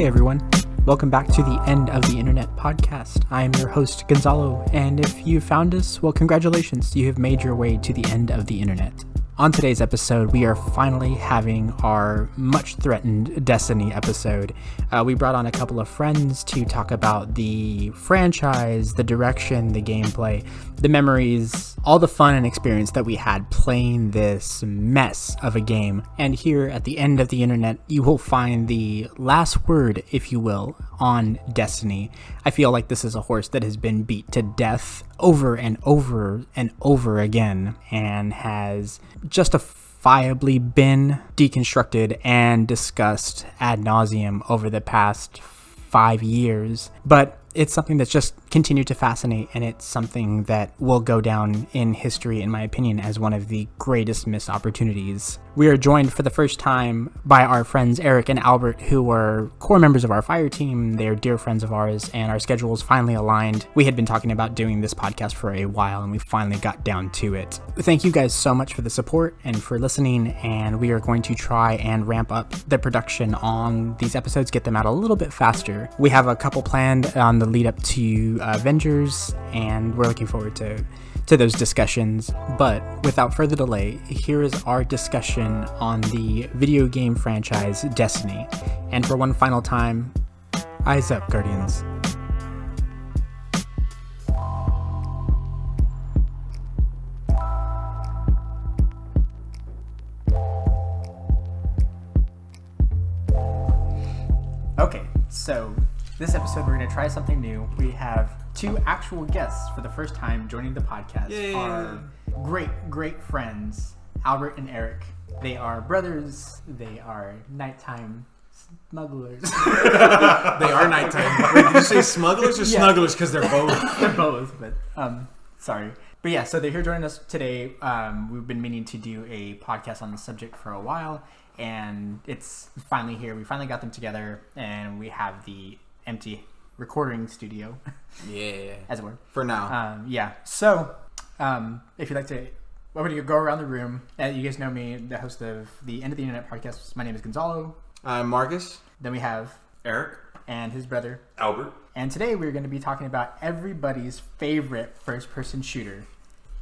everyone. Welcome back to the End of the Internet podcast. I am your host, Gonzalo, and if you found us, well, congratulations, you have made your way to the end of the internet. On today's episode, we are finally having our much-threatened Destiny episode. We brought on a couple of friends to talk about the franchise, the direction, the gameplay, the memories, all the fun and experience that we had playing this mess of a game. And here at the end of the internet, you will find the last word, if you will, on Destiny. I feel like this is a horse that has been beat to death over and over and over again and has justifiably been deconstructed and discussed ad nauseum over the past 5 years. But it's something that's just continued to fascinate, and it's something that will go down in history, in my opinion, as one of the greatest missed opportunities. We are joined for the first time by our friends Eric and Albert, who are core members of our fire team. They are dear friends of ours, and our schedules finally aligned. We had been talking about doing this podcast for a while, and we finally got down to it. Thank you guys so much for the support and for listening, and we are going to try and ramp up the production on these episodes, get them out a little bit faster. We have a couple planned on the lead up to Avengers, and we're looking forward to those discussions. But without further delay, here is our discussion on the video game franchise Destiny. And for one final time, eyes up, Guardians. Okay, so this episode, we're going to try something new. We have 2 actual guests for the first time joining the podcast. Yay. Our great friends, Albert and Eric. They are brothers. They are nighttime smugglers. They are nighttime. Wait, did you say smugglers or snugglers? Because they're both. They're both, but sorry. But yeah, so they're here joining us today. We've been meaning to do a podcast on the subject for a while, and it's finally here. We finally got them together, and we have the empty recording studio, as it were, for now. So if you'd like to, we're going to go around the room. You guys know me, the host of the End of the Internet podcast. My name is Gonzalo. I'm Marcus. Then we have Eric and his brother Albert. And today we're going to be talking about everybody's favorite first-person shooter,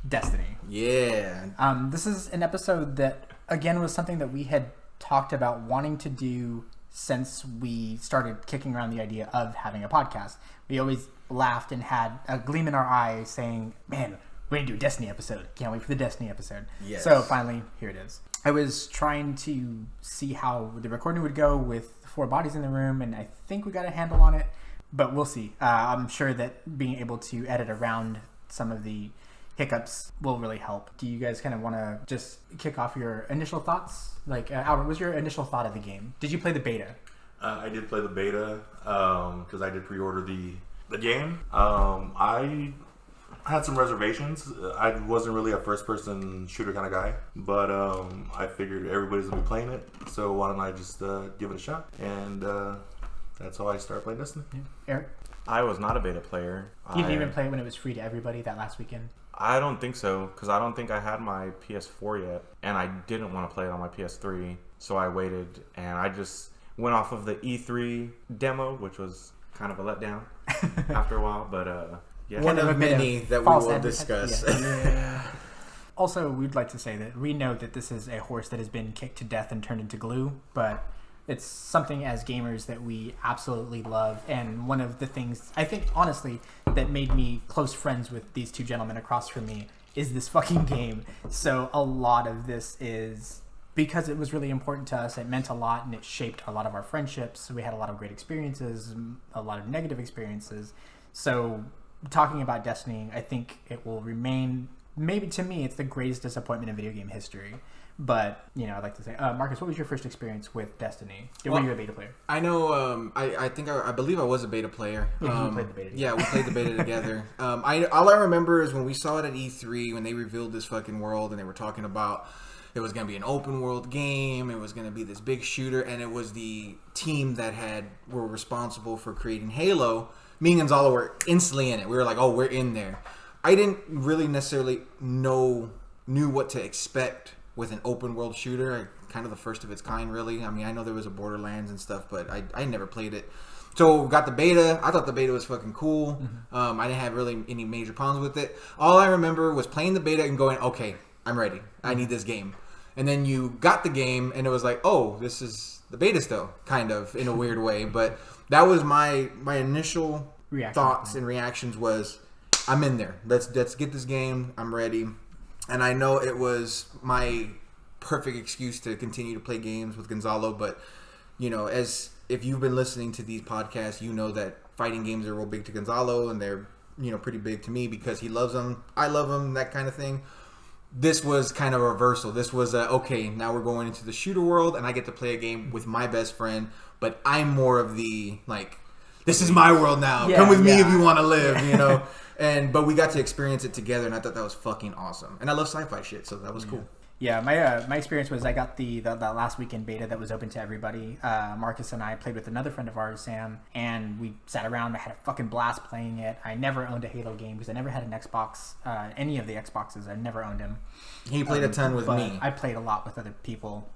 Destiny. This is an episode that, again, was something that we had talked about wanting to do since we started kicking around the idea of having a podcast. We always laughed and had a gleam in our eye saying, man, we're going to do a Destiny episode. Can't wait for the Destiny episode. Yes. So finally, here it is. I was trying to see how the recording would go with 4 bodies in the room, and I think we got a handle on it, but we'll see. I'm sure that being able to edit around some of the hiccups will really help. Do you guys kind of want to just kick off your initial thoughts? Like, Albert, what was your initial thought of the game? Did you play the beta? I did play the beta because I did pre-order the game. I had some reservations. I wasn't really a first-person shooter kind of guy, but I figured everybody's going to be playing it, so why don't I just give it a shot? And that's how I started playing Destiny. Yeah. Eric? I was not a beta player. You didn't even play it when it was free to everybody that last weekend? I don't think so, because I don't think I had my PS4 yet, and I didn't want to play it on my PS3, so I waited, and I just went off of the E3 demo, which was kind of a letdown after a while, but yeah. One of many that we will discuss. Yeah. Also, we'd like to say that we know that this is a horse that has been kicked to death and turned into glue, but it's something as gamers that we absolutely love. And one of the things, I think, honestly, that made me close friends with these 2 gentlemen across from me is this fucking game. So a lot of this is because it was really important to us. It meant a lot, and it shaped a lot of our friendships. We had a lot of great experiences, a lot of negative experiences. So talking about Destiny, I think it will remain, maybe to me, it's the greatest disappointment in video game history. But, I'd like to say, Marcus, what was your first experience with Destiny? Were you a beta player? I know, I believe I was a beta player. Yeah, we played the beta together. Yeah, we played the beta together. All I remember is when we saw it at E3, when they revealed this fucking world, and they were talking about it was going to be an open world game, it was going to be this big shooter, and it was the team that were responsible for creating Halo. Me and Gonzalo were instantly in it. We were like, oh, we're in there. I didn't really necessarily knew what to expect with an open world shooter. I kind of the first of its kind, really. I mean, I know there was a Borderlands and stuff, but I never played it. So got the beta. I thought the beta was fucking cool. I didn't have really any major problems with it. All I remember was playing the beta and going, okay, I'm ready. I need this game. And then you got the game, and it was like, oh, this is the beta still, kind of, in a weird way. But that was my initial thoughts and reactions was, I'm in there. Let's get this game. I'm ready. And I know it was my perfect excuse to continue to play games with Gonzalo. But, you know, if you've been listening to these podcasts, you know that fighting games are real big to Gonzalo, and they're, you know, pretty big to me because he loves them. I love them, that kind of thing. This was kind of a reversal. This was okay, now we're going into the shooter world, and I get to play a game with my best friend, but I'm more of the, like, this is my world now. Come with me if you want to live, you know? But we got to experience it together, and I thought that was fucking awesome. And I love sci-fi shit, so that was cool. Yeah, my experience was I got the last weekend beta that was open to everybody. Marcus and I played with another friend of ours, Sam, and we sat around. I had a fucking blast playing it. I never owned a Halo game because I never had an Xbox, any of the Xboxes. I never owned them. He played a ton with me. I played a lot with other people.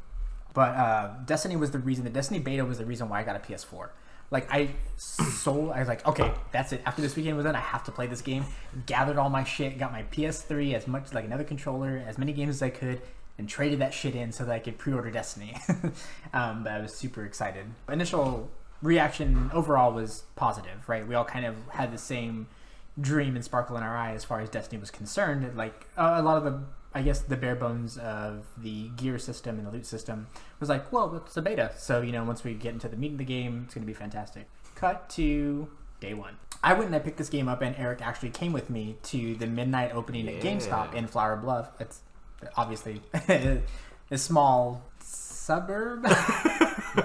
But Destiny was the reason. The Destiny beta was the reason why I got a PS4. Like, I was like, okay, that's it. After this weekend was done, I have to play this game. Gathered all my shit, got my PS3, as much, like, another controller, as many games as I could, and traded that shit in so that I could pre-order Destiny. But I was super excited. Initial reaction overall was positive, right? We all kind of had the same dream and sparkle in our eye as far as Destiny was concerned. Like, a lot of the bare bones of the gear system and the loot system was like, well, it's a beta. So, you know, once we get into the meat of the game, it's going to be fantastic. Cut to day one. I went and I picked this game up, and Eric actually came with me to the midnight opening at GameStop in Flower Bluff. It's obviously a small suburb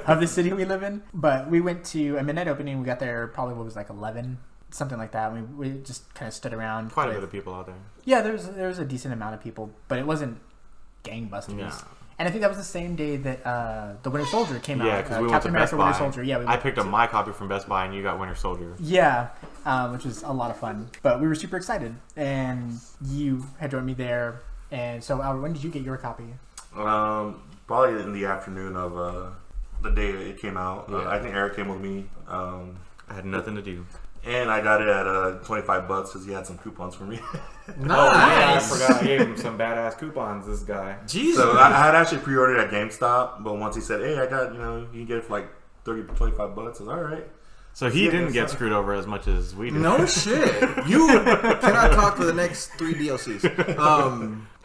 of the city we live in. But we went to a midnight opening. We got there probably, what was like 11, something like that. We just kind of stood around. Quite a bit of people out there. Yeah, there was a decent amount of people, but it wasn't gangbusters. Yeah. And I think that was the same day that the Winter Soldier came out. Yeah, because we went to Best Buy. Winter Soldier. Yeah, I picked up my copy from Best Buy, and you got Winter Soldier. Yeah, which was a lot of fun. But we were super excited, and you had joined me there. And so, Albert, when did you get your copy? Probably in the afternoon of the day it came out. Yeah. I think Eric came with me. I had nothing to do. And I got it at $25 because he had some coupons for me. Nice. Oh, yeah, I forgot. I gave him some badass coupons, this guy. Jesus. So I had actually pre-ordered at GameStop, but once he said, hey, I got, you know, you can get it for like $30 to $25, I was all right. So he didn't get screwed over as much as we did. No shit. You cannot talk for the next 3 DLCs.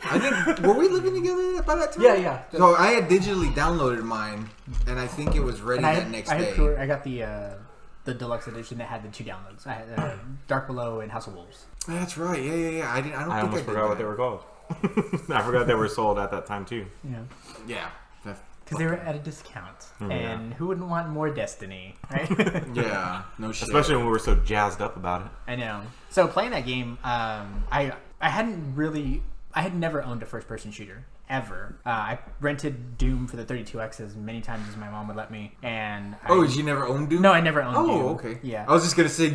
I think, were we living together by that time? Yeah. So I had digitally downloaded mine, and I think it was ready next day. I got the deluxe edition that had the 2 downloads. I had Dark Below and House of Wolves. That's right. Yeah. I almost forgot what they were called. I forgot they were sold at that time too. Yeah. Because they were at a discount. And who wouldn't want more Destiny, right? Yeah, no shit. Especially when we were so jazzed up about it. I know. So playing that game, I had never owned a first-person shooter. Ever. I rented Doom for the 32X as many times as my mom would let me. And did you never own Doom? No, I never owned Doom. Oh, okay. Yeah. I was just going to say,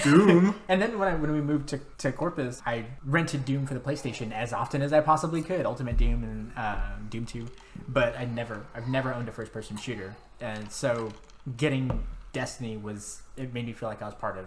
Doom. And then when we moved to Corpus, I rented Doom for the PlayStation as often as I possibly could. Ultimate Doom and Doom 2. But I've never owned a first-person shooter. And so getting Destiny it made me feel like I was part of,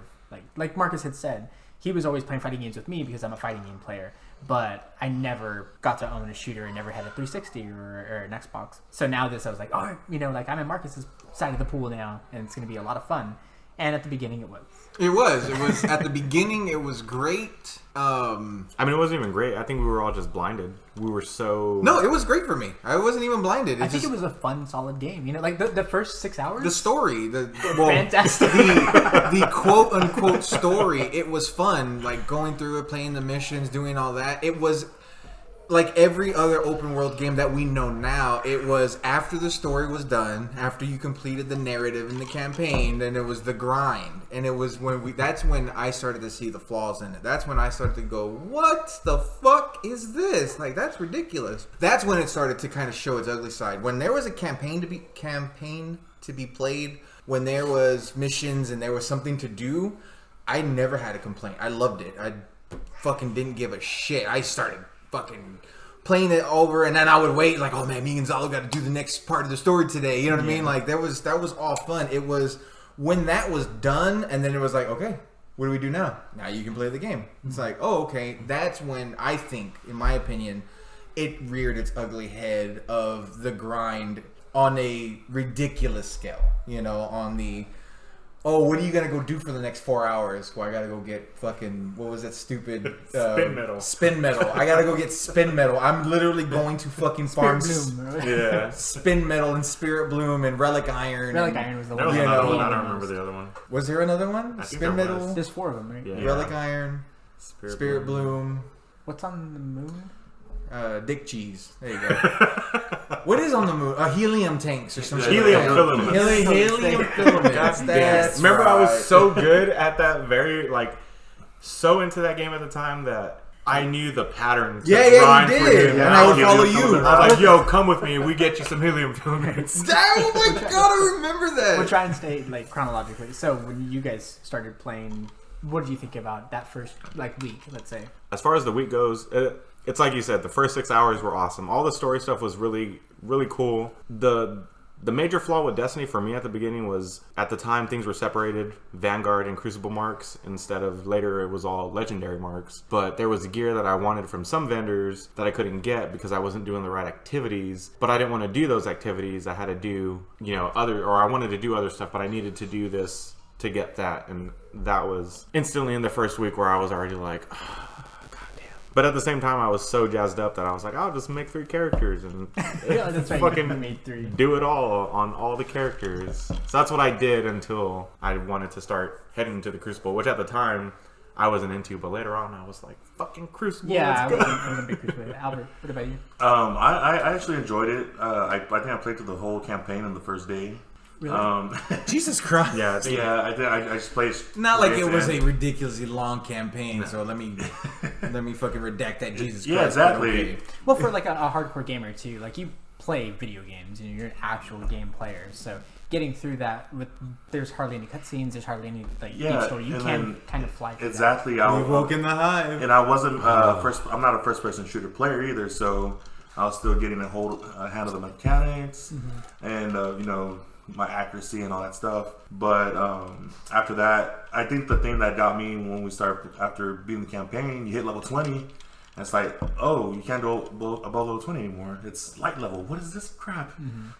like Marcus had said, he was always playing fighting games with me because I'm a fighting game player. But I never got to own a shooter. I never had a 360 or an Xbox. So now I was like, I'm in Marcus's side of the pool now, and it's going to be a lot of fun. And at the beginning, it was. It was at the beginning. It was great. I mean, it wasn't even great. I think we were all just blinded. We were so... No, it was great for me. I wasn't even blinded. I think it was a fun, solid game. You know, like the first 6 hours. The story, fantastic. The quote unquote story. It was fun. Like going through it, playing the missions, doing all that. It was like every other open world game that we know now. It was after the story was done, after you completed the narrative and the campaign, then it was the grind. And it was that's when I started to see the flaws in it. That's when I started to go, what the fuck is this? Like, that's ridiculous. That's when it started to kind of show its ugly side. When there was a campaign to be played, when there was missions and there was something to do, I never had a complaint. I loved it. I fucking didn't give a shit. I started fucking playing it over, and then I would wait like, oh man, me and Gonzalo got to do the next part of the story today. You know what I mean? Like that was all fun. It was when that was done, and then it was like, okay, what do we do now? Now you can play the game. It's like, oh, okay. That's when I think, in my opinion, it reared its ugly head of the grind on a ridiculous scale. You know, on the what are you gonna go do for the next 4 hours? Well, I gotta go get fucking, what was that stupid Spin metal. Spin metal. I gotta go get spin metal. I'm literally going to fucking farm spin metal and Spirit Bloom and Relic Iron. Relic Iron was the There one. was another one. I Yeah. don't remember the other one. Was there another one? I think Spin there metal, was. There's 4 of them, right? Yeah. Relic Iron, Spirit Bloom. What's on the moon? Dick cheese. There you go. What is on the moon? Helium tanks or some shit. Helium like that. filaments. Helium filaments. That's Remember, I was right. so good at that so into that game at the time that I knew the pattern. To Yeah, grind you for did. him. And I would Helium follow filaments. you. I was like, yo, come with me. We get you some helium filaments. Oh my god, I remember that. We'll try and stay like chronologically. So when you guys started playing, what did you think about that first week? Let's say. As far as the week goes, it's like you said, the first 6 hours were awesome. All the story stuff was really, really cool. The major flaw with Destiny for me at the beginning was, at the time, things were separated, Vanguard and Crucible marks, instead of later it was all Legendary marks. But there was gear that I wanted from some vendors that I couldn't get because I wasn't doing the right activities. But I didn't want to do those activities. I had to do, I wanted to do other stuff, but I needed to do this to get that. And that was instantly in the first week where I was already like, but at the same time, I was so jazzed up that I was like, I'll just make 3 characters and Yeah, that's right. fucking You made 3. do it all on all the characters. So that's what I did until I wanted to start heading into the Crucible, which at the time I wasn't into. But later on, I was like, fucking Crucible, Yeah, let's go. I was a big Crucible. Albert, what about you? I actually enjoyed it. I think I played through the whole campaign on the first day. Really? Jesus Christ. Yeah, I think I did. I just played. Not like it was a and- ridiculously long campaign, so let me fucking redact that Jesus Christ. Yeah, exactly. Okay. Well, for like a hardcore gamer too, like you play video games and you're an actual game player, so getting through that there's hardly any cutscenes, there's hardly any deep story. You and can then kind of fly through Exactly. We woke in the hive. And I wasn't I'm not a first person shooter player either, so I was still getting a hand of the mechanics and my accuracy and all that stuff. But after that, I think the thing that got me when we started after beating the campaign, you hit level 20. And it's like, oh, you can't go above level 20 anymore. It's light level. What is this crap?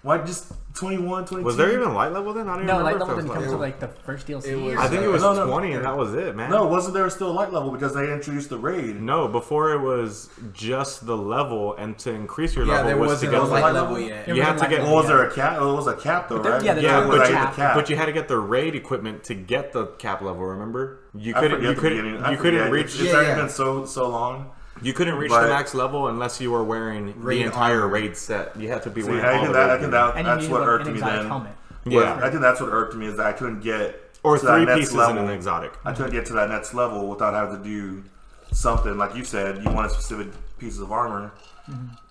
Why just 21, 22? Was there even light level then? I don't No, even light remember. level if didn't there was come to like the first DLC. It was- or I think it was No, 20 and that was it, man. No, wasn't there still light level because they introduced the raid? No, before it was just the level, and to increase your Yeah, level there was to wasn't get a the light light level level? yet. You had to get. Well, was there a cap? Oh, it was a cap though, right? yeah, there Yeah, was but a you, cap. but you had to get the raid equipment to get the cap level. Remember, you I couldn't. forget You the couldn't. beginning. I You couldn't forget. reach. It's already been so long. You couldn't reach But- the max level unless you were wearing Raid the entire armor. raid set. You had to be See, wearing I all think the that, raid I think gear. that And you that's needed what an irked me exotic then. helmet. Yeah. I think that's what irked me is that I couldn't get Or to that 3 next pieces level. in an exotic. I couldn't get to that next level without having to do something like you said. You wanted specific pieces of armor,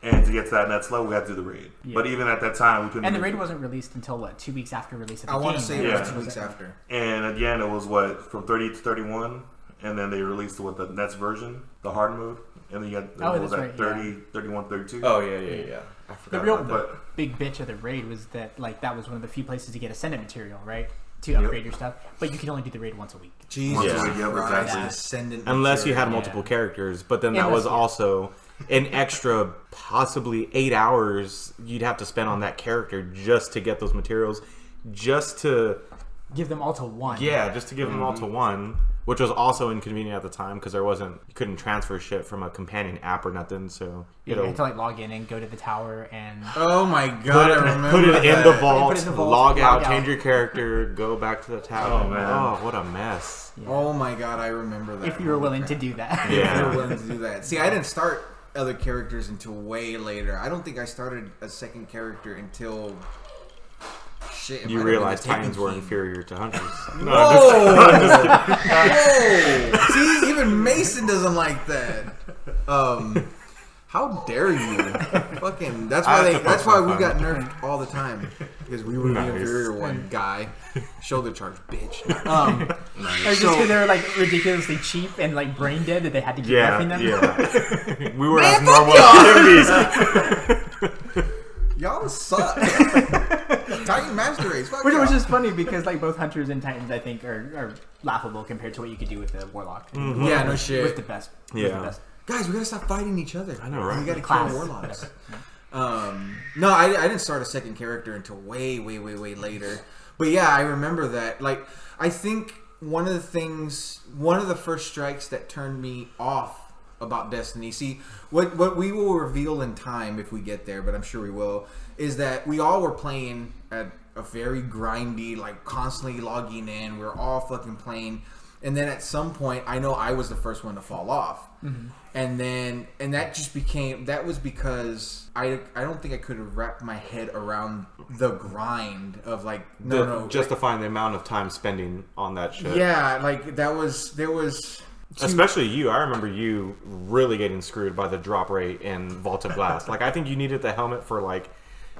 and to get to that next level, we had to do the raid. Yeah. But even at that time, we couldn't. And the do raid it. wasn't released until what, 2 weeks after release of the I game. want to say it Yeah. was 2 weeks after. And again, it was what from 30 to 31, and then they released what the next version, the hard mode, and then you got Oh, what was that's that right, 30, 31, 32. Oh yeah. I The forgot real about that. But big bitch of the raid was that that was one of the few places to get ascendant material, right? To upgrade your stuff, but you could only do the raid once a week. Jesus Yeah. Christ. Yeah, exactly. Ascendant Unless you had material. multiple characters, but then Unless- that was yeah. also an extra possibly 8 hours you'd have to spend on that character just to get those materials, just to Give them all to one. just to give them all to one, which was also inconvenient at the time because you couldn't transfer shit from a companion app or nothing. So You had to log in and go to the tower and Oh my god, I remember put it in that. the Put vault, it in the vault, log out, log out. change your character, go back to the tower. Oh, man. Oh, what a mess. Oh my god, I remember that. if you were willing to do that. If you Yeah. were willing to do that. See, I didn't start other characters until way later. I don't think I started a second character until shit. it You might have been realized the Taken Titans were King. inferior to Hunters. Whoa! Whoa! See, even Mason doesn't like that. How How dare you? Fucking. That's why we got nerfed all the time because we were the inferior one guy. Shoulder charge, bitch. Or just because they were like ridiculously cheap and like brain dead that they had to keep buffing them. Yeah. We were as normal activities. Y'all suck. Titan Master Race. Fuck Which y'all. was just funny because like both Hunters and Titans I think are laughable compared to what you could do with the Warlock. Mm-hmm. Yeah, no shit. It was the best. Yeah. Guys, we gotta stop fighting each other. I know, right? We gotta Class. kill Warlocks. No, I didn't start a second character until way later. But yeah, I remember that. Like, I think one of the first strikes that turned me off about Destiny. See, what we will reveal in time if we get there, but I'm sure we will, is that we all were playing at a very grindy, like constantly logging in. We were all fucking playing. And then at some point, I know I was the first one to fall off. Mm-hmm. And that was because I don't think I could have wrapped my head around the grind of like justifying the amount of time spending on that shit. Yeah, like there was especially you. I remember you really getting screwed by the drop rate in Vault of Glass. Like I think you needed the helmet for like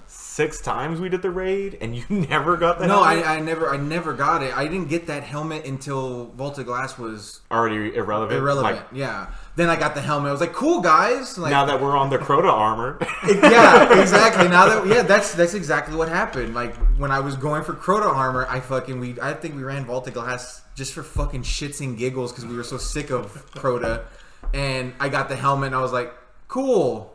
6 times we did the raid, and you never got the helmet? No, I never got it. I didn't get that helmet until Vault of Glass was already irrelevant. Like, yeah. Then I got the helmet. I was like, "Cool, guys!" Like, now that we're on the Crota armor, yeah, exactly. That's exactly what happened. Like when I was going for Crota armor, I think we ran Vault of Glass just for fucking shits and giggles because we were so sick of Crota, and I got the helmet. and I was like, "Cool."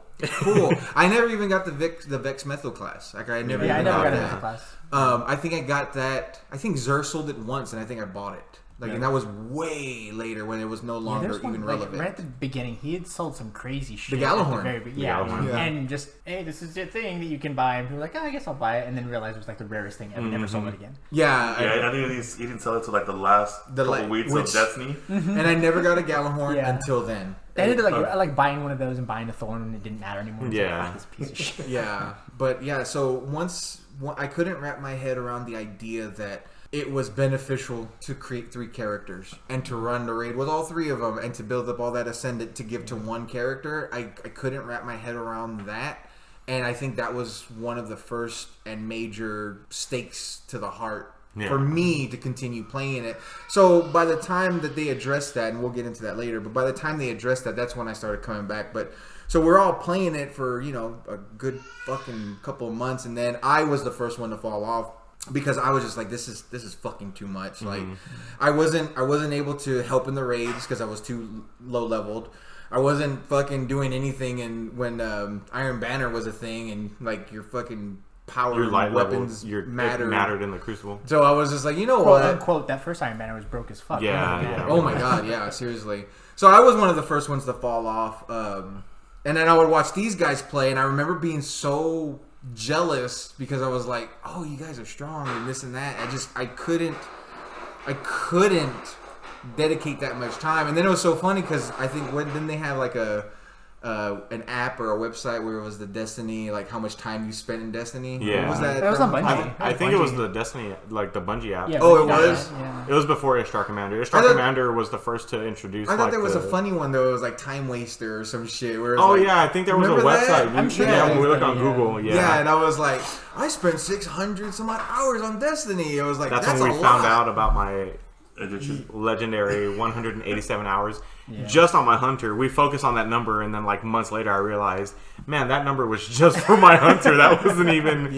I never even got the Vex Methyl class. Like I never got a that. Methyl class. I think I got that. I think Xur sold it once, and I think I bought it. And that was way later when it was no longer even relevant. Right at the beginning, he had sold some crazy shit. The Gallahorn. And just, hey, this is your thing that you can buy. And people were like, oh, I guess I'll buy it. And then realized it was like the rarest thing ever. Never sold it again. Yeah. I think he didn't sell it to like the last couple weeks of Destiny. And I never got a Gallahorn until then. I ended up like buying one of those and buying a Thorn, and it didn't matter anymore. Yeah. This piece of shit. Yeah. But yeah, so once I couldn't wrap my head around the idea that it was beneficial to create 3 characters and to run the raid with all 3 of them and to build up all that Ascendant to give to one character. I couldn't wrap my head around that. And I think that was one of the first and major stakes to the heart for me to continue playing it. So by the time that they addressed that, and we'll get into that later, but by the time they addressed that, that's when I started coming back. But so we're all playing it for, a good fucking couple of months. And then I was the first one to fall off. Because I was just like, this is fucking too much. Mm-hmm. Like, I wasn't able to help in the raids because I was too low leveled. I wasn't fucking doing anything, and when Iron Banner was a thing, and like your fucking power your light weapons mattered in the Crucible. So I was just like, you know Quote what? unquote, that first Iron Banner was broke as fuck. Yeah. Oh my god, yeah, seriously. So I was one of the first ones to fall off, and then I would watch these guys play, and I remember being so jealous because I was like, oh, you guys are strong and this and that. I couldn't dedicate that much time. And then it was so funny because I think didn't they have like an app or a website where it was the Destiny, like how much time you spent in Destiny? Yeah. What was that? It was on Bungie. I think it was the Destiny, like the Bungie app. Yeah, oh, it was? Yeah. It was before Ishtar Commander. Commander was the first to introduce. I thought there was a funny one though. It was like Time Waster or some shit. Where it was oh like, yeah, I think there was a website. That? I'm sure. Yeah, when we looked on Yeah. Google. Yeah. Yeah, and I was like, I spent 600 some odd hours on Destiny. I was like, that's when we found lot. out about my legendary 187 hours just on my hunter. We focused on that number, and then like months later I realized, man, that number was just for my hunter. That wasn't even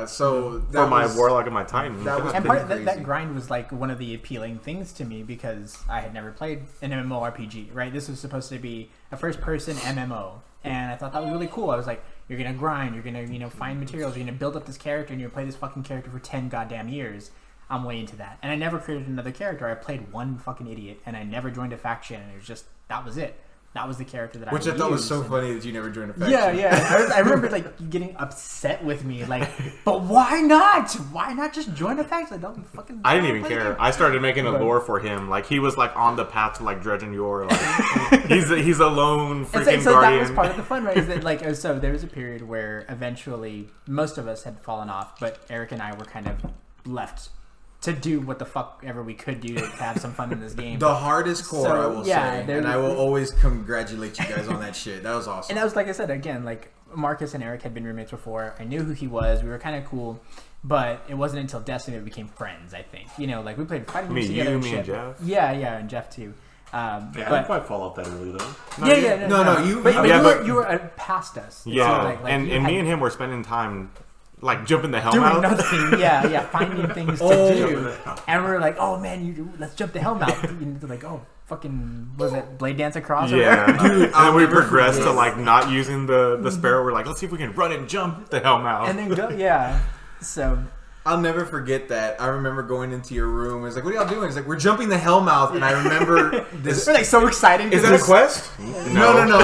so for my warlock and my titan. That was and part of crazy. that grind was like one of the appealing things to me because I had never played an MMORPG, right? This was supposed to be a first-person MMO, and I thought that was really cool. I was like, you're gonna grind, you're gonna find materials, you're gonna build up this character, and you're gonna play this fucking character for 10 goddamn years. I'm way into that. And I never created another character. I played one fucking idiot, and I never joined a faction, and it was just, that was it. That was the character that Which I thought was so funny that you never joined a faction. Yeah. I remember like you getting upset with me, like, but why not? Why not just join a faction? Like, don't fucking. I didn't even care. I started making a lore for him. Like he was like on the path to like Dredgen Yor. Like he's a lone freaking so guardian. that was part of the fun, right? Is that like so there was a period where eventually most of us had fallen off, but Eric and I were kind of left to do what the fuck ever we could do to have some fun in this game. The hardest core, I will say. And I will always congratulate you guys on that shit. That was awesome. And that was, like I said, again, like Marcus and Eric had been roommates before. I knew who he was. We were kind of cool. But it wasn't until Destiny that we became friends, I think. You know, like we played fighting games together. Me and Jeff? Yeah, and Jeff too. I didn't quite fall off that early though. No, you were past us. Yeah, so, and me and him were spending time like jumping the helm doing out. nothing. Yeah, finding things to do. And we were like, oh man, let's jump the helm out. And like, oh, fucking, was it Blade Dance Across? Yeah, dude. And then we progressed to like not using the sparrow. We're like, let's see if we can run and jump the helm out. And then go, yeah. So I'll never forget that. I remember going into your room. It's like, what are y'all doing? It's like, we're jumping the Hellmouth. And I remember this. We're like so excited. Is that a quest? No.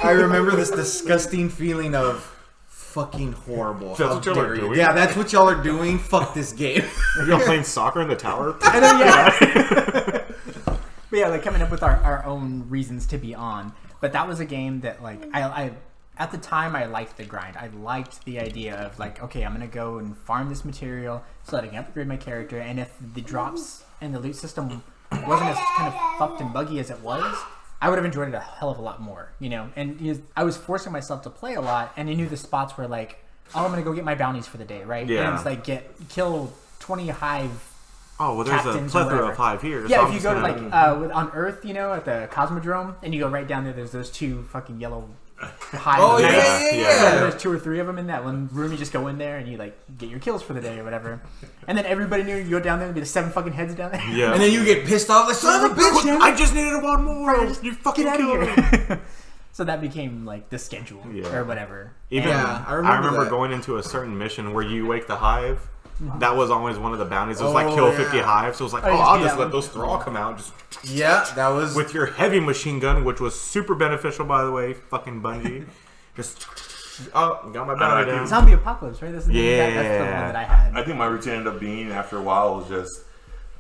I remember this disgusting feeling of fucking horrible. That's what y'all are doing? Yeah, that's what y'all are doing. Fuck this game. Y'all playing soccer in the tower? And then, but yeah, like coming up with our own reasons to be on. But that was a game that like I at the time, I liked the grind. I liked the idea of like, okay, I'm going to go and farm this material so that I can upgrade my character. And if the drops and the loot system wasn't as kind of fucked and buggy as it was, I would have enjoyed it a hell of a lot more, you know? And I was forcing myself to play a lot, and I knew the spots were like, oh, I'm going to go get my bounties for the day, right? Yeah. And it's like kill 20 hive. Oh, well, there's a plethora of hive here. Yeah, if you go to like on Earth, you know, at the Cosmodrome, and you go right down there, there's those two fucking yellow hive. Oh yeah. There's 2 or 3 of them in that one room. You just go in there and you like get your kills for the day or whatever. And then everybody knew you go down there and be the 7 fucking heads down there. Yeah. And then you get pissed off like, son of a bitch! I just needed one more. You fucking Get out killed of me. here. So that became like the schedule or whatever. Even I remember that. going into a certain mission where you wake the hive. That was always one of the bounties. It was like kill 50 hives. So it was like, I'll just let those thrall come out. Just that was with your heavy machine gun, which was super beneficial, by the way. Fucking Bungie. Just got my bounty down. Zombie apocalypse, right? That's the one that I had. I think my routine ended up being after a while was just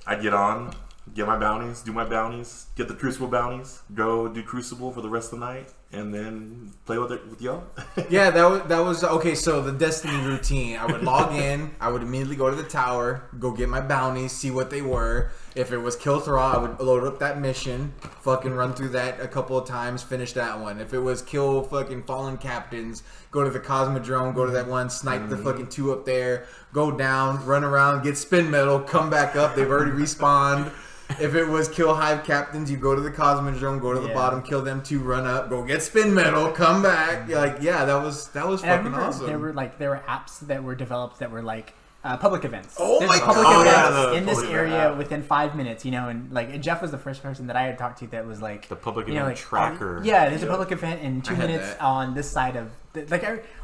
I'd get on, get my bounties, do my bounties, get the Crucible bounties, go do Crucible for the rest of the night, and then play with y'all. Yeah, that was okay. So the Destiny routine, I would log in, I would immediately go to the tower, go get my bounties, see what they were. If it was kill thrall, I would load up that mission, fucking run through that a couple of times, finish that one. If it was kill fucking fallen captains, go to the Cosmodrome, go to that one, snipe the fucking 2 up there, go down, run around, get spin metal, come back up. They've already respawned. If it was kill hive captains, you go to the Cosmodrome, go to the bottom, kill them 2, run up, go get spin metal, come back. Like, yeah, that was fucking awesome. There were apps that were developed that were like public events. Oh There's my public God. events in this area within 5 minutes, you know, and like Jeff was the first person that I had talked to that was like The public you know, event like, tracker. there's a public event in 2 I had minutes that. on this side of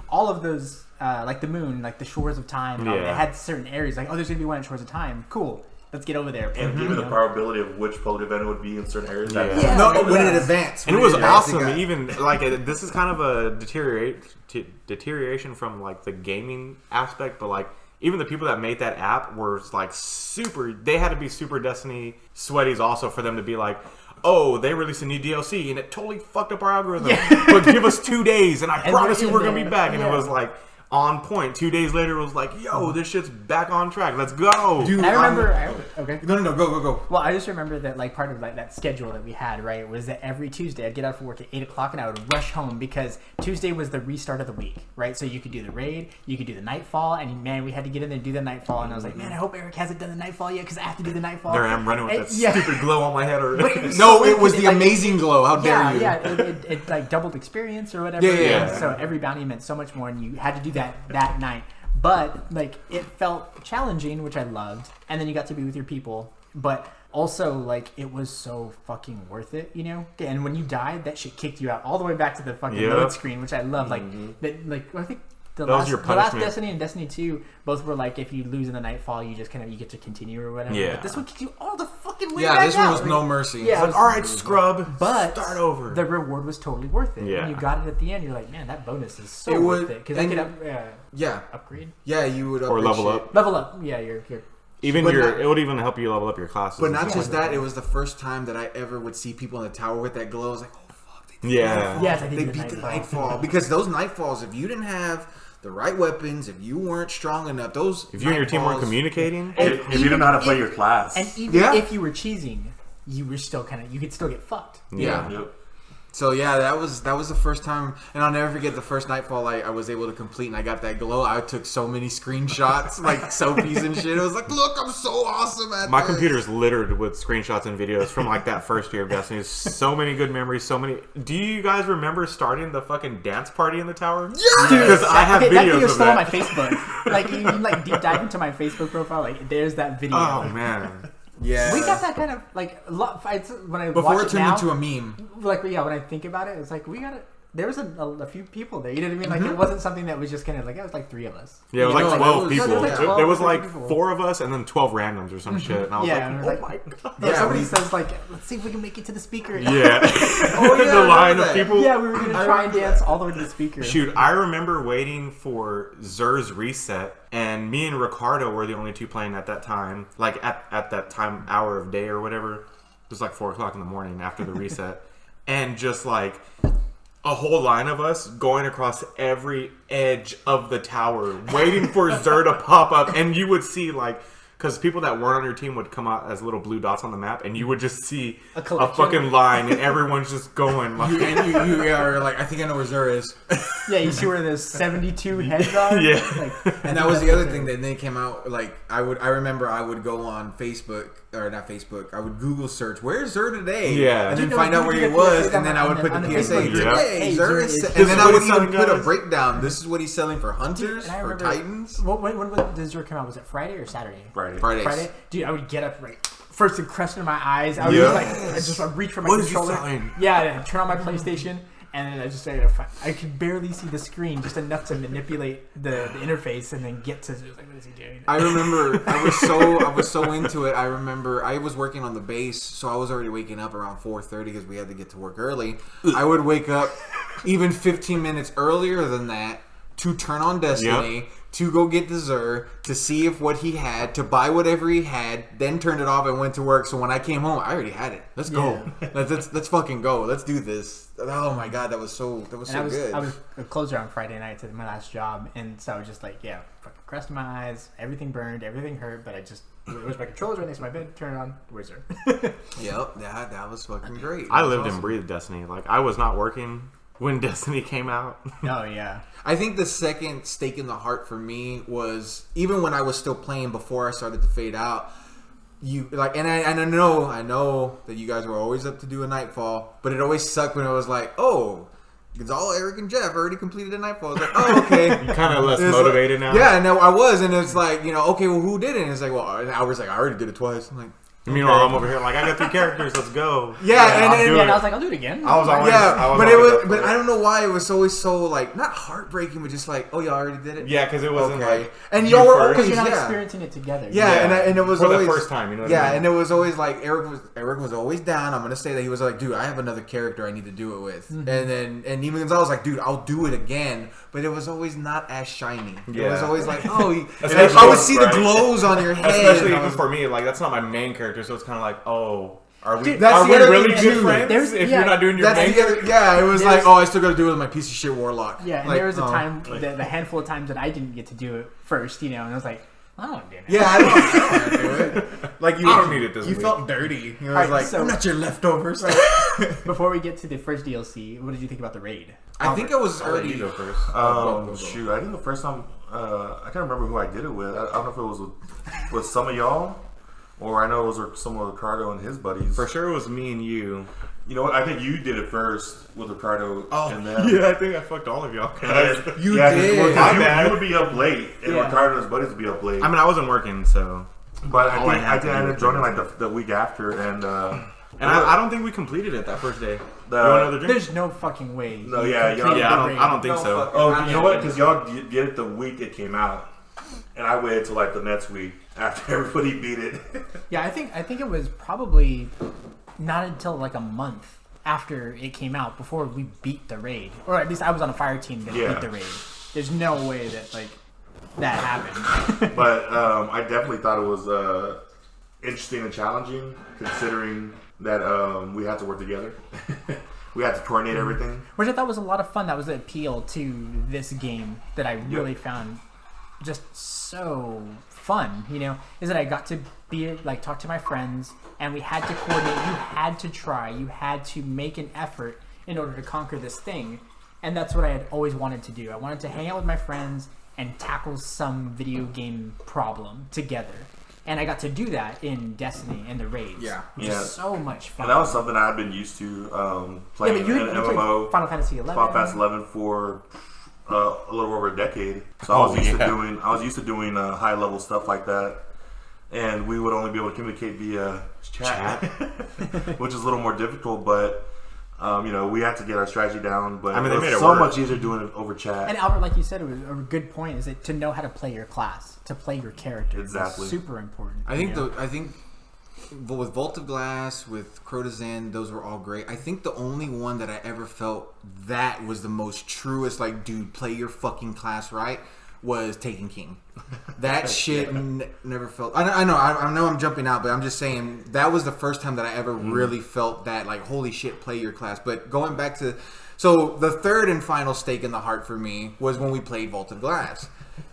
all of those like the moon, like the shores of time. And all, they had certain areas like, oh, there's gonna be one at shores of time. Cool. Let's get over there. And give you the probability of which public event it would be in certain areas. When it advanced. And it was awesome. Even like this is kind of a deterioration from like the gaming aspect, but like even the people that made that app were like super. They had to be super Destiny sweaties also for them to be like, oh, they released a new DLC and it totally fucked up our algorithm. But give us 2 days and I promise you we're gonna be back. And it was like on point. 2 days later, it was like, yo, this shit's back on track. Let's go. Dude, I remember. Okay. No, go. Well, I just remember that like part of like that schedule that we had, right, was that every Tuesday I'd get out of work at 8 o'clock and I would rush home because Tuesday was the restart of the week, right? So you could do the raid, you could do the Nightfall, and man, we had to get in there and do the Nightfall. And I was like, man, I hope Eric hasn't done the Nightfall yet because I have to do the Nightfall. There I am running with that stupid glow on my head already. It was the amazing glow. How dare you? Yeah, it like doubled experience or whatever. Yeah. So every bounty meant so much more, and you had to do that night. But like it felt challenging, which I loved, and then you got to be with your people. But also like it was so fucking worth it, you know. And when you died, that shit kicked you out all the way back to the fucking load screen, which I love. Like that, like I think. The last Destiny and Destiny 2 both were like if you lose in the Nightfall, you just you get to continue or whatever. Yeah. But this one kicked you all the fucking way Yeah, back this one out. was no mercy. Yeah, Like, all right, scrub, but start over. The reward was totally worth it. Yeah. When you got it at the end, you're like, man, that bonus is so worth it because I could upgrade. Yeah, you would or level up. Level up. Yeah, you're Even it would even help you level up your classes. But not just that, it was the first time that I ever would see people in the tower with that glow. I was like, oh fuck, they did Yeah. Nightfall. Yes, I did they the beat the Nightfall. Nightfall because those Nightfalls, if you didn't have the right weapons, if you weren't strong enough, if you and your team weren't communicating, if you didn't know how to play your class. And even if you were cheesing, you were still you could still get fucked. Yeah. Yep. So yeah, that was the first time, and I'll never forget the first Nightfall I was able to complete, and I got that glow. I took so many screenshots, like selfies and shit. It was like, look, I'm so awesome at my this. computer's littered with screenshots and videos from like that first year of Destiny. So many good memories. So many. Do you guys remember starting the fucking dance party in the tower? Yeah, because I have that videos video's of still that. on my Facebook. Like you like deep dive into my Facebook profile. Like there's that video. Oh man. Yeah, We got that kind of like when I before watch it it turned now, into a meme. like when I think about it, it's like we got it. There was a few people there. You know what I mean? Like it wasn't something that was just kind of like it was like 3 of us. Yeah, it was like No, 12 there was- people. no, there was like 12 There was like people. 4 of us and then 12 randoms or some shit. And I was Yeah, and like, we're oh like- my god. Yeah, somebody says like, let's see if we can make it to the speaker. Yeah. Oh, yeah, the I line remember of that. people. Yeah, we were gonna I try and remember dance that. all the way to the speaker. Shoot, I remember waiting for Zer's reset, and me and Ricardo were the only 2 playing at that time. Like at that time, hour of day or whatever. It was like 4 o'clock in the morning after the reset, and just like a whole line of us going across every edge of the tower, waiting for Zer to pop up, and you would see like. Because people that weren't on your team would come out as little blue dots on the map, and you would just see a fucking line, and everyone's just going like, You are like, I think I know where Zur is. Yeah, you see where there's 72 heads are. Yeah. Like, And that was the other thing that they came out, like, I remember I would go on Facebook, or not Facebook, I would Google search, where's Zur today? Yeah. And then You know, find out you where get he was, PSAs and then I would on put the the Facebook PSA, group. today, Hey, Zur Zur is, is- and This then is I what would he's even selling, put a guys. breakdown. This is what he's selling for Hunters, and I for remember, Titans. when did Zur come out? Was it Friday or Saturday? Friday. Fridays. Friday? Dude, I would get up right first and crest in my eyes. I would Yes. just like I just like, reach for my What is he controller. selling? Yeah, and I'd turn on my PlayStation, and then I just I could barely see the screen, just enough to manipulate the interface, and then get to like, what is he doing? I remember I was so into it. I remember I was working on the base, so I was already waking up around 4:30 because we had to get to work early. I would wake up even 15 minutes earlier than that to turn on Destiny, to go get the Zur, to see if what he had, to buy whatever he had, then turned it off and went to work. So when I came home, I already had it. Let's go. Let's fucking go. Let's do this. Oh my god, that was so good. I was a closer on Friday night to my last job, and so I was just like, yeah, fucking crest in my eyes, everything burned, everything hurt, but it was my controllers right next to my bed, turn it on, where's her? Yep, that was fucking great. I That was lived awesome. and breathed Destiny. Like I was not working when Destiny came out. Oh yeah. I think the second stake in the heart for me was even when I was still playing before I started to fade out. You like, and I know that you guys were always up to do a Nightfall, but it always sucked when it was like, oh, Gonzalo, Eric, and Jeff already completed a Nightfall. It's like, oh, okay. You kind of less It's motivated like, now. Yeah, no, I was, and it's like, okay, well, who did it? And it's like, well, and I was like, I already did it twice. I'm like, Meanwhile, I'm over here like I got 3 characters. Let's go. Yeah, and I'll do And it. I was like, I'll do it again. I was always, yeah, I was but always up for but it. I don't know why it was always so like not heartbreaking, but just like, oh, y'all already did it. Yeah, because it wasn't Okay. like And you y'all were first. Because you're not Yeah. experiencing it together. Yeah, and it was for always the first time. You know what yeah, I mean? and it was always like Eric was always down. I'm gonna say that he was like, dude, I have another character I need to do it with, Mm-hmm. and even Gonzalo was like, dude, I'll do it again, but it was always not as shiny. It was Yeah. always like, oh, Especially I would see the right. glows on your head. Especially and I even was- for me, like that's not my main character, so it's kind of like, oh, are we? Dude, that's are the we other really thing, good too. friends There's- if yeah, you're not doing your That's main? the other, yeah, it was There's- like, oh, I still got to do it with my piece of shit warlock. Yeah, and Like, there was a oh. time, the handful of times that I didn't get to do it first, and I was like, I don't want to do it. Yeah, I don't want to do it. Like you, I don't need it this You week. felt dirty. You know, Alright, like so- I'm not your leftovers. Before we get to the first DLC, what did you think about the raid? I think it was I'll let you already. go first. go. Shoot, I think the first time I can't remember who I did it with. I don't know if it was with some of y'all, or I know it was with some of Ricardo and his buddies. For sure, it was me and you. You know what? I think you did it first with Ricardo and them. Yeah, I think I fucked all of y'all. You Yeah, 'cause- did. well, 'cause My you, bad. you would be up late, and Yeah. Ricardo and his buddies would be up late. I mean, I wasn't working, so. but I all I think had to do I ended was up joining do like the week after, and And I don't think we completed it that first day. The- You want another drink? There's no fucking way. No, you yeah, completed Yeah, the I don't. raid. I don't think No so. fucking- oh, you know what? Because y'all did it the week it came out, and I waited till like the next week after everybody beat it. Yeah, I think it was probably not until like a month after it came out before we beat the raid, or at least I was on a fire team that Yeah. beat the raid. There's no way that like that happened. But I definitely thought it was interesting and challenging, considering that we had to work together. We had to coordinate everything. Which I thought was a lot of fun. That was the appeal to this game that I really found just so fun, is that I got to talk to my friends, and we had to coordinate. You had to try. You had to make an effort in order to conquer this thing. And that's what I had always wanted to do. I wanted to hang out with my friends and tackle some video game problem together. And I got to do that in Destiny and the raids. Yeah. Which is so much fun. And that was something I had been used to playing you an MMO. Final Fantasy 11. Final Fantasy 11 for a little over a decade. So I was used to doing high level stuff like that. And we would only be able to communicate via chat. Which is a little more difficult, but we had to get our strategy down, but they made it so work. much easier doing it over chat. And Albert, like you said, it was a good point. Is that to know how to play your class, to play your character, Exactly. is super important. I think with Vault of Glass, with Crotazan, those were all great. I think the only one that I ever felt that was the most truest, like, dude, play your fucking class right, was Taken King. That shit never felt. I know I'm jumping out, but I'm just saying that was the first time that I ever really felt that, like, holy shit, play your class. But going back to, so the third and final stake in the heart for me was when we played Vault of Glass.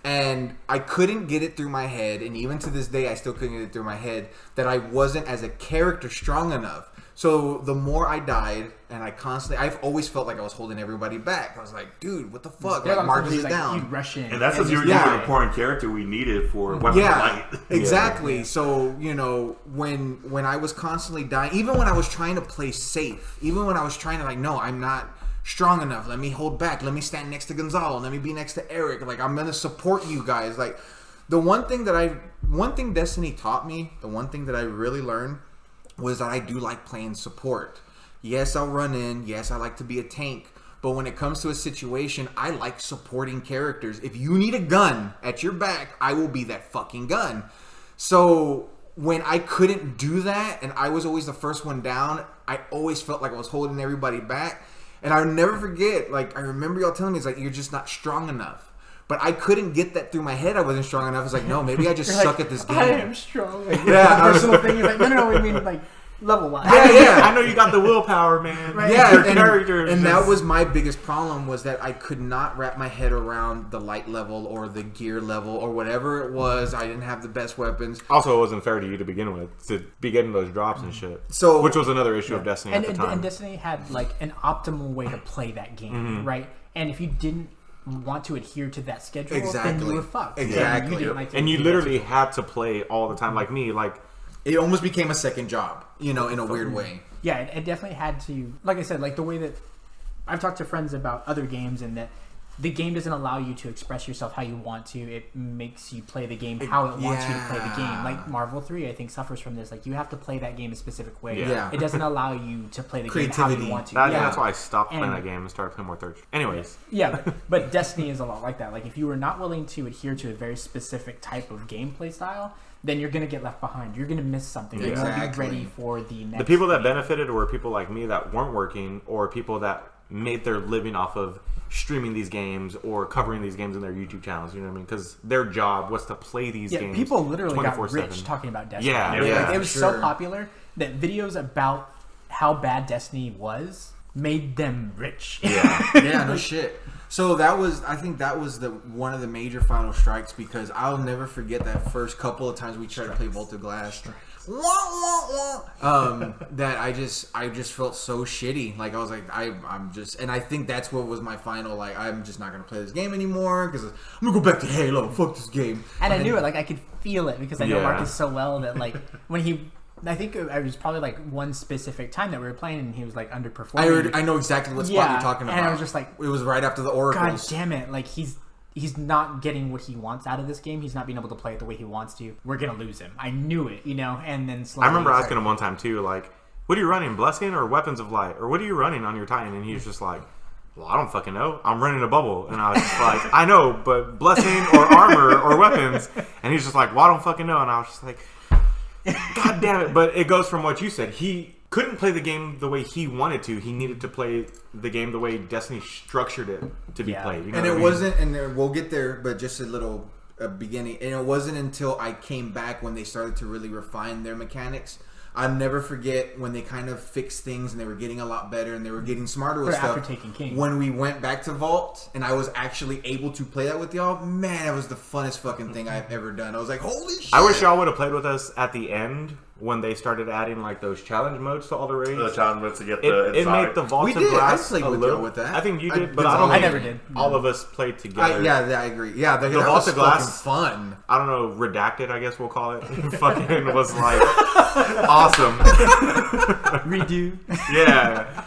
And I couldn't get it through my head, and even to this day I still couldn't get it through my head, that I wasn't as a character strong enough. So the more I died, and I've always felt like I was holding everybody back. I was like, dude, what the fuck? Yeah, like, Marcus is down. You'd rush in. And that's because you were just- an important character we needed for Weapons of Light. Exactly. Yeah. So, when I was constantly dying, even when I was trying to play safe, even when I was trying to, like, no, I'm not strong enough. Let me hold back. Let me stand next to Gonzalo. Let me be next to Eric. Like, I'm going to support you guys. Like, the one thing Destiny taught me, the one thing that I really learned was that I do like playing support. Yes, I'll run in. Yes, I like to be a tank. But when it comes to a situation, I like supporting characters. If you need a gun at your back, I will be that fucking gun. So when I couldn't do that, and I was always the first one down, I always felt like I was holding everybody back. And I'll never forget, like, I remember y'all telling me, it's like, you're just not strong enough. But I couldn't get that through my head. I wasn't strong enough. It's like, no, maybe I just suck at this game. I am strong. Like, yeah, personal thing is like, no, I mean, like, level-wise. Yeah. I know you got the willpower, man. Right. Yeah, Your character. And that was my biggest problem, was that I could not wrap my head around the light level or the gear level or whatever it was. I didn't have the best weapons. Also, it wasn't fair to you to begin with, to be getting those drops and shit. So, which was another issue of Destiny at the time. And Destiny had, like, an optimal way to play that game, right? And if you didn't want to adhere to that schedule, then you were fucked. Exactly. And you literally had to play all the time, like me. Like, it almost became a second job, in a weird way. Yeah, it definitely had to. Like I said, like the way that I've talked to friends about other games, and that the game doesn't allow you to express yourself how you want to. It makes you play the game how it wants you to play the game. Like Marvel 3, I think, suffers from this. Like, you have to play that game a specific way. Yeah. It doesn't allow you to play the game how you want to. That's why I stopped playing that game and started playing more third. Anyways. Yeah, but Destiny is a lot like that. Like, if you were not willing to adhere to a very specific type of gameplay style, then you're going to get left behind. You're going to miss something. You're going to be ready for the next The people that game. benefited were people like me that weren't working, or people that made their living off of streaming these games or covering these games in their YouTube channels. You know what I mean? Because their job was to play these games. People literally got 24/7. rich talking about Destiny. Yeah, It was so popular that videos about how bad Destiny was made them rich. Yeah, no shit. So I think that was one of the major final strikes, because I'll never forget that first couple of times we tried to play Vault of Glass. That I just felt so shitty. Like, I was like, and I think that's what was my final, like, I'm just not gonna play this game anymore, because I'm gonna go back to Halo. Fuck this game. And I knew it. Like, I could feel it, because I know Marcus so well that, like, when I think it was probably like one specific time that we were playing, and he was like underperforming. I know exactly what spot you're talking about. And I was just like, it was right after the Oracles. God damn it! Like, he's not getting what he wants out of this game. He's not being able to play it the way he wants to. We're gonna lose him. I knew it, And then slowly, I remember asking him one time too, like, "What are you running, Blessing or Weapons of Light, or what are you running on your Titan?" And he was just like, "Well, I don't fucking know. I'm running a bubble." And I was just like, "I know, but Blessing or Armor or Weapons?" And he's just like, "Well, I don't fucking know." And I was just like, God damn it. But it goes from what you said. He couldn't play the game the way he wanted to. He needed to play the game the way Destiny structured it to be played. You know and what it wasn't, and we'll get there, but just a little beginning. And it wasn't until I came back when they started to really refine their mechanics. I'll never forget when they kind of fixed things and they were getting a lot better and they were getting smarter with stuff. After taking King. When we went back to Vault and I was actually able to play that with y'all, man, that was the funnest fucking thing I've ever done. I was like, holy shit. I wish y'all would have played with us at the end when they started adding like those challenge modes to all the raids. The challenge modes to get the it made the Vault We of did. Glass I played a with little. y'all with that. I think you did, I- but I don't. I think never did. All of us played together. yeah, I agree. Yeah, that Vault was of Glass- fucking fun. I don't know, redacted, I guess we'll call it. Fucking was like awesome. Redo. Yeah.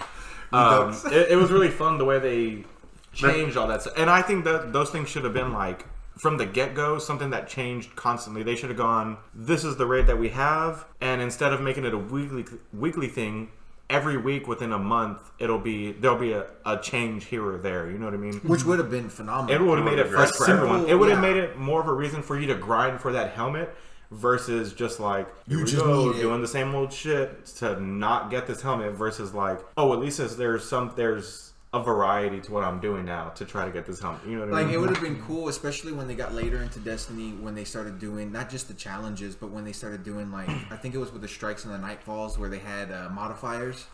It was really fun the way they changed all that stuff. And I think that those things should have been like, from the get-go, something that changed constantly. They should have gone, this is the rate that we have, and instead of making it a weekly thing, every week within a month, there'll be a change here or there. You know what I mean? Which would have been phenomenal. It would have made it fresh for everyone. It would have yeah. made it more of a reason for you to grind for that helmet versus just like You here we just go, need it. doing the same old shit to not get this helmet versus like, oh, at least there's a variety to what I'm doing now to try to get this helmet. You know what I Like, mean? it would have been cool, especially when they got later into Destiny, when they started doing not just the challenges, but when they started doing, like, I think it was with the strikes and the Nightfalls where they had modifiers.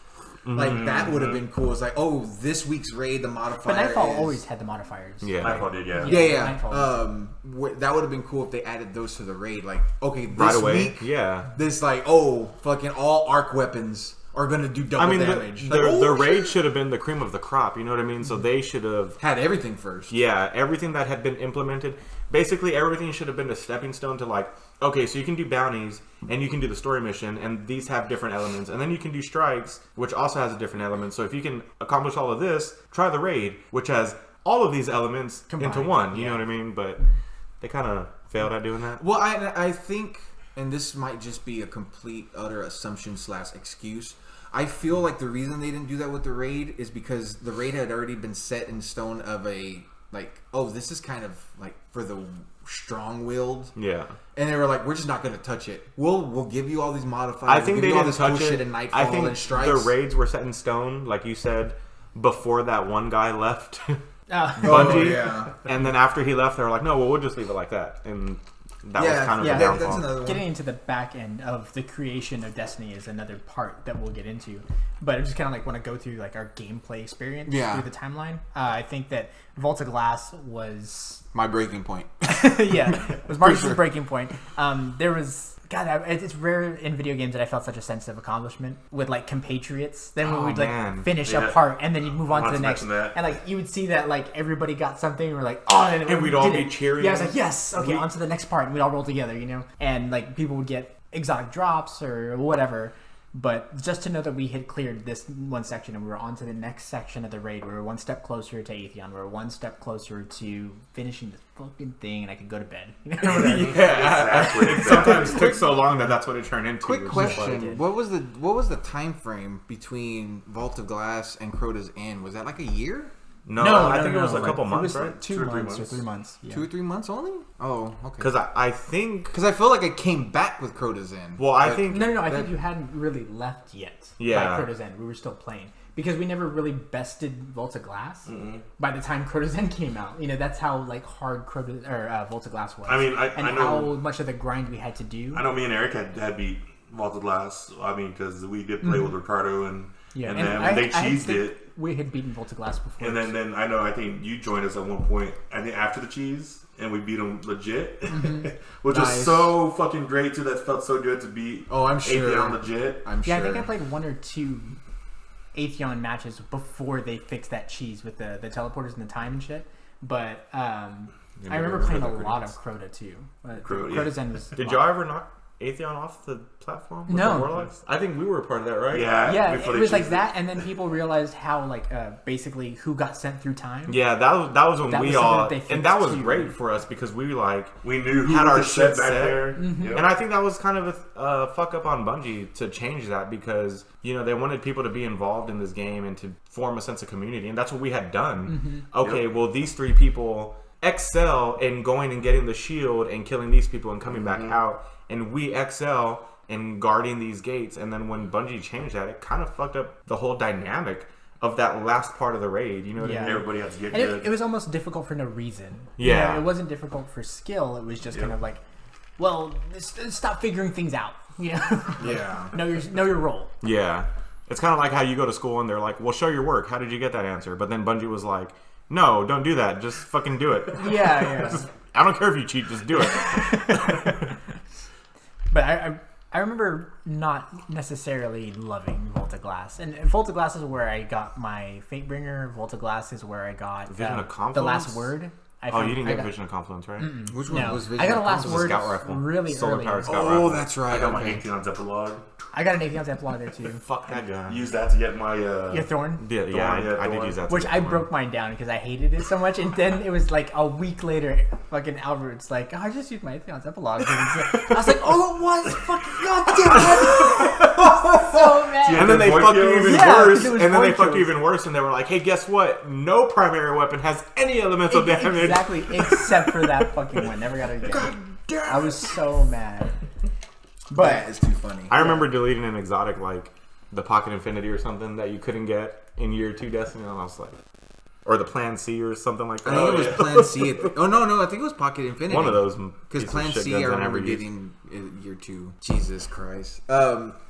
Like, that would have been cool. It's like, oh, this week's raid, the modifier But Nightfall is... always had the modifiers. Yeah. Nightfall did, yeah. Yeah. Nightfall. That would have been cool if they added those to the raid. Like, okay, this Right away. week, Yeah. this, like, oh, fucking all arc weapons are going to do double I mean, damage. the, Like, oh, the raid shit. should have been the cream of the crop. You know what I mean? So they should have. Had everything first. Yeah, everything that had been implemented, basically everything should have been a stepping stone to like, okay, so you can do bounties and you can do the story mission and these have different elements. And then you can do strikes, which also has a different element. So if you can accomplish all of this, try the raid, which has all of these elements Combined. into one. You know what I mean? But they kind of failed at doing that. Well, I think, and this might just be a complete, utter assumption / excuse, I feel like the reason they didn't do that with the raid is because the raid had already been set in stone of a, like, oh, this is kind of, like, for the strong-willed. Yeah. And they were like, we're just not going to touch it. We'll give you all these modifiers. I think we'll they give you all didn't this cool touch shit it. in Nightfall I think and strikes. the raids were set in stone, like you said, before that one guy left. Oh, yeah. And then after he left, they were like, no, well, we'll just leave it like that. And that was kind of the downfall. That's another one. Getting into the back end of the creation of Destiny is another part that we'll get into. But I just kind of like want to go through like our gameplay experience through the timeline. I think that Vault of Glass was My breaking point. was Martinez's breaking point. There was it's rare in video games that I felt such a sense of accomplishment with like compatriots. Then when we'd like finish a part and then you'd move on to the next, and like you would see that like everybody got something. And we're like, oh, and we'd all be cheering. Yeah, I was like, yes, okay, on to the next part, and we'd all roll together, you know. And like people would get exotic drops or whatever. But just to know that we had cleared this one section and we were on to the next section of the raid, we were one step closer to Atheon, we were one step closer to finishing this fucking thing, and I could go to bed. You know what I mean? It sometimes took so long that's what it turned into. Quick which is question: What was the time frame between Vault of Glass and Crota's End? Was that like a year? No, I think it was a couple months, It was right? like 2 months or 3 months. Yeah. 2 or 3 months only? Oh, okay. Because I think. Because I feel like it came back with Crota's End. Well, I But- think. No, I think you hadn't really left yet. Yeah. By Crota's End, we were still playing because we never really bested Vault of Glass. By the time Crota's End came out, you know that's how like hard Vault of Glass was. I mean, I and know- how much of the grind we had to do. I know me and Eric had beat Vault of Glass. I mean, because we did play with Ricardo and then when they cheesed it. We had beaten Vault of Glass before. And then I think you joined us at one point. I think after the cheese, and we beat them legit, which was Nice. so fucking great too. That felt so good to beat. Oh, I'm sure. Atheon legit. I'm Yeah, sure. I think I played 1 or 2 Atheon matches before they fixed that cheese with the teleporters and the time and shit. But I remember playing a lot of Crota too. Crota's End was. Did y'all ever knock Atheon off the platform? With No. The Warlocks? I think we were a part of that, right? Yeah, before it they was like cheesed that, and then people realized how like basically who got sent through time. Yeah, that was when That we was all, something that they and that was fixed too. great for us because we like We knew who had our was set shit back set. there. And I think that was kind of a fuck up on Bungie to change that because you know they wanted people to be involved in this game and to form a sense of community, and that's what we had done. Okay, well these 3 people excel in going and getting the shield and killing these people and coming back out, and we excel in guarding these gates. And then when Bungie changed that, it kind of fucked up the whole dynamic of that last part of the raid. You know what I Yeah. mean? Everybody had to get And good. it was almost difficult for no reason. Yeah. You know, it wasn't difficult for skill. It was just kind of like, well, stop figuring things out. You know? Yeah. know your role. Yeah. It's kind of like how you go to school and they're like, well, show your work. How did you get that answer? But then Bungie was like, no, don't do that. Just fucking do it. Yeah. I don't care if you cheat. Just do it. But I remember not necessarily loving Volta Glass. And Volta Glass is where I got my Fatebringer. Volta Glass is where I got Vision of Confluence? The Last Word. You didn't get Vision of Confluence, right? Which one was Vision? I got a of Last Confluence? Word Scout rifle. really Solar early. powered scout Oh, rifle. that's right. I got my okay. 18 on Epilogue. I got an Atheon's Epilogue there too. Fuck that guy. Use that to get my Your Thorn? Yeah, I did use that. Which I broke mine down because I hated it so much, and then it was like a week later, fucking Albert's like, oh, I just used my Atheon's Epilogue. I was like, oh, it was fucking goddamn. So mad. And then they fucked you even Yeah, worse. it was And then they void fucked you kills. even worse. And they were like, "Hey, guess what? No primary weapon has any elemental damage." Exactly, except for that fucking one. Never got it again. I was so mad. But That is too funny. I remember deleting an exotic like the Pocket Infinity or something that you couldn't get in year 2 Destiny, and I was like, or the Plan C or something like that. I think it was Plan C. No, I think it was Pocket Infinity. One of those. Because piece of Plan shit C, I guns remember never used. getting in year 2. Jesus Christ.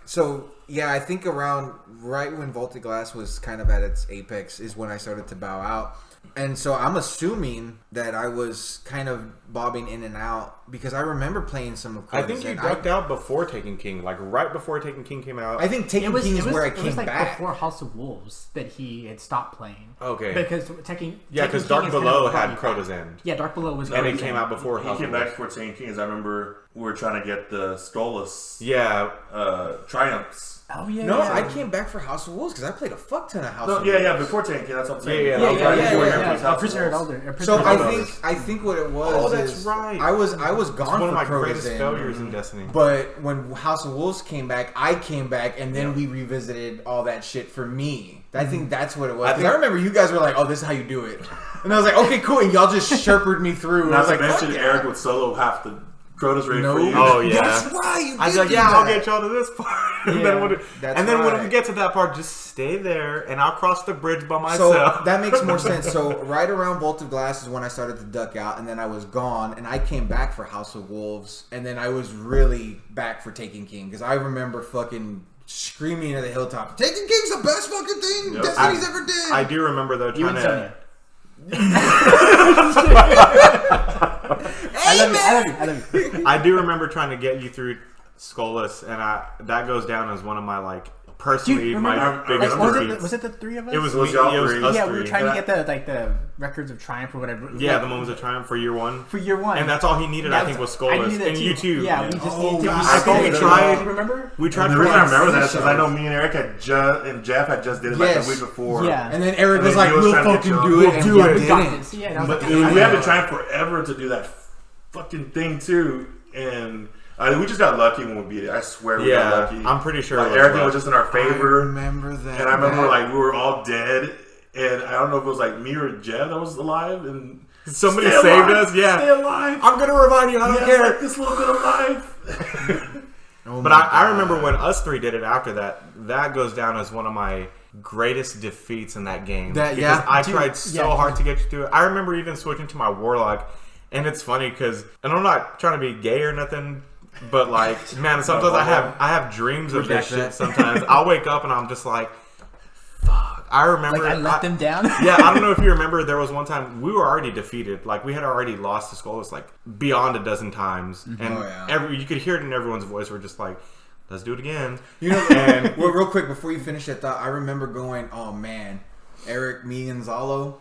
So yeah, I think around right when Volta Glass was kind of at its apex is when I started to bow out. And so I'm assuming that I was kind of bobbing in and out because I remember playing some of I think you and ducked out before Taken King, like right before Taken King came out. I think Taken King is where I it came was like back. before House of Wolves that he had stopped playing. Okay. Because Taken Because King Dark is kind Below of had what Crota's you- End. Yeah, Dark Below was. And it Crota's came End. out before He House came of back Wolves. for Taken King, as I remember we were trying to get the Stolas Yeah. Triumphs. Oh yeah. No, yeah. I came back for House of Wolves because I played a fuck ton of House of Wolves. Yeah, before Taken King, that's what I'm saying. Yeah, Yeah, I'm yeah, trying yeah, to yeah, join yeah. your House of Prisoner at Wolves. Elder. So Prisoner I think what it was. Oh, that's is right. I was It's gone one of my for Crota's greatest End. failures in Destiny. But when House of Wolves came back, I came back, and then we revisited all that shit for me. I think that's what it was. 'Cause I remember you guys were like, "Oh, this is how you do it," and I was like, "Okay, cool." And y'all just shepherded me through. And I Not was to like, mention "Fuck yeah." Eric would solo half the Crota's raid No. for you. Oh, yeah. That's why you. I was did like, do yeah, I'll that. get y'all to this part. Yeah, that's when right. we get to that part, just stay there and I'll cross the bridge by So myself. that makes more sense. So right around Vault of Glass is when I started to duck out, and then I was gone, and I came back for House of Wolves, and then I was really back for Taken King because I remember fucking screaming at the hilltop, "Taken King's the best fucking thing Yep. Destiny's ever did." I do remember though You trying and to. Sonya. I love you. I do remember trying to get you through Skullus, and that goes down as one of my like personally Dude, my remember- biggest was defeats. it the three of us? It was It was me. y'all It was three. us Yeah, three. we were trying And to get the records of triumph or whatever. Yeah, Like, the moments of triumph for year 1. for year 1. And that's all he needed, I think, was I Skullus. needed that And you too. Yeah, we just Oh, needed to. God. I think we tried. Remember? We tried The for reason I like remember that is shows. because I know me and Eric and Jeff had just did it like Yes. the week before. Yeah. And then Eric And was then like, he was "We'll trying to get fucking y'all- do we'll it," and do we it. We got didn't. this. Yeah, and I was But like, we have been trying forever to do that fucking thing too, and we just got lucky when we beat it. I swear we got lucky. I'm pretty sure Like, it was everything luck. was just in our I favor. remember that. And I remember like we were all dead, and I don't know if it was like me or Jeff that was alive, and Somebody stay saved alive, us. Yeah, stay alive. I'm gonna revive you. I don't Yes, care. like this little bit of life. Oh But my I remember God. when us three did it after that. That goes down as one of my greatest defeats in that game. That- because yeah. I Dude, tried so yeah. hard to get you through it. I remember even switching to my Warlock. And it's funny because, and I'm not trying to be gay or nothing, but like, man, sometimes I have dreams of this Reject shit. that. Sometimes I'll wake up and I'm just like, fuck. I remember. Like I let them down. Yeah, I don't know if you remember, there was one time we were already defeated. Like, we had already lost to Skullus like beyond a dozen times. And Oh, yeah. you could hear it in everyone's voice. We're just like, let's do it again. You know, And- well, real quick before you finish that thought, I remember going, "Oh man, Eric, me, and Zalo."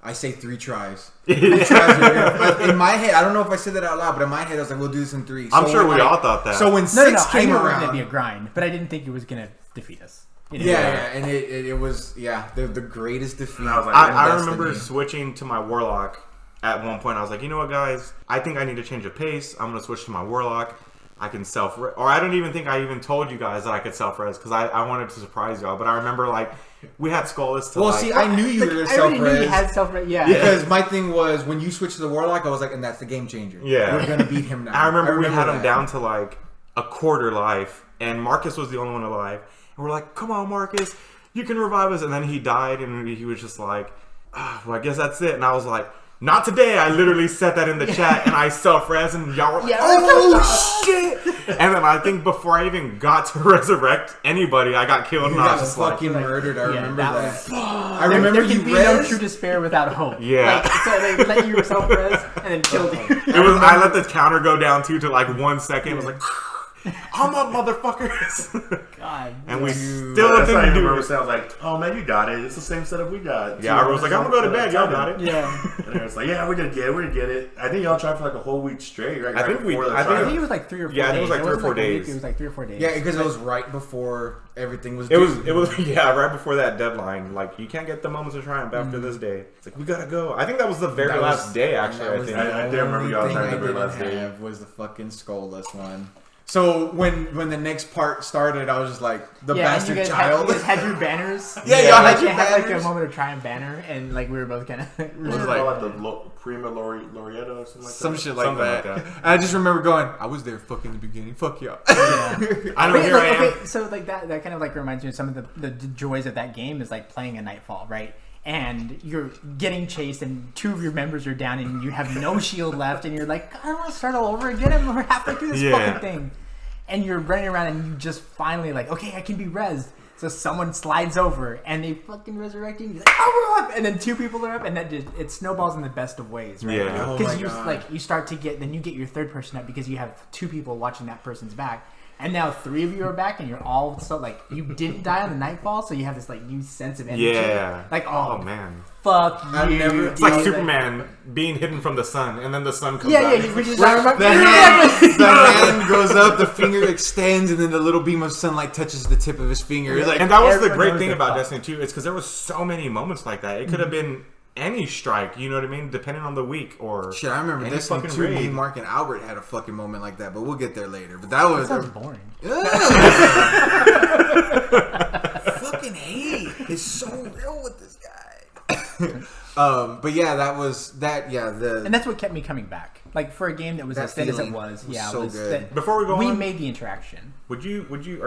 I say 3 tries. 3 tries. In my head, I don't know if I said that out loud, but in my head, I was like, "We'll do this in 3." I'm So sure when, we like- all thought that. So when No, 6 I came knew it was around, gonna be a grind, but I didn't think it was gonna defeat us. You know? yeah, and it was the greatest defeat. And I was like, I in remember Destiny. switching to my Warlock at one point. I was like, you know what, guys? I think I need to change the pace. I'm going to switch to my Warlock. I can self-res. Or I don't even think I even told you guys that I could self-res because I wanted to surprise y'all. But I remember, like, we had Skullus to, Well, like... see, I knew you were gonna I already knew you self-res. had self-res. Yeah. Because my thing was, when you switched to the Warlock, I was like, and that's the game changer. Yeah. We're going to beat him now. I remember we had him that. down to, like, a quarter life. And Marcus was the only one alive. And we're like, come on, Marcus. You can revive us. And then he died. And he was just like, well, I guess that's it. And I was like... not today. I literally said that in the chat, and I self-res, and y'all were like, Oh shit! and then I think before I even got to resurrect anybody, I got killed, and You I got was just like, fucking murdered. I remember that. I There remember can you be no res. true despair without hope. Yeah. Like, so they let you self-res and then killed you. I let the counter go down too to like 1 second. It was like, I'm up, motherfuckers. God. And we That's still how I didn't do remember it. saying. I was like, oh man, you got it. It's the same setup we got. Yeah, I was like, I'm gonna go to bed. Y'all got it. Yeah. And it was like, yeah, we're gonna get it. I think y'all tried for like a whole week straight, right? I think we- before the I think I trial. think it was like 3 or 4 days. Yeah, I think it was like 3 or wasn't 4 like a week, days. It was like 3 or 4 days. Yeah, because it was right before everything was. It due. was yeah, right before that deadline. Like, you can't get the moments of triumph after this day. It's like, we gotta go. I think that was the very That last was- day, actually. That I was think. the I do remember only y'all thing trying to I do it last didn't day. have was the fucking skull-less one. So when the next part started, I was just like the Yeah, and you bastard guys, child. you guys had your banners. Yeah, y'all had your you had like a banners. moment of triumph banner, and like we were both kind of. Was it like the Prima Laureata or something like that? Some shit like Something that. like that. And I just remember going, I was there fucking in the beginning. Fuck y'all. I know, But, here like, I am. okay, so like that kind of like reminds me of some of the joys of that game is like playing a Nightfall, right? And you're getting chased, and 2 of your members are down, and you have no shield left, and you're like, I don't want to start all over again. And we're halfway through this Yeah. fucking thing, and you're running around, and you just finally like, okay, I can be rezzed. So someone slides over, and they fucking resurrect you. And you're like, oh, we're up, and then 2 people are up, and that just it snowballs in the best of ways, right? Yeah. Oh Because my you God. like you start to get then you get your 3rd person up because you have 2 people watching that person's back. And now 3 of you are back, and you're all so like you didn't die on the Nightfall, so you have this like new sense of energy. Yeah. Like Oh man. fuck I've you. never- It's like You know, Superman being hidden from the sun, and then the sun comes Yeah, out. yeah. We just I remember. The hand goes up, the finger extends, and then the little beam of sunlight touches the tip of his finger. It's like, And that was the Everyone great knows thing they're about fucked. Destiny 2 is because there was so many moments like that. It could have been any strike, you know what I mean? Depending on the week or shit, I remember any Destiny fucking 2, me, raid. Mark, and Albert had a fucking moment like that, but we'll get there later. But that was... That sounds boring. fucking hate. It's so real with this guy. But yeah, that was... And that's what kept me coming back. Like for a game that was That as thin as it feeling was. was Yeah, so it was good. that Before we go we on, made the interaction. are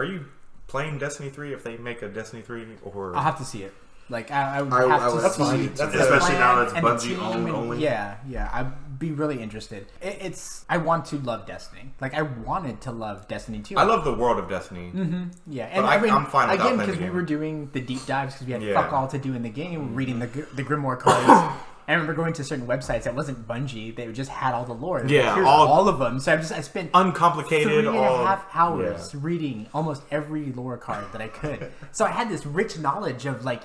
you playing Destiny 3 if they make a Destiny 3 or I'll have to see it. Like I would I have would to see see it. the Especially now plan it's and the Bungie team owned and- only. Yeah, I'd be really interested. It's I want to love Destiny. Like I wanted to love Destiny 2. I love the world of Destiny. Yeah, But I'm fine without again playing because the we game. were doing the deep dives because we had Yeah. fuck all to do in the game, reading the Grimoire cards. I remember going to certain websites that wasn't Bungie; they just had all the lore. It was Yeah, like, here's all- all of them. So I spent Uncomplicated. 3.5 hours Yeah. reading almost every lore card that I could. So I had this rich knowledge of like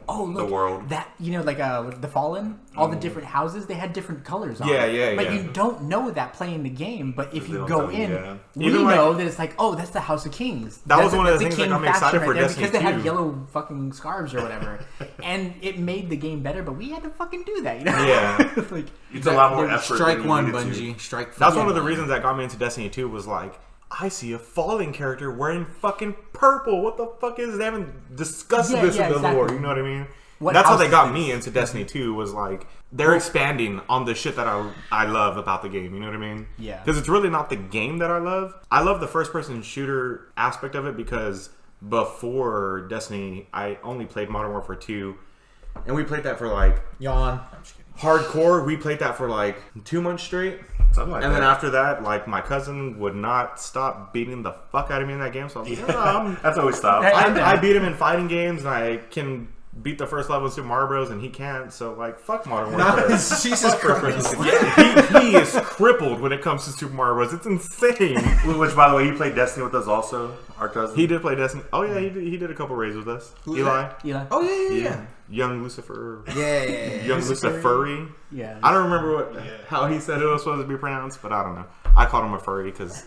oh look world. that like the Fallen, all the different houses they had different colors on. Yeah, it. yeah, But yeah. you don't know that playing the game. But if They you don't go tell you, in, yeah. we Even, like- know that it's like that's the House of Kings. That was That's one of the that's things that King got me faction excited for right there Destiny because they had 2. yellow fucking scarves or whatever, and it made the game better. But we had to fucking do that, Yeah. like It's a lot more effort. Strike than you one, needed to. Bungie. Strike. That's one fucking of the one. reasons that got me into Destiny 2 was like, I see a falling character wearing fucking purple. What the fuck is that? They haven't discussed Yeah, this yeah, in the exactly. lore. You know what I mean? What That's how house they got is me this? into Destiny 2 was like, they're expanding on the shit that I love about the game. You know what I mean? Yeah. Because it's really not the game that I love. I love the first person shooter aspect of it because before Destiny, I only played Modern Warfare 2. And we played that for like Yawn. I'm just kidding. hardcore. We played that for like 2 months straight. Something like And that. then after that, like my cousin would not stop beating the fuck out of me in that game. So I was like, yeah, That's always stopped. I beat him in fighting games, and I can beat the first level in Super Mario Bros. And he can't. So like, fuck Modern Warfare. Jesus Christ. he is crippled when it comes to Super Mario Bros. It's insane. Which, by the way, he played Destiny with us also. Our cousin. He did play Destiny. Oh yeah, he did a couple raids with us. Who's Eli. Eli. Oh yeah. Young Lucifer. Yeah. Young Luciferi. Yeah. I don't remember how he said it was supposed to be pronounced, but I don't know. I called him a furry because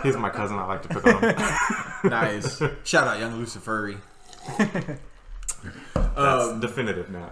he's my cousin. I like to pick on him. Nice. Shout out, young Luciferi. That's definitive now.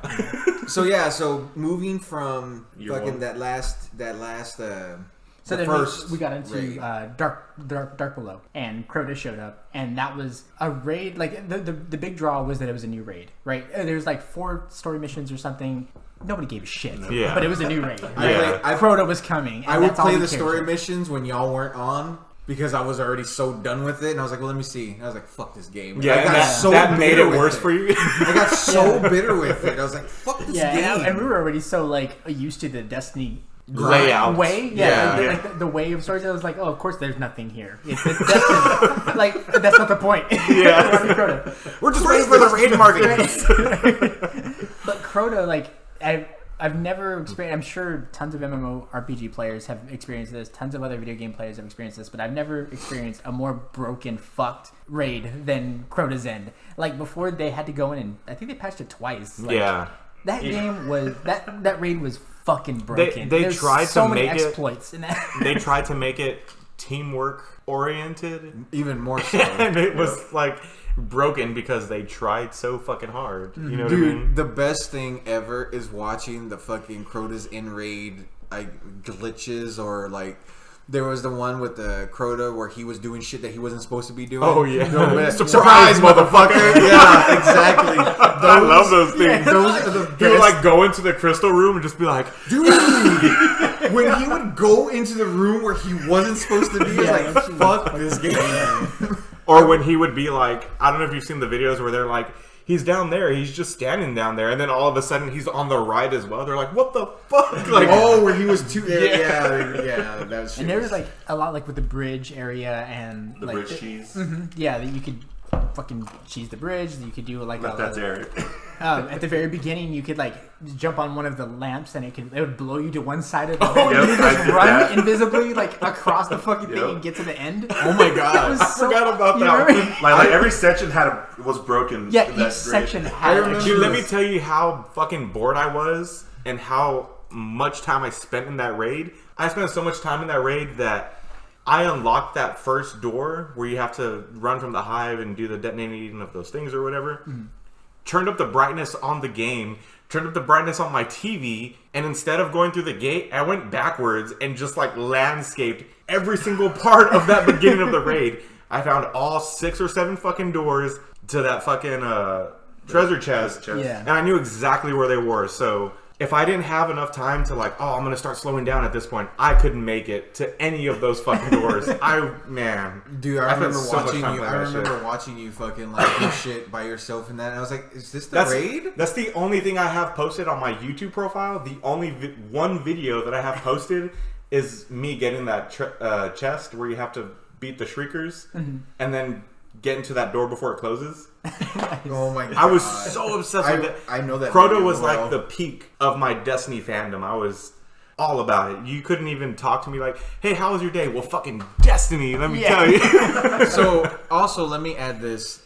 So moving from Year fucking one. that last So the then first we got into raid. Dark Below, and Crota showed up, and that was a raid. Like the big draw was that it was a new raid, right? There's like 4 story missions or something. Nobody gave a shit, Yeah. but it was a new raid. Right? Yeah. I Crota was coming. And I would that's all play we the cared story about. missions when y'all weren't on, because I was already so done with it, and I was like, well, let me see. And I was like, fuck this game. Yeah, I got and so that made bitter it with worse for you. I got so bitter with it. I was like, fuck this game. and we were already so like used to the Destiny Layout. way, like the way of stories. I was like, oh, of course, there's nothing here. It's Destiny. Like that's not the point. Yeah, we're just waiting for the raid market. But Crota, like I've never experienced. I'm sure tons of MMORPG players have experienced this. Tons of other video game players have experienced this. But I've never experienced a more broken, fucked raid than Crota's End. Like before, they had to go in and I think they patched it twice. Like, that game was that raid was fucking broken. They tried so to many make exploits in that. They tried to make it teamwork oriented, Even more so. and it was like broken because they tried so fucking hard. You know what I Dude, mean? the best thing ever is watching the fucking Crota's in raid glitches, or like there was the one with the Crota where he was doing shit that he wasn't supposed to be doing. Oh yeah, Surprise, motherfucker! Yeah, exactly. I love those things. Those are the He would best. like go into the crystal room and just be like, Dude, when he would go into the room where he wasn't supposed to be, it's like, fuck this game. or when he would be like, I don't know if you've seen the videos where they're like, he's down there, he's just standing down there, and then all of a sudden he's on the right as well. They're like, what the fuck? Like, Oh, where he was too. Yeah, that was. And there was like a lot like with the bridge area and The like bridge cheese. Yeah, that you could fucking cheese the bridge. You could do like That's Eric. at the very beginning, you could like jump on one of the lamps and it would blow you to one side of the Yep, you could just I did run that. invisibly like across the fucking thing Yep. and get to the end. Oh my god! I forgot about you that remember? one. Like every section was broken. Yeah, in that each section grid. had. remember- Dude, let me tell you how fucking bored I was and how much time I spent in that raid. I spent so much time in that raid that I unlocked that first door where you have to run from the hive and do the detonating of those things or whatever. Turned up the brightness on the game, turned up the brightness on my TV, and instead of going through the gate, I went backwards and just like landscaped every single part of that beginning of the raid. I found all 6 or 7 fucking doors to that fucking treasure chest. Yeah. And I knew exactly where they were. So if I didn't have enough time to like, oh, I'm gonna start slowing down at this point, I couldn't make it to any of those fucking doors. Dude, I remember spent so much watching time you. playing I that remember shit. watching you fucking like do shit by yourself in that. And I was like, is this the raid? That's the only thing I have posted on my YouTube profile. The only one video that I have posted is me getting that chest where you have to beat the shriekers and then get into that door before it closes. Oh my god! I was so obsessed with it. I know that. Crota video was well. like the peak of my Destiny fandom. I was all about it. You couldn't even talk to me like, hey, how was your day? Well, fucking Destiny, let me tell you. So, also, let me add this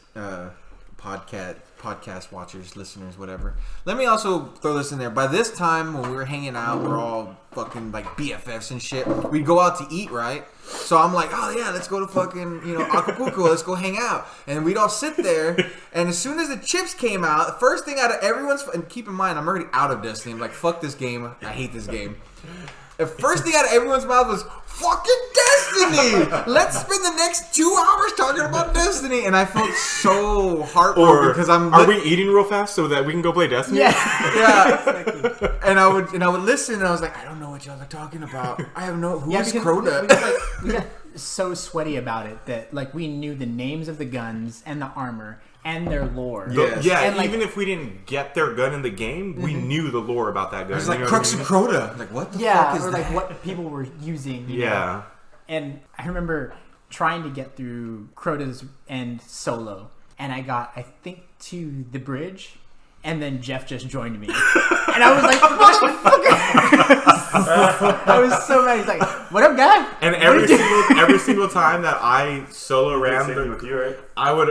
podcast watchers, listeners, whatever. Let me also throw this in there. By this time, when we were hanging out, we're all fucking like BFFs and shit. We'd go out to eat, right? So I'm like, oh yeah, let's go to fucking, Acapulco. Let's go hang out. And we'd all sit there. And as soon as the chips came out, the first thing out of everyone's, and keep in mind, I'm already out of Destiny. I'm like, fuck this game. I hate this game. The first thing out of everyone's mouth was fucking Destiny. Let's spend the next 2 hours talking about Destiny, and I felt so heartbroken because are we eating real fast so that we can go play Destiny? yeah. And I would listen, and I was like, I don't know what y'all are talking about. I have no who's Crota. We got so sweaty about it that like we knew the names of the guns and the armor and their lore. Yes. Yeah, And, like, even if we didn't get their gun in the game, we knew the lore about that gun. It's like you know Crux what and I mean? Crota. Like what the Yeah, fuck is or that? like what people were using. you know? Yeah. And I remember trying to get through Crota's End solo, and I got, I think, to the bridge, and then Jeff just joined me, and I was like, "Motherfucker!" I was so mad. He's like, "What up, guy?" And What are you doing? every single time that I solo ran Same thing with you, right? I would,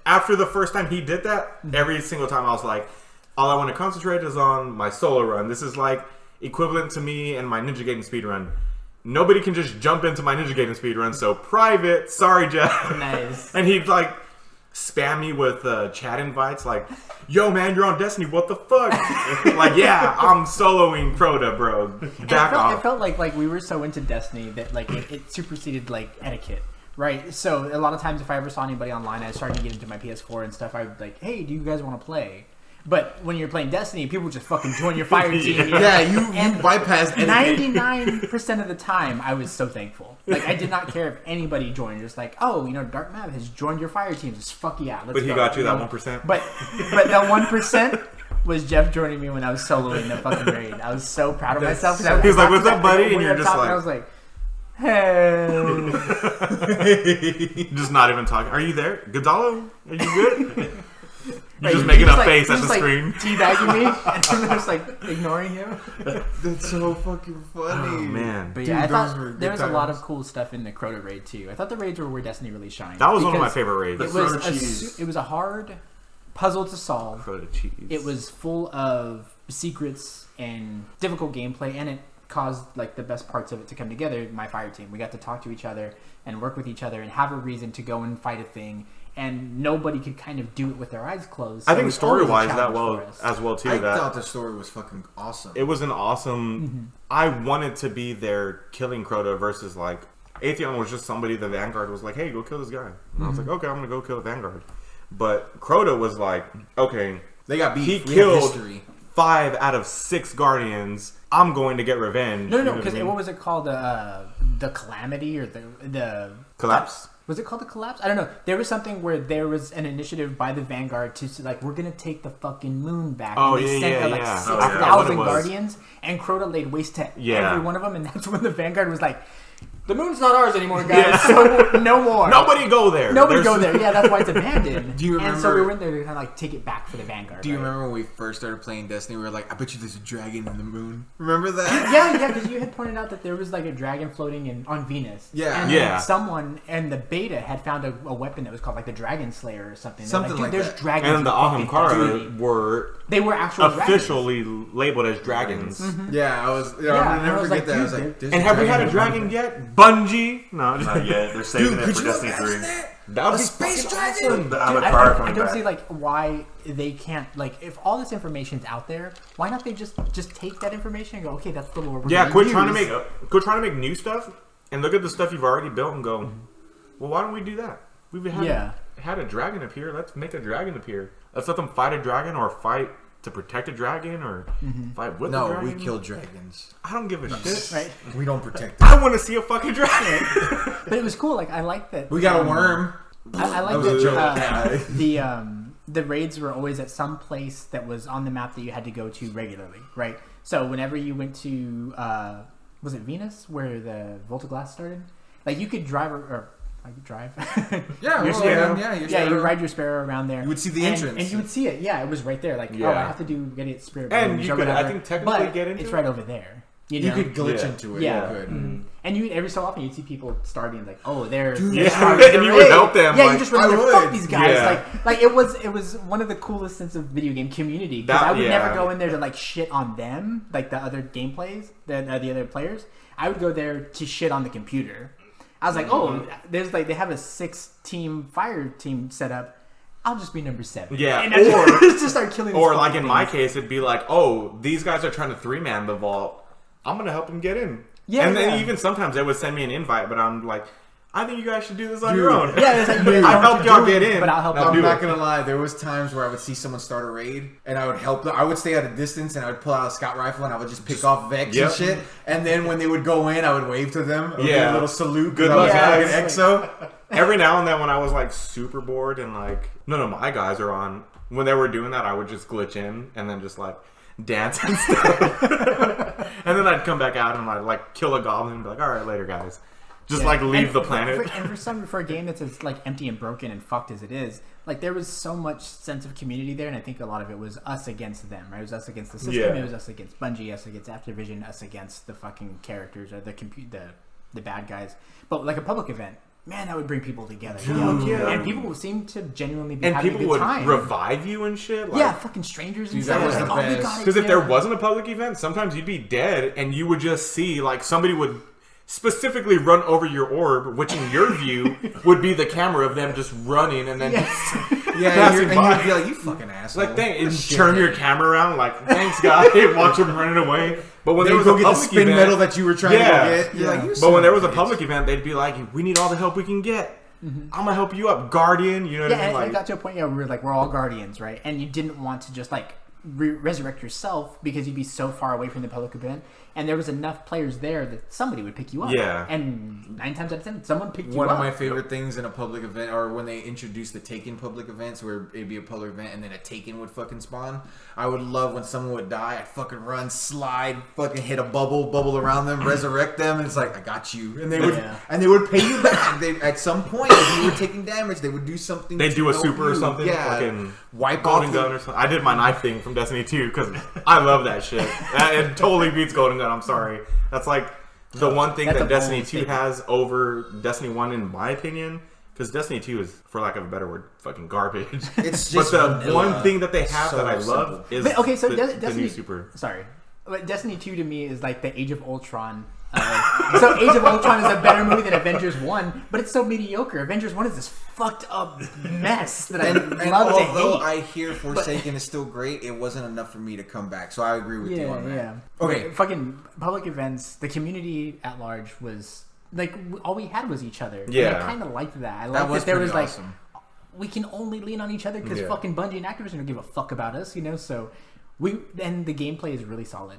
after the first time he did that, every single time I was like, all I want to concentrate is on my solo run. This is like equivalent to me and my Ninja Gaiden speedrun. Nobody can just jump into my Ninja Gaiden speedrun, so private, sorry, Jeff. Nice. And he'd like spam me with chat invites like, yo man, you're on Destiny, what the fuck? Like, yeah, I'm soloing Crota, bro. Back off. It felt like we were so into Destiny that like it superseded like etiquette. Right, so a lot of times if I ever saw anybody online, I started to get into my PS4 and stuff. I would like, hey, do you guys want to play? But when you're playing Destiny, people just fucking join your fire team. Yeah, you bypassed 99% of the time, I was so thankful. Like, I did not care if anybody joined. Just like, oh, Dark Mav has joined your fire team. Just fuck yeah, let's go. But he got you that 1%. But the 1% was Jeff joining me when I was soloing the fucking raid. I was so proud of myself. He was like, "What's up, buddy?" And you're just like, I was like, hey. Just not even talking. Are you there? Gonzalo? Are you good? You're just He's making a like- face at he's the like screen. teabagging me, and I'm just like ignoring him. That's so fucking funny. Oh, man. But Dude, yeah, I those thought were good there was a lot times. of cool stuff in the Crota raid too. I thought the raids were where Destiny really shined. That was one of my because favorite raids. It Crota was cheese. it was a hard puzzle to solve. Crota cheese. It was full of secrets and difficult gameplay, and it caused like the best parts of it to come together. My fire team, we got to talk to each other and work with each other and have a reason to go and fight a thing, and nobody could kind of do it with their eyes closed. I So think it was always a story-wise, that challenge for us. as well too. I that thought the story was fucking awesome. it was an awesome. I wanted to be there killing Crota versus like Atheon was just somebody the Vanguard was like, hey, go kill this guy. And I was like, okay, I'm gonna go kill the Vanguard. But Crota was like, okay, They got beat. he We have killed history. 5 out of 6 Guardians. I'm going to get revenge. No, You know because what I mean? what was it called? The Calamity or the Collapse? Was it called the Collapse? I don't know. There was something where there was an initiative by the Vanguard to like, we're gonna take the fucking moon back. Oh, and they yeah, sent yeah, like yeah. 6,000 I forgot what it was. Guardians, and Crota laid waste to Yeah. every one of them, and that's when the Vanguard was like, the moon's not ours anymore, guys. So no more. Nobody go there. Nobody There's- go there. Yeah, that's why it's abandoned. Do you And so we remember- went there to kind of like take it back for the Vanguard. Do you right? remember when we first started playing Destiny? We were like, I bet you there's a dragon in the moon. Remember that? Yeah, because you had pointed out that there was like a dragon floating on Venus. Yeah. and Yeah. someone in the beta had found a weapon that was called like the Dragon Slayer or something. They're Something "Dude, like there's that." dragons. And the in fucking Ahamkara Destiny." were They were actual officially labeled as dragons. Yeah, I was. Yeah, I'll and I never was forget like, that. I was dude, like, there's And have we had a in the dragon moon. yet? Bungie? No, Not yet. They're saving Dude, it could for you Destiny imagine 3. that? that would A be space fucking dragon? awesome. The Dude, Avatar I coming don't back. see like why they can't like if all this information's out there, why not they just take that information and go, okay, that's the lore. We're Yeah, gonna quit use. trying to make new stuff and look at the stuff you've already built and go, well, why don't we do that? We've had a dragon appear. Let's make a dragon appear. Let's let them fight a dragon or fight to protect a dragon or fight with a No, dragon. we kill dragons. I don't give a shit. right? We don't protect them. I want to see a fucking dragon. But it was cool. Like I like that. We got a worm. I like That was a that joke. the raids were always at some place that was on the map that you had to go to regularly, right? So whenever you went to was it Venus where the Volta Glass started? Like you could drive or like drive. Yeah, Your well, Sparrow. yeah, your yeah. You Sparrow. ride your Sparrow around there. You would see the and, entrance. and you would see it. Yeah, it was right there. Like, oh, Yeah. I have to get it Spirit. And Blooms you or could, I whatever. think, technically but get into it's it. right over there. You You know? could glitch Yeah. into it. Yeah. You could. And you every so often you'd see people starting like, oh, they're Dude, they're yeah. starting And you the would raid. help them, Yeah, like, you just run I there, would. fuck these guys. Yeah. Like it was one of the coolest sense of video game community because That- I would yeah. never go in there to like shit on them, like the other gameplays, the other players. I would go there to shit on the computer. I was like, oh, there's like they have a 6-team fire team set up. I'll just be number 7. Yeah, and or- just start killing. these Or like fucking in my things. case, it'd be like, oh, these guys are trying to 3-man the vault. I'm gonna help them get in. Yeah, and then yeah. even sometimes they would send me an invite, but I'm like, I think you guys should do this on Dude. your own. Yeah, it's like, you I don't helped do y'all it, get in. but I'll help Now you. do I'm not it. gonna lie. There was times where I would see someone start a raid, and I would help them. I would stay at a distance, and I would pull out a scout rifle, and I would just pick off Vex Yep. and shit. And then when they would go in, I would wave to them. I would Yeah. do a little salute. Good Good luck, luck, fucking guys. EXO. Every now and then when I was like super bored and like none of my guys are on, when they were doing that, I would just glitch in and then just like dance and stuff. And then I'd come back out and I'd like kill a goblin and be like, all right, later guys. Just Yeah. like leave And the planet. For a game that's as like empty and broken and fucked as it is, like there was so much sense of community there, and I think a lot of it was us against them. Right? It was us against the system. Yeah. It was us against Bungie. Us against Activision. Us against the fucking characters or the bad guys. But like a public event, man, that would bring people together. you know? yeah. And people would seem to genuinely be And having people a good would time. revive you and shit. Like, Yeah, fucking strangers and Dude, stuff. that was Like, the oh, we best. got it, Because if there yeah. wasn't a public event, sometimes you'd be dead and you would just see like somebody would specifically run over your orb, which in your view would be the camera of them just running and then just Yeah, Passing and by. you'd be like, you fucking asshole. like and Shit. turn your camera around like thanks guy, watch them running away. But when They there would was go a get the public spin event, metal that you were trying Yeah. to go get. You're like, you but son when there of was a bitch. public event, they'd be like, we need all the help we can get. I'm gonna help you up, Guardian. You know what I mean? And Like, it got to a point, where we're all Guardians, right? And you didn't want to just like resurrect yourself because you'd be so far away from the public event. And there was enough players there that somebody would pick you up. Yeah. And 9 times out of 10, someone picked you One up. of my favorite things in a public event, or when they introduced the Taken public events, where it'd be a public event and then a Taken would fucking spawn. I would love when someone would die, I'd fucking run, slide, fucking hit a bubble around them, resurrect them, and it's like, I got you. And they would pay you back. At some point, if you were taking damage, they would do something. they do a help super you. or something. Yeah. Fucking Wipe Golden off Gun or something. I did my knife thing from Destiny 2 because I love that shit. It totally beats Golden Gun. I'm sorry. That's like the one thing That's that a Destiny bold 2 statement. has over Destiny 1, in my opinion. Because Destiny 2 is, for lack of a better word, fucking garbage. It's just but the vanilla. one thing that they have So that I simple. love is But, okay, so the Destiny, new super. Sorry. But Destiny 2 to me is like the Age of Ultron. So Age of Ultron is a better movie than Avengers 1, but it's so mediocre. Avengers 1 is this fucked up mess that I And love to although hate. I hear Forsaken is still great, it wasn't enough for me to come back. So I agree with you on that. Yeah. Okay. Fucking public events, the community at large was like all we had was each other. Yeah. And I kind of liked that. I That liked was that there pretty was awesome. like we can only lean on each other because Yeah. fucking Bungie and Activision don't give a fuck about us, So and the gameplay is really solid,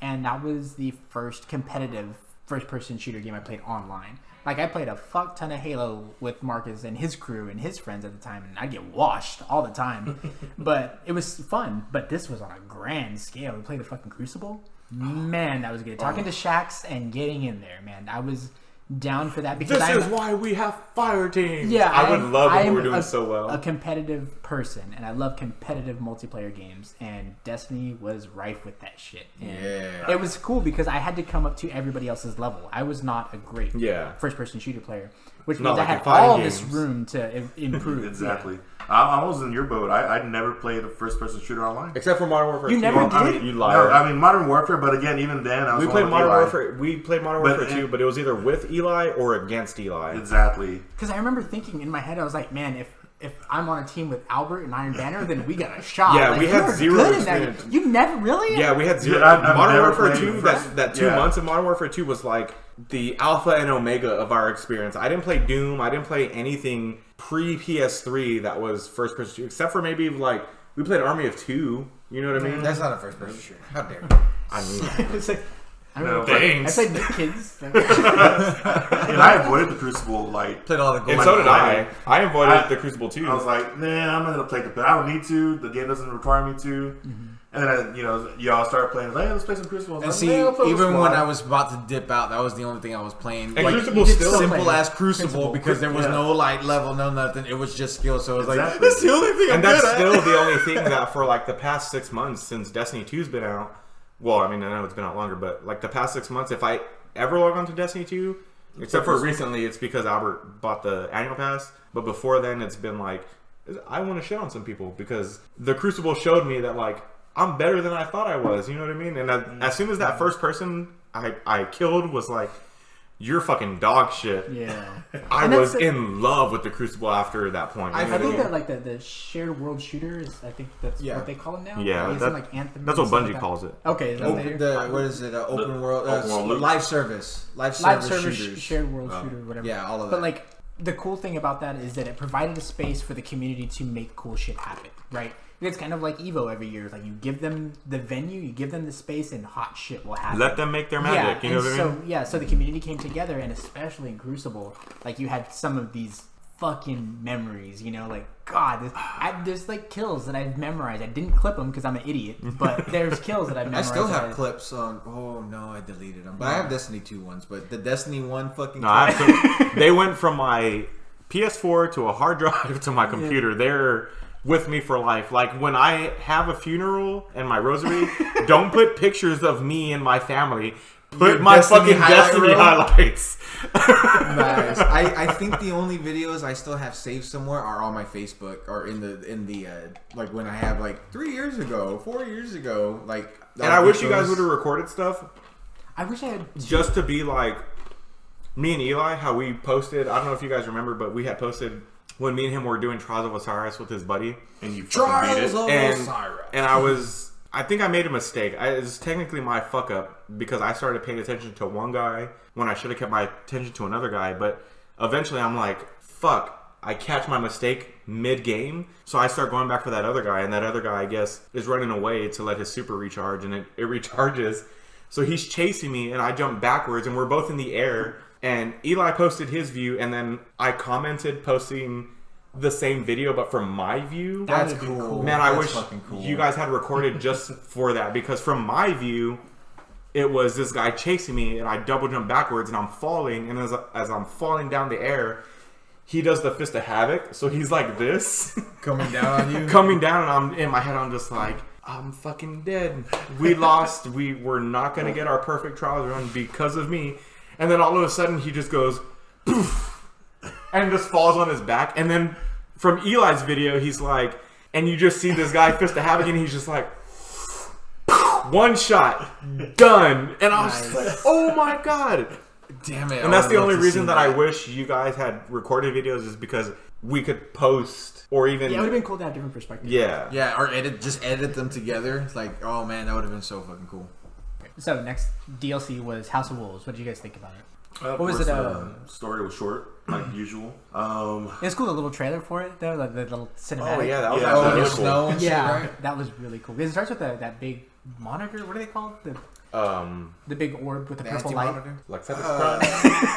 And that was the first competitive first-person shooter game I played online. Like, I played a fuck ton of Halo with Marcus and his crew and his friends at the time, and I'd get washed all the time. But it was fun. But this was on a grand scale. We played the fucking Crucible. Man, that was good. Talking to Shaxx and getting in there, man. I was down for that because This is why we have fire teams. yeah, I would love I if we am were doing a, so well. a competitive person, and I love competitive multiplayer games, and Destiny was rife with that shit. And Yeah. it was cool because I had to come up to everybody else's level. I was not a great first-person shooter player, which Not means like I in had fighting all this games. room to improve. Exactly. I was in your boat. I never played a first-person shooter online. Except for Modern Warfare You 2. never I did? mean, You no, liar. I mean Modern Warfare, but again, even then, I was We going played with Modern Eli. Warfare. We played Modern But- Warfare 2, but it was either with Eli or against Eli. Exactly. Because I remember thinking in my head, I was like, man, if I'm on a team with Albert and Iron Banner, then we got a shot. Yeah, Like, we had you're zero good in that. experience. You never really? Yeah, we had zero. Yeah, I've Modern never Warfare played 2, the first- that 2 yeah. months of Modern Warfare 2 was like the alpha and omega of our experience. I didn't play Doom. I didn't play anything pre-PS3 that was first-person shooter, except for maybe like we played Army of Two. You know what I mean? That's not a first-person shooter. How dare you? I mean, It's like, I don't No, know. thanks. I played Nick Kids. And I avoided the Crucible. Like, Played all the and gold. so did I. I avoided the Crucible too. I was like, nah, I'm not gonna play the. I don't need to. The game doesn't require me to. And then y'all started playing. Like, hey, let's play some Crucible. And Like, see, "Yeah, I'll play with even when Squad." I was about to dip out, that was the only thing I was playing. And Like, Crucible's you did still simple playing ass Crucible because there was Yeah. no light level, no nothing. It was just skill. So it was like, Exactly. that's the only thing I'm and that's good at. still the only thing that for like the past 6 months since Destiny 2's been out. Well, I mean, I know it's been out longer, but like the past 6 months, if I ever log on to Destiny 2, except for recently, it's because Albert bought the annual pass. But before then, it's been like, I want to shit on some people because the Crucible showed me that like I'm better than I thought I was. You know what I mean? And as soon as that first person I killed was like, you're fucking dog shit. Yeah. I And that's was the- in love with the Crucible after that point. I You know I what think mean? that like the shared world shooter is, I think that's Yeah. what they call it now. Yeah, Isn't that- like Anthem. that's or what something Bungie like calls it. that? Okay, is that Open, what is it? Open world, open world loot. live service, live live service service shooters. shared world shooter, whatever. Yeah, all of But that. like the cool thing about that is that it provided a space for the community to make cool shit happen, right? It's kind of like Evo every year. Like you give them the venue, you give them the space, and hot shit will happen. Let them make their magic. Yeah, You know and what I so mean? so the community came together, and especially in Crucible, like you had some of these fucking memories. Like God, there's like kills that I've memorized. I didn't clip them because I'm an idiot, but there's kills that I've I memorized. still that have clips on. Oh no, I deleted them. But I have Destiny 2 ones. But the Destiny 1 fucking. No, I have to, they went from my PS4 to a hard drive to my computer. They're with me for life. Like when I have a funeral and my rosary, don't put pictures of me and my family. Put Your my Destiny fucking highlight Destiny reel? highlights. Nice. I think the only videos I still have saved somewhere are on my Facebook or in the like when I have like 3 years ago, 4 years ago, like. And I wish you guys would have recorded stuff I wish I had. just to be like me and Eli, how we posted. I don't know if you guys remember, but we had posted when me and him were doing Trials of Osiris with his buddy. And you fucking beat it. Trials of And, Osiris. and I think I made a mistake. It was technically my fuck up because I started paying attention to one guy when I should have kept my attention to another guy. But eventually I'm like, fuck. I catch my mistake mid-game, so I start going back for that other guy, and that other guy, I guess, is running away to let his super recharge, and it recharges. So he's chasing me, and I jump backwards, and we're both in the air, and Eli posted his view, and then I commented posting the same video, but from my view. That's cool. Man, I That's wish cool. you guys had recorded just for that, because from my view, it was this guy chasing me, and I double jump backwards, and I'm falling, and as I'm falling down the air, he does the Fist of Havoc, so he's like this. Coming down on you? Coming down, and I'm in my head, I'm just like, I'm fucking dead. We lost. We were not going to get our perfect trials run because of me. And then all of a sudden, he just goes, poof, and just falls on his back. And then from Eli's video, he's like, and you just see this guy Fist of Havoc, and he's just like, one shot, done. And I was just like, oh my God. Damn it. And that's the only reason that I wish you guys had recorded videos is because we could post or even... Yeah, it would have been cool to have different perspectives. Yeah. Yeah, or edit them together. It's like, oh man, that would have been so fucking cool. So next DLC was House of Wolves. What did you guys think about it? What was it? Story was short, like usual. It was cool, the little trailer for it, though, like the little cinematic. Oh, yeah, that was Yeah, actually that the was cool. snow and shit, Yeah, right? that was really cool. It starts with that big monitor. What are they called? The big orb with the purple light. Anti-monitor? Like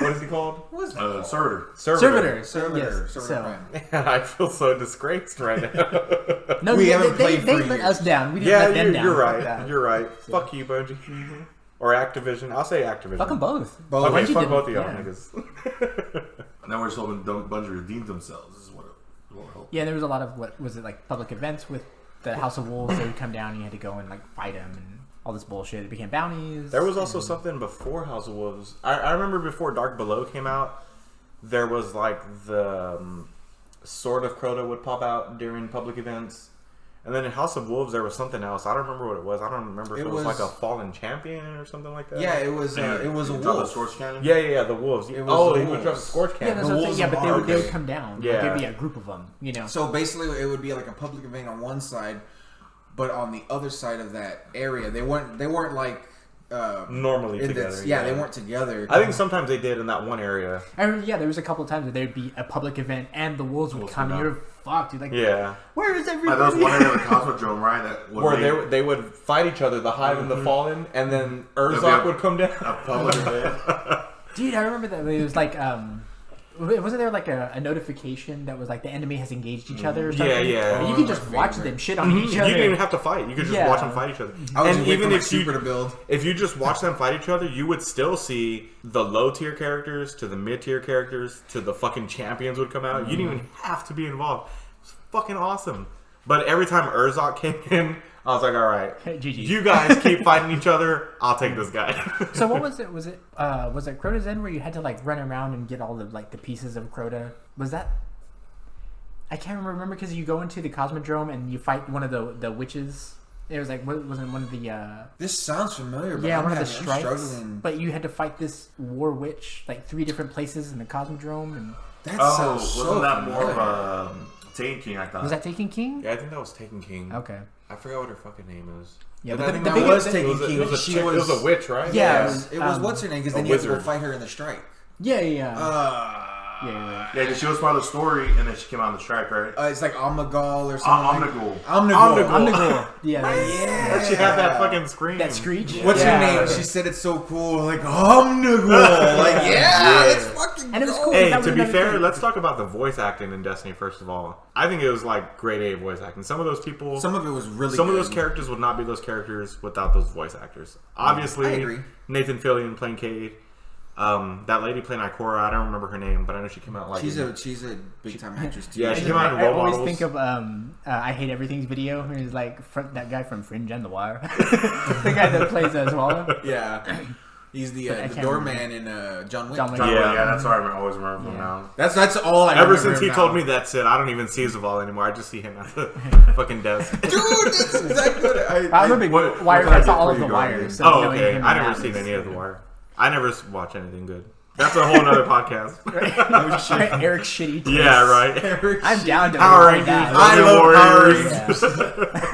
what is he called? What was that? Servitor. Servitor. Servitor. Yes. Servitor So, Prime. I feel so disgraced right now. no, We they, haven't they, played they for let years. us down. We didn't Yeah, let them down. you're Fuck right. that. You're right. Fuck you, Bungie. Or Activision. I'll say Activision. Fuck them both. Both. Okay, Bungie fuck did- both of y'all yeah. niggas. Now we're just hoping Bungie redeemed themselves. This is what I hope. Yeah, there was a lot of, what was it, like public events with the House of Wolves. They would come down and you had to go and like fight them and all this bullshit. It became bounties. There was also something before House of Wolves. I remember before Dark Below came out, there was like the Sword of Crota would pop out during public events. And then in House of Wolves, there was something else. I don't remember what it was. I don't remember if it was like a fallen champion or something like that. Yeah, it was a Drop the wolf. Scorch Cannon? Yeah, the wolves. It was oh, the he would drop the wolves. Scorch Yeah, Cannon. that's The what I'm wolves saying. Yeah, but are they would okay. come down. Yeah. Like, it'd be a group of them, you know. So basically, it would be like a public event on one side, but on the other side of that area, they weren't like Normally in together. this- yeah, they weren't together. I think sometimes they did in that one area. I remember, yeah, there was a couple of times where there'd be a public event and the wolves would come and you're fucked, dude. Like, Yeah. where is Like, everybody? there was one area of the Cosmodrome, right? That was Where they would fight each other, the Hive and the Fallen, and then Urzok would come down. a public event. Dude, I remember that. It was like, wasn't there like a notification that was like the enemy has engaged each other or something? Yeah, yeah. And you could just watch them shit on each You other. didn't even have to fight. You could just Yeah. watch them fight each other. I was And just waiting even for my if super to you build. if you just watch them fight each other, you would still see the low tier characters to the mid tier characters to the fucking champions would come out. You didn't even have to be involved. It's fucking awesome. But every time Urzok came in, I was like, all right, GG. you guys keep fighting each other. I'll take this guy. So what was it? Was it Crota's End where you had to like run around and get all the like the pieces of Crota? Was that? I can't remember because you go into the Cosmodrome and you fight one of the witches. It was like wasn't one of the This sounds familiar, but yeah, I'm one of the having- I'm strikes. struggling. But you had to fight this war witch like 3 different places in the Cosmodrome. And That Oh, sounds wasn't so that more familiar. of Taken King, I thought. was that Taken King? Yeah, I think that was Taken King. Okay. I forgot what her fucking name is. Yeah, But but I think the that big- was the- Taken It was a, King. it was a She chick- it was a witch, right? Yeah. It was what's her name? Because a then you had to go wizard. fight her in the strike. Yeah. Yeah. Yeah, Yeah, 'cause she was part of the story, and then she came out on the strike, right? it's like Omnigol or something. Omnigul. Omnigol. Omnigul. Yeah. And she had that fucking scream. That screech. What's Yeah. her name? She said it so cool, like Omnigul. Like let's fucking And it was go. cool. Hey, That was to be another fair, thing. let's talk about the voice acting in Destiny first of all. I think it was like grade A voice acting. Some of those people, Some of it was really. some of good. those characters would not be those characters without those voice actors. Obviously, I agree. Nathan Fillion playing Cade. That lady playing Ikora, I don't remember her name, but I know she came out like She's a big time actress too. Yeah, I she just- came out in I role always models. think of I Hate Everything's video. And he's like that guy from Fringe and The Wire, the guy that plays Swallow. Yeah. He's the can't doorman in John Wick. John Wick. Yeah. That's what I always remember from now. That's all I Ever remember since he him told now. me that's it, I don't even see Zaval anymore. I just see him at the fucking desk. Dude, that's exactly what I remember Wire. what can I I do saw all for of you, The Garden? Wire. So Oh, knowing okay. him I and never that seen was- any of The Wire. I never watch anything good. That's a whole nother podcast. Eric's shitty taste. Yeah, right. I'm down to Power rewrite Rangers. that. I love Power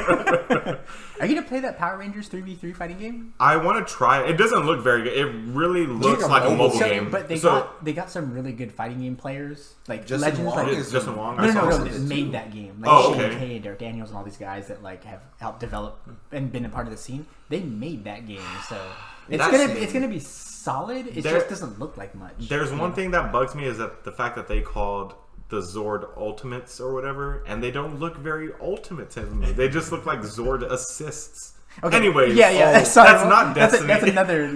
Yeah. Are you gonna play that Power Rangers 3v3 fighting game? I want to try it. It doesn't look very good. It really looks like a mobile game. But they got some really good fighting game players, like Justin Legends. Wong Like, is Justin Wong. no, they made that game. Like Oh, Shane okay. Kay, Derek Daniels, and all these guys that like have helped develop and been a part of the scene. They made that game, so it's gonna be solid. It just doesn't look like much. There's one thing that bugs me is that the fact that they called the Zord Ultimates or whatever, and they don't look very ultimate to me. They just look like Zord assists. Okay. Anyways, sorry, that's not Destiny. That's another,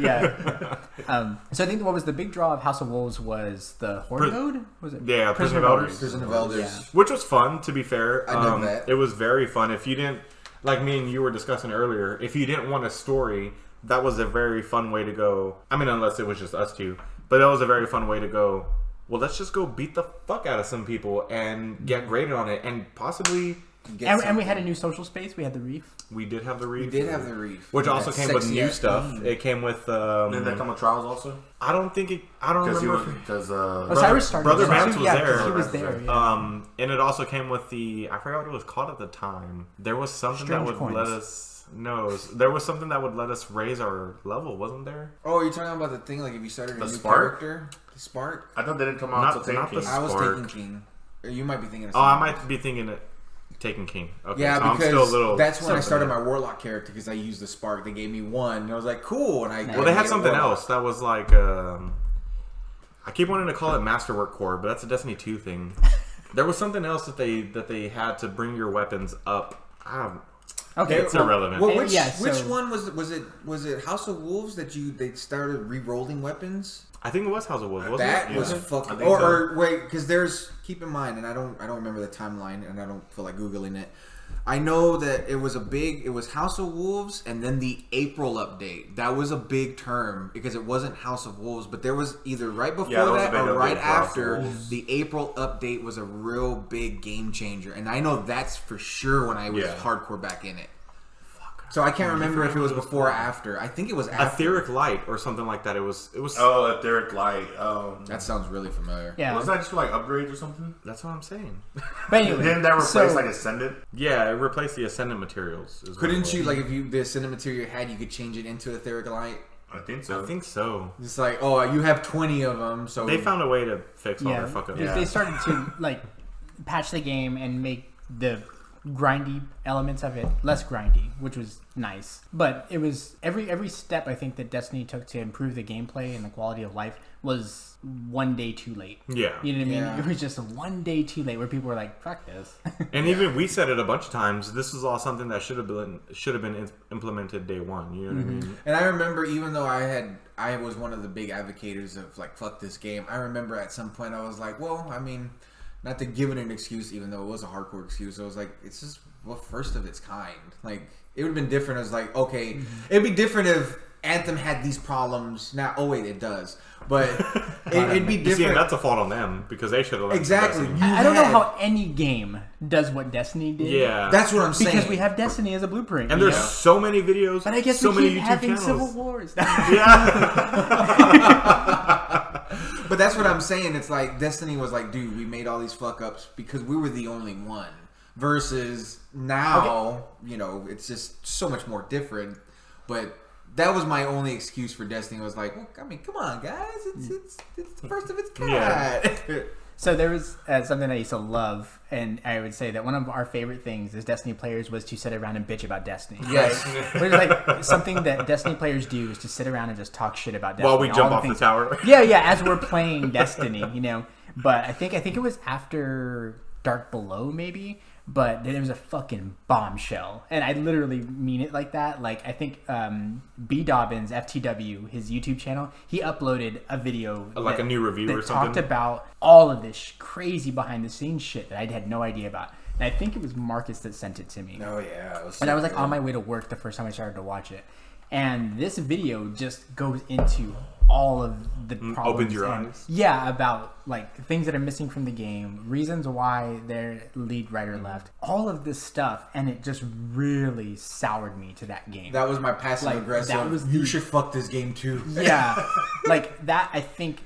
So I think what was the big draw of House of Wolves was the Horde mode? Was it? Yeah, Prison of Elders. Prison of Elders. Yeah. Which was fun, to be fair. I know that. It was very fun. If you didn't, like me and you were discussing earlier, if you didn't want a story, that was a very fun way to go. I mean, unless it was just us two. But that was a very fun way to go, well, let's just go beat the fuck out of some people and get graded on it and possibly... And we had a new social space. We had the Reef. We did have the Reef. We did have the Reef. Which also came with new stuff. Theme. It came with... Did that come with Trials also? I don't remember. Because Cyrus started. Brother it. Vance was there. He was there. Yeah. And it also came with the... I forgot what it was called at the time. There was something Strange that would coins. let us... No, there was something that would let us raise our level, wasn't there? Oh, you're talking about the thing like if you started a new Spark? character? The Spark? I thought they didn't come out until Not Taken the King. I was Spark. Taken King. Or you might be thinking of Oh, I something might be thinking it. Taken King. Okay, Yeah, so I'm because still a little. that's when I started my Warlock character because I used the Spark. They gave me one, and I was like, cool. And I Well, they had made a something Warlock. else that was like. I keep wanting to call it Masterwork Core, but that's a Destiny 2 thing. There was something else that they had to bring your weapons up. Okay, It's irrelevant. Well, which so- one was it House of Wolves that they started re-rolling weapons? I think it was House of Wolves. Wasn't That it? was Yeah. fucking. I think so. Or wait, because there's keep in mind, and I don't remember the timeline, and I don't feel like googling it. I know that it was House of Wolves, and then the April update. That was a big term because it wasn't House of Wolves, but there was either right before Yeah, there was a that big or update right for House of after. Wolves. The April update was a real big game changer, and I know that's for sure when I was Yeah. hardcore back in it. So I can't remember if it was before or after. I think it was after. Etheric Light or something like that. It was. Oh, Etheric Light. That sounds really familiar. Yeah. Was that just for like upgrades or something? That's what I'm saying. But anyway, Didn't that replace so- like Ascendant? Yeah, it replaced the Ascendant materials. is what it Couldn't was. you, like, if the Ascendant material you had, you could change it into Etheric Light? I think so. I think so. It's like, oh, you have 20 of them, so... They found a way to fix all Yeah, their fuck ups. they started to like patch the game and make the grindy elements of it less grindy, which was nice. But it was every step I think that Destiny took to improve the gameplay and the quality of life was one day too late. Yeah. You know what I mean? Yeah. It was just one day too late where people were like, "Fuck this." And even we said it a bunch of times. This is all something that should have been implemented day one. You know what I mean? And I remember, even though I was one of the big advocates of, like, fuck this game, I remember at some point I was like, well, I mean, not to give it an excuse, even though it was a hardcore excuse, I was like, it's just first of its kind. Like, it would have been different as, like, okay, it'd be different if Anthem had these problems. Now, oh wait, it does. But it'd be You see, and different. that's a fault on them because they should have Exactly. I don't know how any game does what Destiny did. Yeah. That's what I'm saying. Because we have Destiny as a blueprint. And you there's know? so many videos. But I guess so we many keep YouTube having channels. civil wars. But that's what I'm saying. It's like Destiny was like, dude, we made all these fuck ups because we were the only one. Versus now, you know, it's just so much more different. But that was my only excuse for Destiny. Was like, well, I mean, come on, guys, it's the first of its kind. Yeah. So there was something I used to love, and I would say that one of our favorite things as Destiny players was to sit around and bitch about Destiny. Yes. Right? It was like something that Destiny players do is to sit around and just talk shit about Destiny. While we all jump off the things- tower. Yeah, as we're playing Destiny, you know. But I think it was after Dark Below, maybe. But then it was a fucking bombshell, and I literally mean it like that. Like, I think B Dobbins, FTW, his YouTube channel, he uploaded a video, Like a new review that or something? talked about all of this crazy behind the scenes shit that I had no idea about. And I think it was Marcus that sent it to me. Oh yeah. It was And I was so like good. on my way to work the first time I started to watch it. And this video just goes into all of the problems. Opens your eyes. Yeah, about like things that are missing from the game, reasons why their lead writer left, all of this stuff, and it just really soured me to that game. That was my passive aggressive. That was you should fuck this game too. Yeah, like that. I think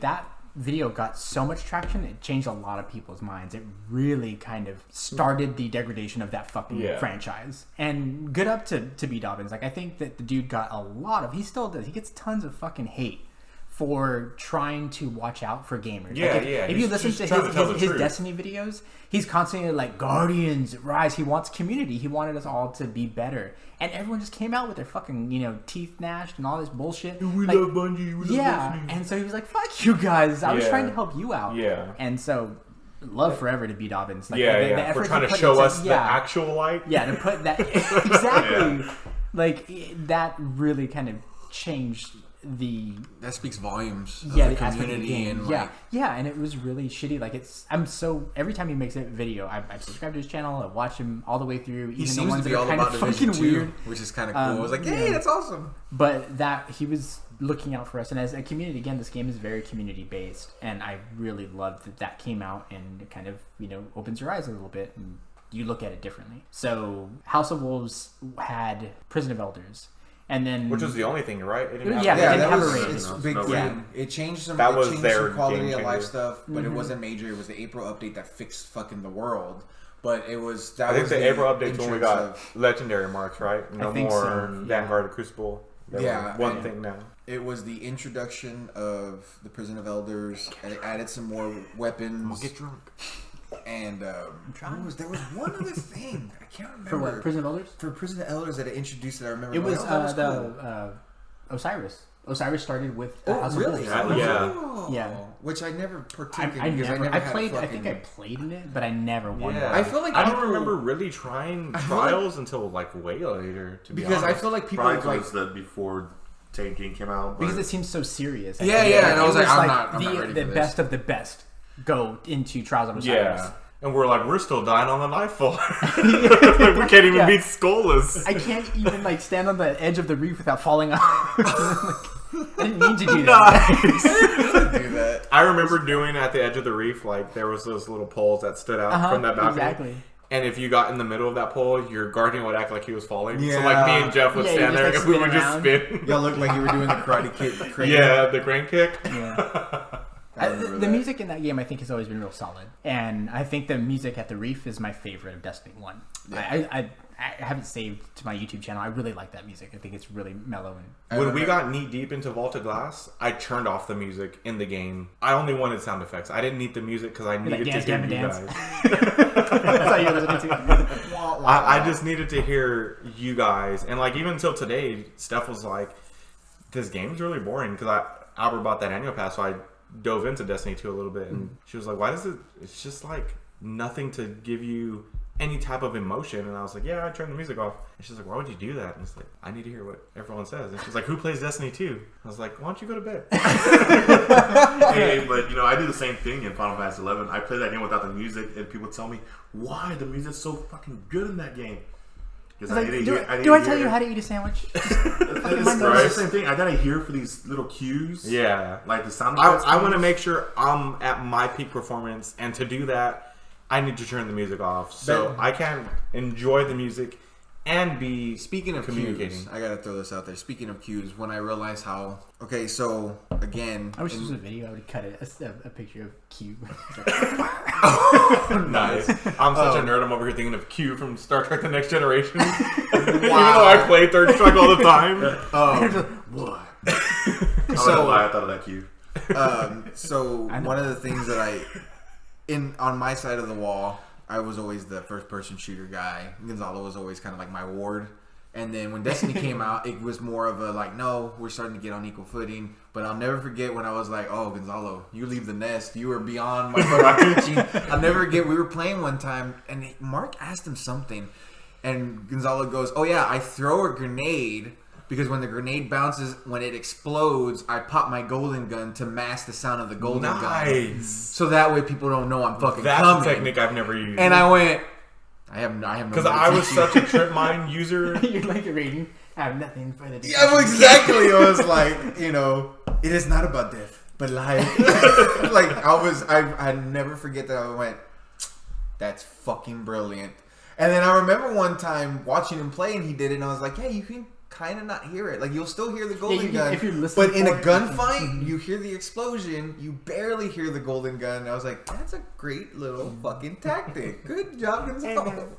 that video got so much traction, it changed a lot of people's minds. It really kind of started the degradation of that fucking franchise. And good up to B. Dobbins. Like, I think that the dude got a lot of, he still does, he gets tons of fucking hate for trying to watch out for gamers. Yeah, like if you listen to his truth. Destiny videos, he's constantly like, Guardians, rise. He wants community. He wanted us all to be better. And everyone just came out with their fucking, teeth gnashed and all this bullshit. We like, love Bungie. We love Destiny. And so he was like, fuck you guys. I was trying to help you out. Yeah. And so, love forever to B. Dobbins. Like, The we're trying to show us the actual light. Yeah, to put that... exactly. Like, that really kind of changed that speaks volumes of the the aspect of the community game. and and it was really shitty. Like, every time he makes a video, I've subscribed to his channel, I watch him all the way through, he even seems the ones to be that are all kind about of Division fucking 2, weird, which is kind of cool. I was like, hey, that's awesome. But that he was looking out for us, and as a community, again, this game is very community based, and I really loved that came out and it kind of opens your eyes a little bit and you look at it differently. So House of Wolves had Prison of Elders. And then, which was the only thing, right? It didn't that have was a rating. it's big thing. It changed some. That was changed their some quality game of life changer. stuff, but it wasn't major. It was the April update that fixed fucking the world. But it was that. I think was the April update's when we got of, legendary marks, right? No think more so, Vanguard or Crucible. One thing now. It was the introduction of the Prison of Elders, and it added some more weapons. I'll get drunk. And there was one other thing I can't remember. For what? Prison of Elders? For Prison of Elders that it introduced that I remember. It was, cool. Osiris. Osiris started with House really? of Wolves. Yeah. Which I never partook in I because never, I never played. had a I think I played in it, but I never won. Yeah. I feel like I don't people- remember really trying trials until like way later. To be because honest. I feel like people Probably like was that before Tainting came out. Because it seems so serious. Yeah, and I was like, I'm not ready the for this. best of the best go into Trials of Osiris. Yeah. And we're still dying on the Nightfall. We can't even beat Skolas. I can't even stand on the edge of the reef without falling off. I didn't mean to do that. do that. I remember doing at the edge of the reef, there was those little poles that stood out from that balcony. Exactly. And if you got in the middle of that pole, your guardian would act like he was falling. Yeah. So me and Jeff would stand there and we would just spin. Y'all looked like you were doing the Karate Kid. The crane kick. Yeah. The music in that game, I think, has always been real solid, and I think the music at the Reef is my favorite of Destiny 1. Yeah. I haven't saved to my YouTube channel. I really like that music. I think it's really mellow. And when we got knee deep into Vaulted Glass, I turned off the music in the game. I only wanted sound effects. I didn't need the music because I needed to hear you guys. That's all you're listening to. I just needed to hear you guys, and even until today, Steph was like, "This game's really boring." Because Albert bought that annual pass, so I dove into Destiny 2 a little bit, and she was like, "Why does it? It's just nothing to give you any type of emotion." And I was like, "Yeah, I turned the music off." And she's like, "Why would you do that?" And it's like, "I need to hear what everyone says." And she's like, "Who plays Destiny 2?" I was like, "Why don't you go to bed?" Hey, but I do the same thing in Final Fantasy 11. I play that game without the music, and people tell me, "Why the music's so fucking good in that game?" Do I tell you how to eat a sandwich? It's the same thing. I gotta hear for these little cues. Yeah, like the sound effects. I want to make sure I'm at my peak performance, and to do that, I need to turn the music off so I can enjoy the music and be communicating. Cues, I gotta throw this out there. Speaking of cues, when I realized how so again, I wish this was a video. I would cut a picture of Q. Nice. I'm such a nerd. I'm over here thinking of Q from Star Trek: The Next Generation. Even though I play Third Strike all the time. What? I thought of that cue. So one of the things that on my side of the wall, I was always the first person shooter guy. Gonzalo was always kind of like my ward. And then when Destiny came out, it was more of a no, we're starting to get on equal footing. But I'll never forget when I was like, "Oh, Gonzalo, you leave the nest. You are beyond my fucking teaching." I'll never forget, we were playing one time, and Mark asked him something. And Gonzalo goes, "Oh yeah, I throw a grenade because when the grenade bounces, when it explodes, I pop my golden gun to mask the sound of the golden gun. So that way people don't know I'm fucking coming." That's a technique I've never used. And I went, I have no. Because I was such a trip mine user. You're like reading. I have nothing for the. Yeah, well, exactly. It was like, it is not about death, but life. Like I never forget that. I went, that's fucking brilliant. And then I remember one time watching him play, and he did it, and I was like, yeah, you can kind of not hear it. Like, you'll still hear the golden gun, if you're listening, but in a gunfight, you hear the explosion. You barely hear the golden gun. And I was like, that's a great little fucking tactic. Good job, Gonzalo.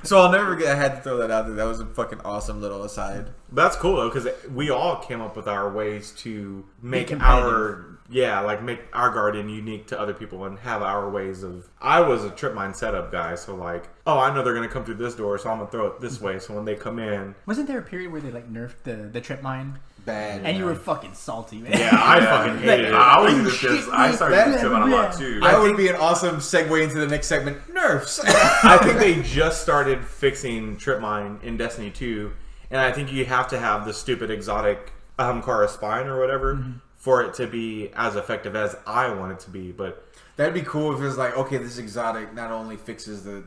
So I'll never forget. I had to throw that out there. That was a fucking awesome little aside. That's cool though, because we all came up with our ways to make make our Guardian unique to other people and have our ways of. I was a trip mine setup guy, so like, I know they're gonna come through this door, so I'm gonna throw it this way. So when they come in, wasn't there a period where they like nerfed the trip mine? Bad, and you were fucking salty, man. Yeah, I fucking hated it. I started using trip mine a lot too. That would be an awesome segue into the next segment. Nerfs. I think they just started fixing trip mine in Destiny 2, and I think you have to have the stupid exotic Ahamkara spine or whatever for it to be as effective as I want it to be. But that'd be cool if it was like, okay, this exotic not only fixes the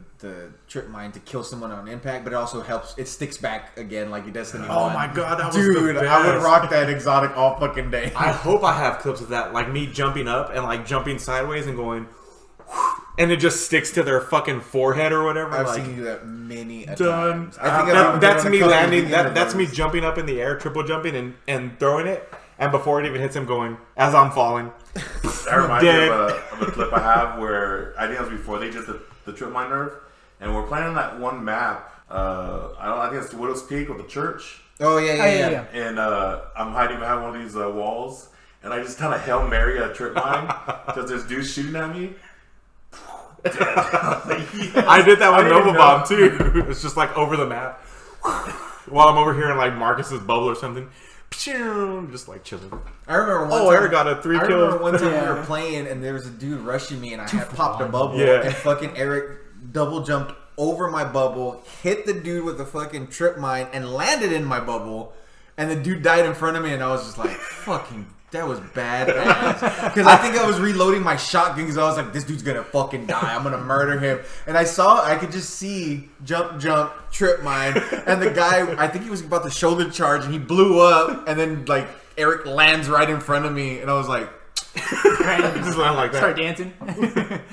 trip mine to kill someone on impact, but it also helps. It sticks back again like your Destiny 1. Oh my god, that was dude! The best. I would rock that exotic all fucking day. I hope I have clips of that, like me jumping up and like jumping sideways and going. And it just sticks to their fucking forehead or whatever. I've like, seen you do that many a done. times. I think that's me landing. That's me jumping up in the air, triple jumping, and throwing it. And before it even hits him, going as I'm falling. That reminds me of a clip I have where I think it was before they did the trip mine nerf, and we're playing on that one map. I think it's Widow's Peak with the church. Oh yeah. And I'm hiding behind one of these walls, and I just kind of Hail Mary a trip mine because there's dudes shooting at me. I did that with Nova Bomb too. It's just like over the map while I'm over here in like Marcus's bubble or something. Just like chilling. I remember one time. Eric got a 3 kill. I remember one time we were playing and there was a dude rushing me and I had popped a bubble and fucking Eric double jumped over my bubble, hit the dude with the fucking trip mine and landed in my bubble, and the dude died in front of me and I was just like, fucking. That was bad. Because I think I was reloading my shotgun because I was like, this dude's going to fucking die. I'm going to murder him. And I could just see jump, trip mine. And the guy, I think he was about to shoulder charge and he blew up. And then like Eric lands right in front of me. And I was like, just like that. Start dancing.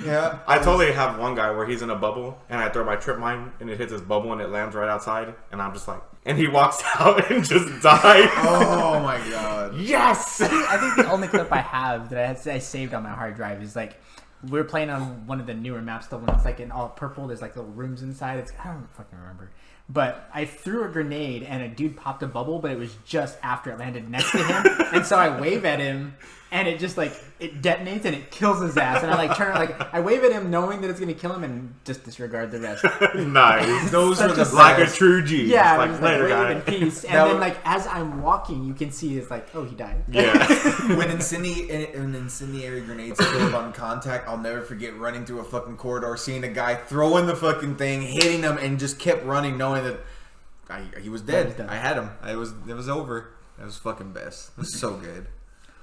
Yeah. I totally have one guy where he's in a bubble and I throw my trip mine and it hits his bubble and it lands right outside. And I'm just like, and he walks out and just dies. Oh my god. Yes! I think the only clip I have that I saved on my hard drive is like we're playing on one of the newer maps, the one that's like in all purple. There's like little rooms inside. I don't fucking remember. But I threw a grenade and a dude popped a bubble, but it was just after it landed next to him. And so I wave at him and it just like it detonates and it kills his ass. And I like turn I wave at him knowing that it's gonna kill him and just disregard the rest. Nice. Those were the like a true G. Yeah, like, just later, wave guy. in peace. And then like as I'm walking, you can see it's like, oh, he died. Yeah. When incendiary grenades killed on contact, I'll never forget running through a fucking corridor, seeing a guy throwing the fucking thing, hitting him, and just kept running, knowing that he was dead. I had him. It was over. It was fucking best. It was so good.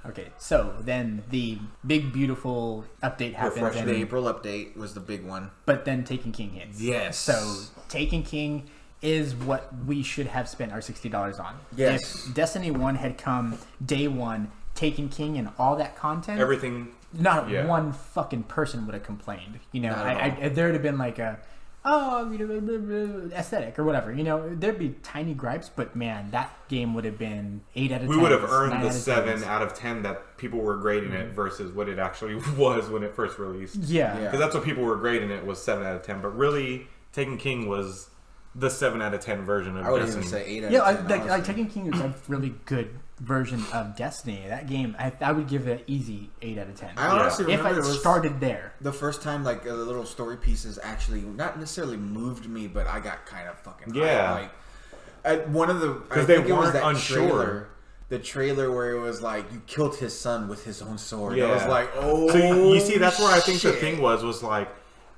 Okay, so then the big beautiful update happens. The April update was the big one. But then Taken King hits. Yes. So Taken King is what we should have spent our $60 on. Yes. If Destiny 1 had come day one, Taken King and all that content, Everything. not one fucking person would have complained. You know, there would have been like a aesthetic or whatever. You know, there'd be tiny gripes, but man, that game would have been 8 out of 10. We would have earned the 7 out of 10 that people were grading it versus what it actually was when it first released. Yeah. Because that's what people were grading it was 7 out of 10. But really, Taken King was the 7 out of 10 version of I would Destiny. even say 8 out of 10. Like Taken King is a really good version of Destiny. That game, I would give it an easy 8 out of 10. I honestly if remember I started there. The first time, like, the little story pieces actually not necessarily moved me, but I got kind of fucking hyped. Like, one of the because they weren't unsure. The trailer where it was like you killed his son with his own sword. Yeah. I was like, oh. So you see, that's where I think the thing was like.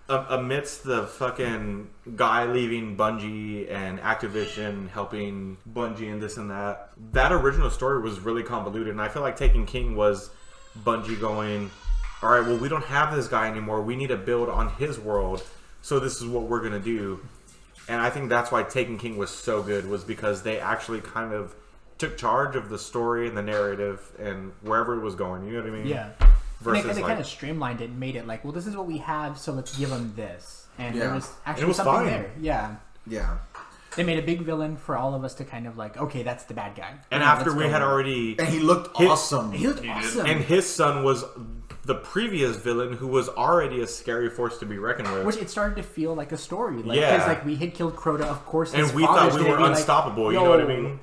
Amidst the fucking guy leaving Bungie and Activision helping Bungie and this and that, that original story was really convoluted, and I feel like Taken King was Bungie going, all right, well, we don't have this guy anymore. We need to build on his world. So this is what we're going to do. And I think that's why Taken King was so good, was because they actually kind of took charge of the story and the narrative and wherever it was going. You know what I mean? Yeah. Versus And they kind of streamlined it and made it like, well, this is what we have, so let's give them this. And there was actually something fine. there. Yeah. Yeah. They made a big villain for all of us to kind of like, okay, that's the bad guy. And Yeah, after let's we go had with it. already... And he looked awesome. He looked awesome. And his son was the previous villain who was already a scary force to be reckoned with. Which it started to feel like a story. Like, Yeah. because like we had killed Crota, of course. And his we thought father's we gonna were be like, unstoppable, you "Yo, know what I mean?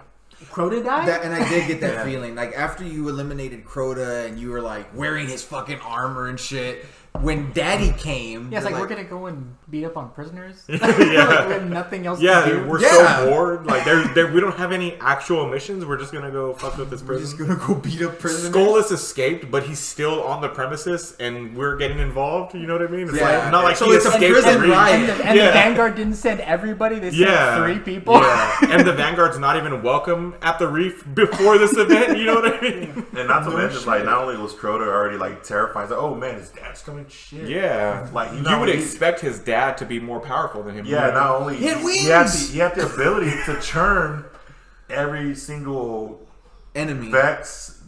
Crota died? And I did get that feeling. Like, after you eliminated Crota and you were, like, wearing his fucking armor and shit, when Daddy came... Yeah, it's like, you're we're gonna go and beat up on prisoners. Yeah. Like, we have nothing else to do. We're Yeah. so bored. Like, we don't have any actual missions. We're just gonna go fuck with this We're prison. just gonna go beat up prisoners. Skullus escaped, but he's still on the premises, and we're getting involved. You know what I mean? It's Yeah. like, not like So he it's a escaped prison and re- riot. And the Vanguard didn't send everybody. They sent 3 people. Yeah. And the Vanguard's not even welcome at the reef before this event. You know what I mean? And not to No mention, shit. like, not only was Crota already like terrified, it's like, oh man, his dad's coming. Shit. Yeah. Like, you know, would he- expect his dad to be more powerful than him. Yeah, not only He had he had wings! he had the ability to turn every single Enemy. Vex,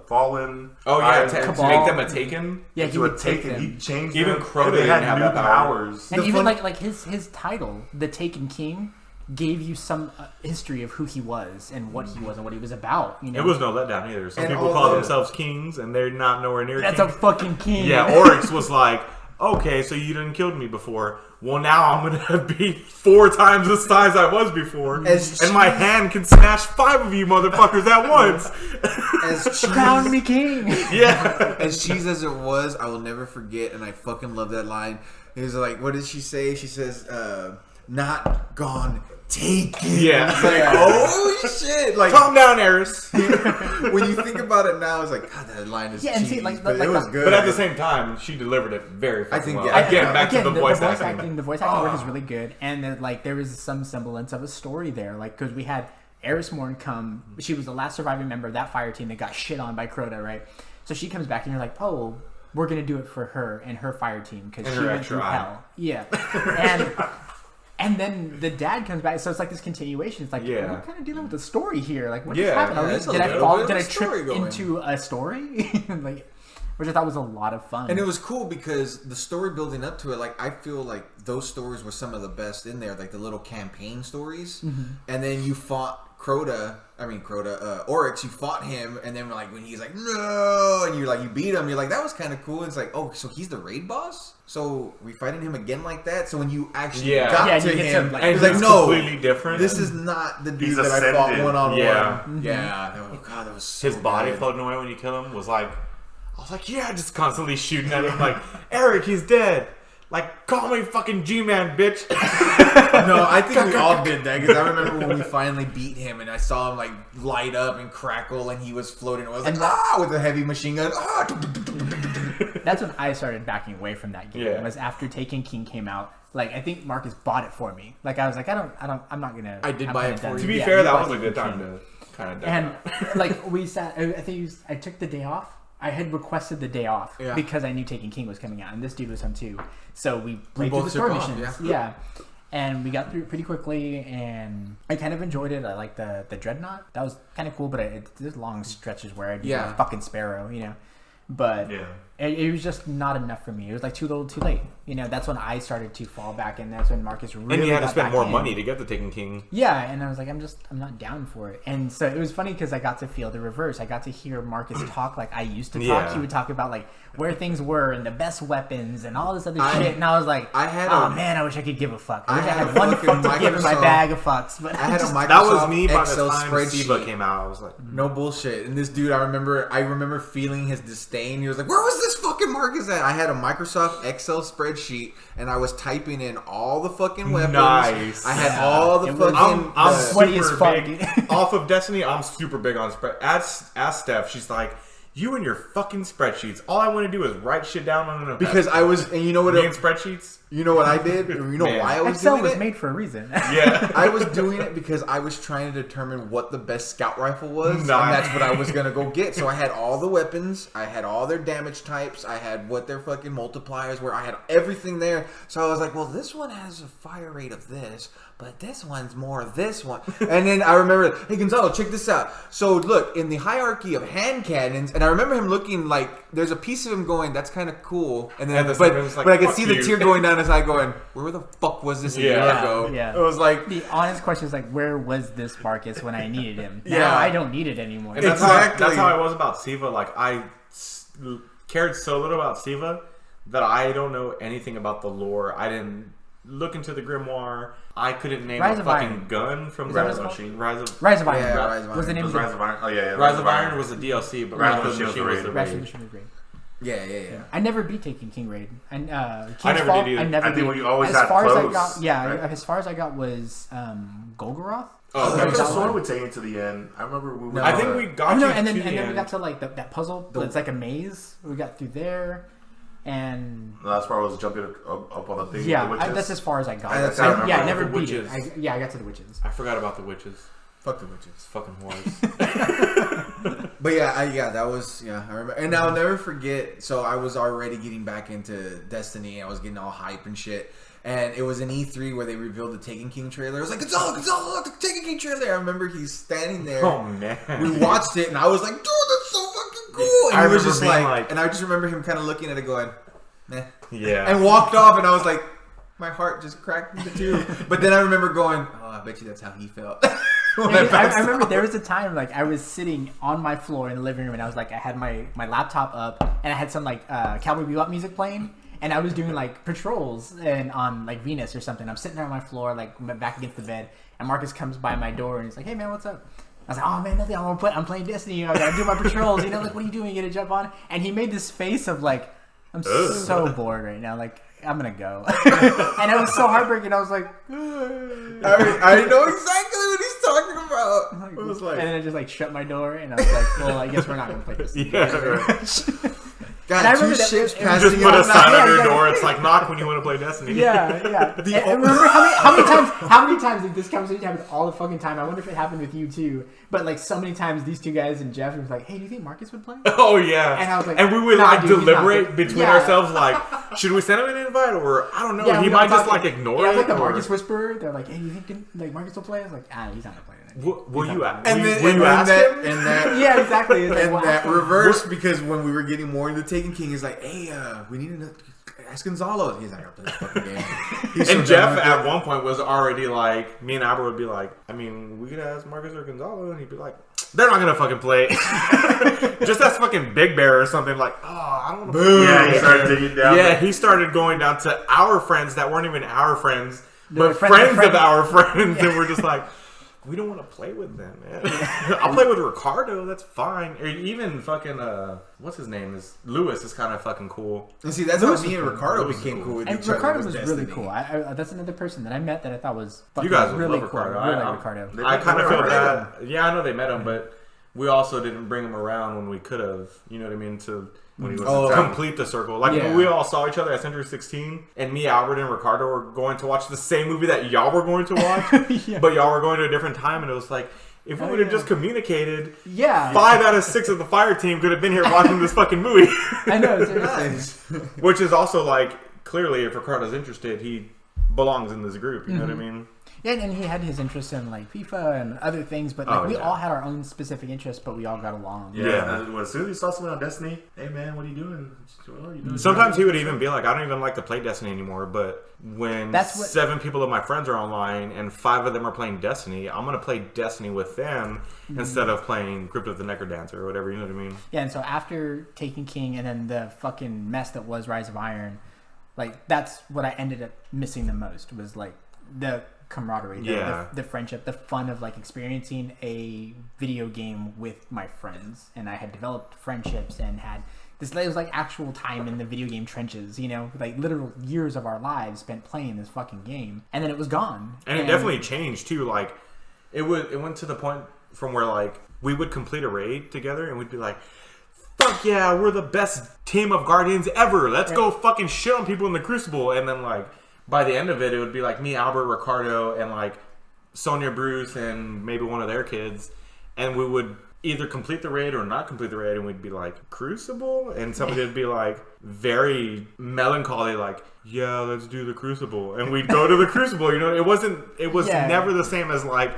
fallen. Oh yeah, to Cabal. make them a Taken. Yeah, he to would a take Taken. them. He changed Even them, Crota and they didn't had have new that power. powers. And The even fun- like his title, the Taken King, gave you some history of who he was and what he was and what he was about. You know, It was no letdown either. Some And people all call the- themselves kings, and they're not nowhere near. that's a kings. fucking king. Yeah, Oryx was like, okay, so you didn't kill me before. Well, now I'm gonna be 4 times the size I was before, and my hand can smash 5 of you motherfuckers at once. As cheese, Crown me king. Yeah. as cheese as it was, I will never forget, and I fucking love that line. It was like, what did she say? She says, "Not gone, taken." Yeah. It's like, oh shit! Like, Calm down, Eris. when you think about it now, it's like, God, that line is Yeah, and see, cheese, like, but like it was the- good. But at the same time, she delivered it very fucking think, well. yeah, Again, back to the voice acting. acting. The voice acting work is really good, and then, like there was some semblance of a story there, like because we had Eris Morn come. She was the last surviving member of that fire team that got shit on by Crota, right? So she comes back, and you're like, oh, we're gonna do it for her and her fire team because And she her went extra through eye. hell. Yeah, and then the dad comes back, so it's like this continuation. It's like, Yeah. we're kind of dealing with the story here. Like, what Yeah, just happened? yeah, Are we- it's a did I little fall? bit of Did a I story trip going. into a story? Like, which I thought was a lot of fun. And it was cool because the story building up to it, like, I feel like those stories were some of the best in there, like the little campaign stories. Mm-hmm. And then you fought Oryx, you fought him, and then like when he's like, no, and you beat him, you're like, that was kind of cool. And it's like, oh, so he's the raid boss? So we fighting him again like that? So when you actually Yeah. got Yeah, to you get him, some, like- it was And like, he's no, completely different. this is not the dude He's that I fought ascended. one-on-one. Yeah. Yeah. Oh, God, that was so His body good. floating away when you kill him was like, I was like, yeah, just constantly shooting at him like, Eric, he's dead. Like, call me fucking G-Man, bitch. No, I think we all did that because I remember when we finally beat him and I saw him like light up and crackle and he was floating. I was like, with a heavy machine gun. That's when I started backing away from that game. Yeah. Was after Taken King came out. Like, I think Marcus bought it for me. Like, I was like, I'm not gonna. I did I'm buy kinda it for done. you. To be Yeah, fair, you that bought was a good Taken time King. to kind of And like we sat, I think I took the day off. I had requested the day off Yeah. because I knew Taken King was coming out, and this dude was home too. So we played through both the story took off, missions. yeah. And we got through it pretty quickly, and I kind of enjoyed it. I liked the Dreadnought. That was kind of cool, but there's long stretches where I'd be Yeah. a fucking Sparrow, you know. But Yeah. it was just not enough for me. It was like too little, too late. You know, that's when I started to fall back, and that's when Marcus really. And you had to got spend back more in. money to get the Taken King. Yeah, and I was like, I'm not down for it. And so it was funny because I got to feel the reverse. I got to hear Marcus talk like I used to talk. Yeah. He would talk about like where things were and the best weapons and all this other I- shit. And I was like, I had oh a- man, I wish I could give a fuck. I I wish I had had a one fucking fuck to give in my Microsoft- bag of fucks. But I had a Microsoft That was me by the Excel time spreadsheet. Siva came out. I was like, No bullshit. And this dude, I remember feeling his disdain. He was like, "Where was this fucking Marcus at?" I had a Microsoft Excel spreadsheet, and I was typing in all the fucking weapons. Nice. I had all the It was- fucking. I'm Sweaty as super fuck, big dude. off of Destiny. I'm super big on spread. Ask Steph. She's like, You and your fucking spreadsheets. All I want to do is write shit down on an Because I was, and you know what? Me and spreadsheets. You know what I did? Or you know why I was Excel doing was it? made for a reason. Yeah. I was doing it because I was trying to determine what the best scout rifle was, and that's what I was gonna go get. So I had all the weapons, I had all their damage types, I had what their fucking multipliers were, I had everything there. So I was like, well, this one has a fire rate of this, but this one's more of this one. And then I remember, hey Gonzalo, check this out. So look, in the hierarchy of hand cannons, and I remember him looking like there's a piece of him going, that's kind of cool, and then but I could see the tear going down his eye, going, where the fuck was this a year ago? Yeah. It was like the honest question is like, where was this Marcus when I needed him? Now Yeah. I don't need it anymore. And that's how I was about Siva. Like, I cared so little about Siva that I don't know anything about the lore. I didn't look into the grimoire. I couldn't name Rise a of fucking Iron. gun from Is the that what it's machine. Rise of Rise of Iron. Yeah, Rise of was the Iron. name of Rise the of Iron. Oh yeah, Rise of Iron was the DLC, but Rise Rise of of the the Machine was the Rise of raid. the Machine Raid. yeah. I never beat Taken King Raid. And I never did either. I never I think beat. we always as had far as I close, got, yeah, right? as far as I got was Golgoroth. Oh, Yeah, the that sword one. would take you to the end. I remember we were. I think we got Oh, no, you and to then the we end. got to like that puzzle. It's like a maze. We got through there, and The last part was jumping up on the thing. yeah, with the witches. that's as far as I got. That's how I I remember never the beat it. witches. I got to the witches. I forgot about the witches. Fuck the witches. It's fucking whores. But that was I remember, and I'll never forget. So I was already getting back into Destiny. I was getting all hype and shit. And it was an E3 where they revealed the Taken King trailer. I was like, Gonzalo, look, the Taken King trailer. I remember he's standing there. Oh man. We watched it, and I was like, dude, that's so fucking cool. And I he was remember just being like, and I just remember him kind of looking at it, going, "Meh," Yeah. and walked off. And I was like, my heart just cracked into two. But then I remember going, oh, I bet you that's how he felt. When I remember there was a time like I was sitting on my floor in the living room, and I was like, I had my laptop up, and I had some like Cowboy Bebop music playing, and I was doing like patrols and on like Venus or something. I'm sitting there on my floor, like back against the bed, and Marcus comes by my door and he's like, "Hey man, what's up?" I was like, "Oh man, nothing. I'm playing Destiny. I gotta do my patrols. You know, like what are you doing? You gotta jump on." And he made this face of like, "I'm so bored right now. Like I'm gonna go." And it was so heartbreaking. I was like, I know exactly what he's talking about. It was like, and then I just like shut my door, and I was like, "Well, I guess we're not gonna play this." Yeah. Right. got And I two remember that ships it was passing Just put a out. sign Yeah, on your yeah. door. It's like knock when you want to play Destiny. Yeah. And remember how many times like, this conversation happens all the fucking time. I wonder if it happened with you too. But like so many times, these two guys and Jeff was like, "Hey, do you think Marcus would play?" Oh yeah. And I was like, and we would "Nah, like dude, he's not deliberate good." between Yeah. ourselves, like, should we send him an invite or I don't know. Yeah, he we might don't just talk- like ignore Yeah, it. it's like the or- Marcus whisperer. They're like, "Hey, you think like Marcus will play?" I was like, he's not gonna play tonight. Will you? And then, will you ask that, him? and that, Yeah, exactly. It's like, and what that happened? reverse, because when we were getting more into Taken King, he's like, "Hey, we need to ask Gonzalo." He's like, "I'll play this fucking game." He's so And Jeff done with at it. one point was already like, me and Albert would be like, I mean, we could ask Marcus or Gonzalo, and he'd be like, they're not gonna fucking play. Just ask fucking Big Bear or something. Like, oh, I don't want to. Boom. Yeah, he started digging down. Yeah, he started going down to our friends that weren't even our friends, They're but friends of friends of friends. our friends, and we're just like, we don't want to play with them, man. I'll play with Ricardo, that's fine. Or even fucking what's his name is Lewis is kind of fucking cool. And see, that's Lewis how me and was- Ricardo Lewis became was cool with And each other. Ricardo was Destiny. really cool. I that's another person that I met that I thought was fucking You guys would really love cool. Ricardo. I really I- like Ricardo. They I met- kind of they feel met bad. Yeah, I know they met him, but we also didn't bring him around when we could have. You know what I mean? To when he was Oh, in town. complete the circle. Like Yeah. we all saw each other at Century 16, and me, Albert, and Ricardo were going to watch the same movie that y'all were going to watch, Yeah. but y'all were going to a different time, and it was like, if we Oh, would have yeah. just communicated, Yeah, 5 out of 6 of the fire team could have been here watching this fucking movie. I know. It's Nice. Which is also like, clearly, if Ricardo's interested, he belongs in this group. You know what I mean? Yeah, and he had his interests in like FIFA and other things, but like Oh, we yeah. all had our own specific interests, but we all got along. Yeah. As soon as he saw someone on Destiny, hey man, what are you doing? What are you doing? Sometimes he would even be like, I don't even like to play Destiny anymore, but when That's what- 7 people of my friends are online and 5 of them are playing Destiny, I'm going to play Destiny with them instead of playing Crypt of the Necrodancer or whatever, you know what I mean? Yeah, and so after Taken King and then the fucking mess that was Rise of Iron, like that's what I ended up missing the most was like the camaraderie, the friendship, the fun of like experiencing a video game with my friends. And I had developed friendships and had this, it was like actual time in the video game trenches, you know, like literal years of our lives spent playing this fucking game, and then it was gone. And it definitely changed too. Like it went to the point from where like we would complete a raid together and we'd be like, fuck yeah, we're the best team of Guardians ever. Let's go fucking shit on people in the Crucible. And then like by the end of it, it would be like me, Albert, Ricardo, and like Sonia, Bruce, and maybe one of their kids, and we would either complete the raid or not complete the raid, and we'd be like, Crucible? And somebody would be like very melancholy, like, yeah, let's do the Crucible. And we'd go to the Crucible, you know. It was never the same as like,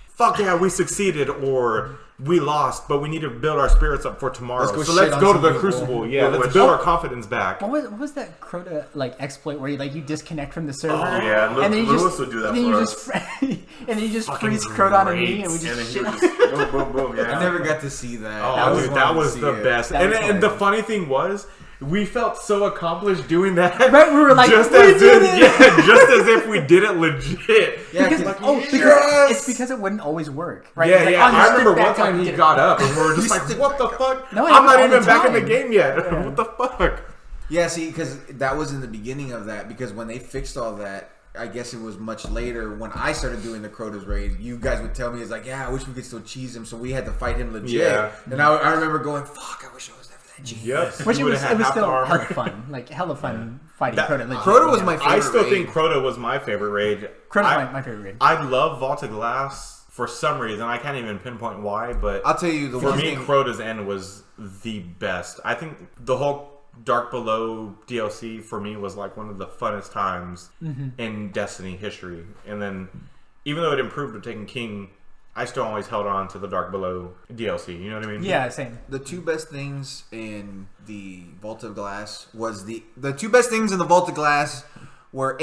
fuck yeah, we succeeded, or we lost, but we need to build our spirits up for tomorrow. Let's go to the Crucible. Yeah, let's build our confidence back. What was that Crota like exploit where you disconnect from the server? Oh yeah, and then Lewis would do that for us. And then you just freeze Crota on me, and we just shit. Boom, boom, boom. Yeah. I never got to see that. Oh, dude, that was the best. And the funny thing was, we felt so accomplished doing that. Right, we were like, just as if we did it legit. Yeah, because it's because it wouldn't always work, right? Yeah, like, yeah. I remember one time he got up, and we were just like, "What the fuck? No, I'm not even back in the game yet. Yeah. What the fuck?" Yeah, see, because that was in the beginning of that. Because when they fixed all that, I guess it was much later when I started doing the Crota's raid. You guys would tell me, "It's like, yeah, I wish we could still cheese him." So we had to fight him legit. Yeah. And I remember going, "Fuck, I wish I was there for that cheese." Yes, which it was still hella fun, hella fun fighting Crota. Legit. Crota was my favorite. I still raid. think Crota was my favorite raid. Crota's my favorite raid. I love Vault of Glass for some reason. I can't even pinpoint why, but I'll tell you, for me, Crota's End was the best. I think the whole Dark Below DLC for me was like one of the funnest times in Destiny history. And then, even though it improved with Taken King, I still always held on to the Dark Below DLC. You know what I mean? Yeah, same. The two best things in the Vault of Glass was the two best things in the Vault of Glass were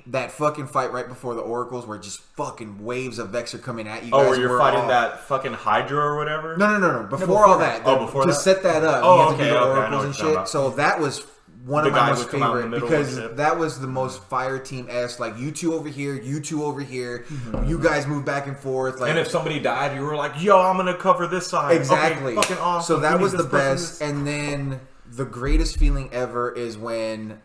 that fucking fight right before the Oracles, where just fucking waves of Vex are coming at you. Oh, where you're fighting that fucking Hydra or whatever? No. Before all that. Before to that? set that up, Oh, you had to okay, do the okay, Oracles and shit. So that was one of my most favorite because that was the most fire team-esque. Like, you two over here, you two over here. You guys move back and forth. Like, and if somebody died, you were like, yo, I'm going to cover this side. Exactly. Okay, fucking awesome. So that was the best. And then the greatest feeling ever is when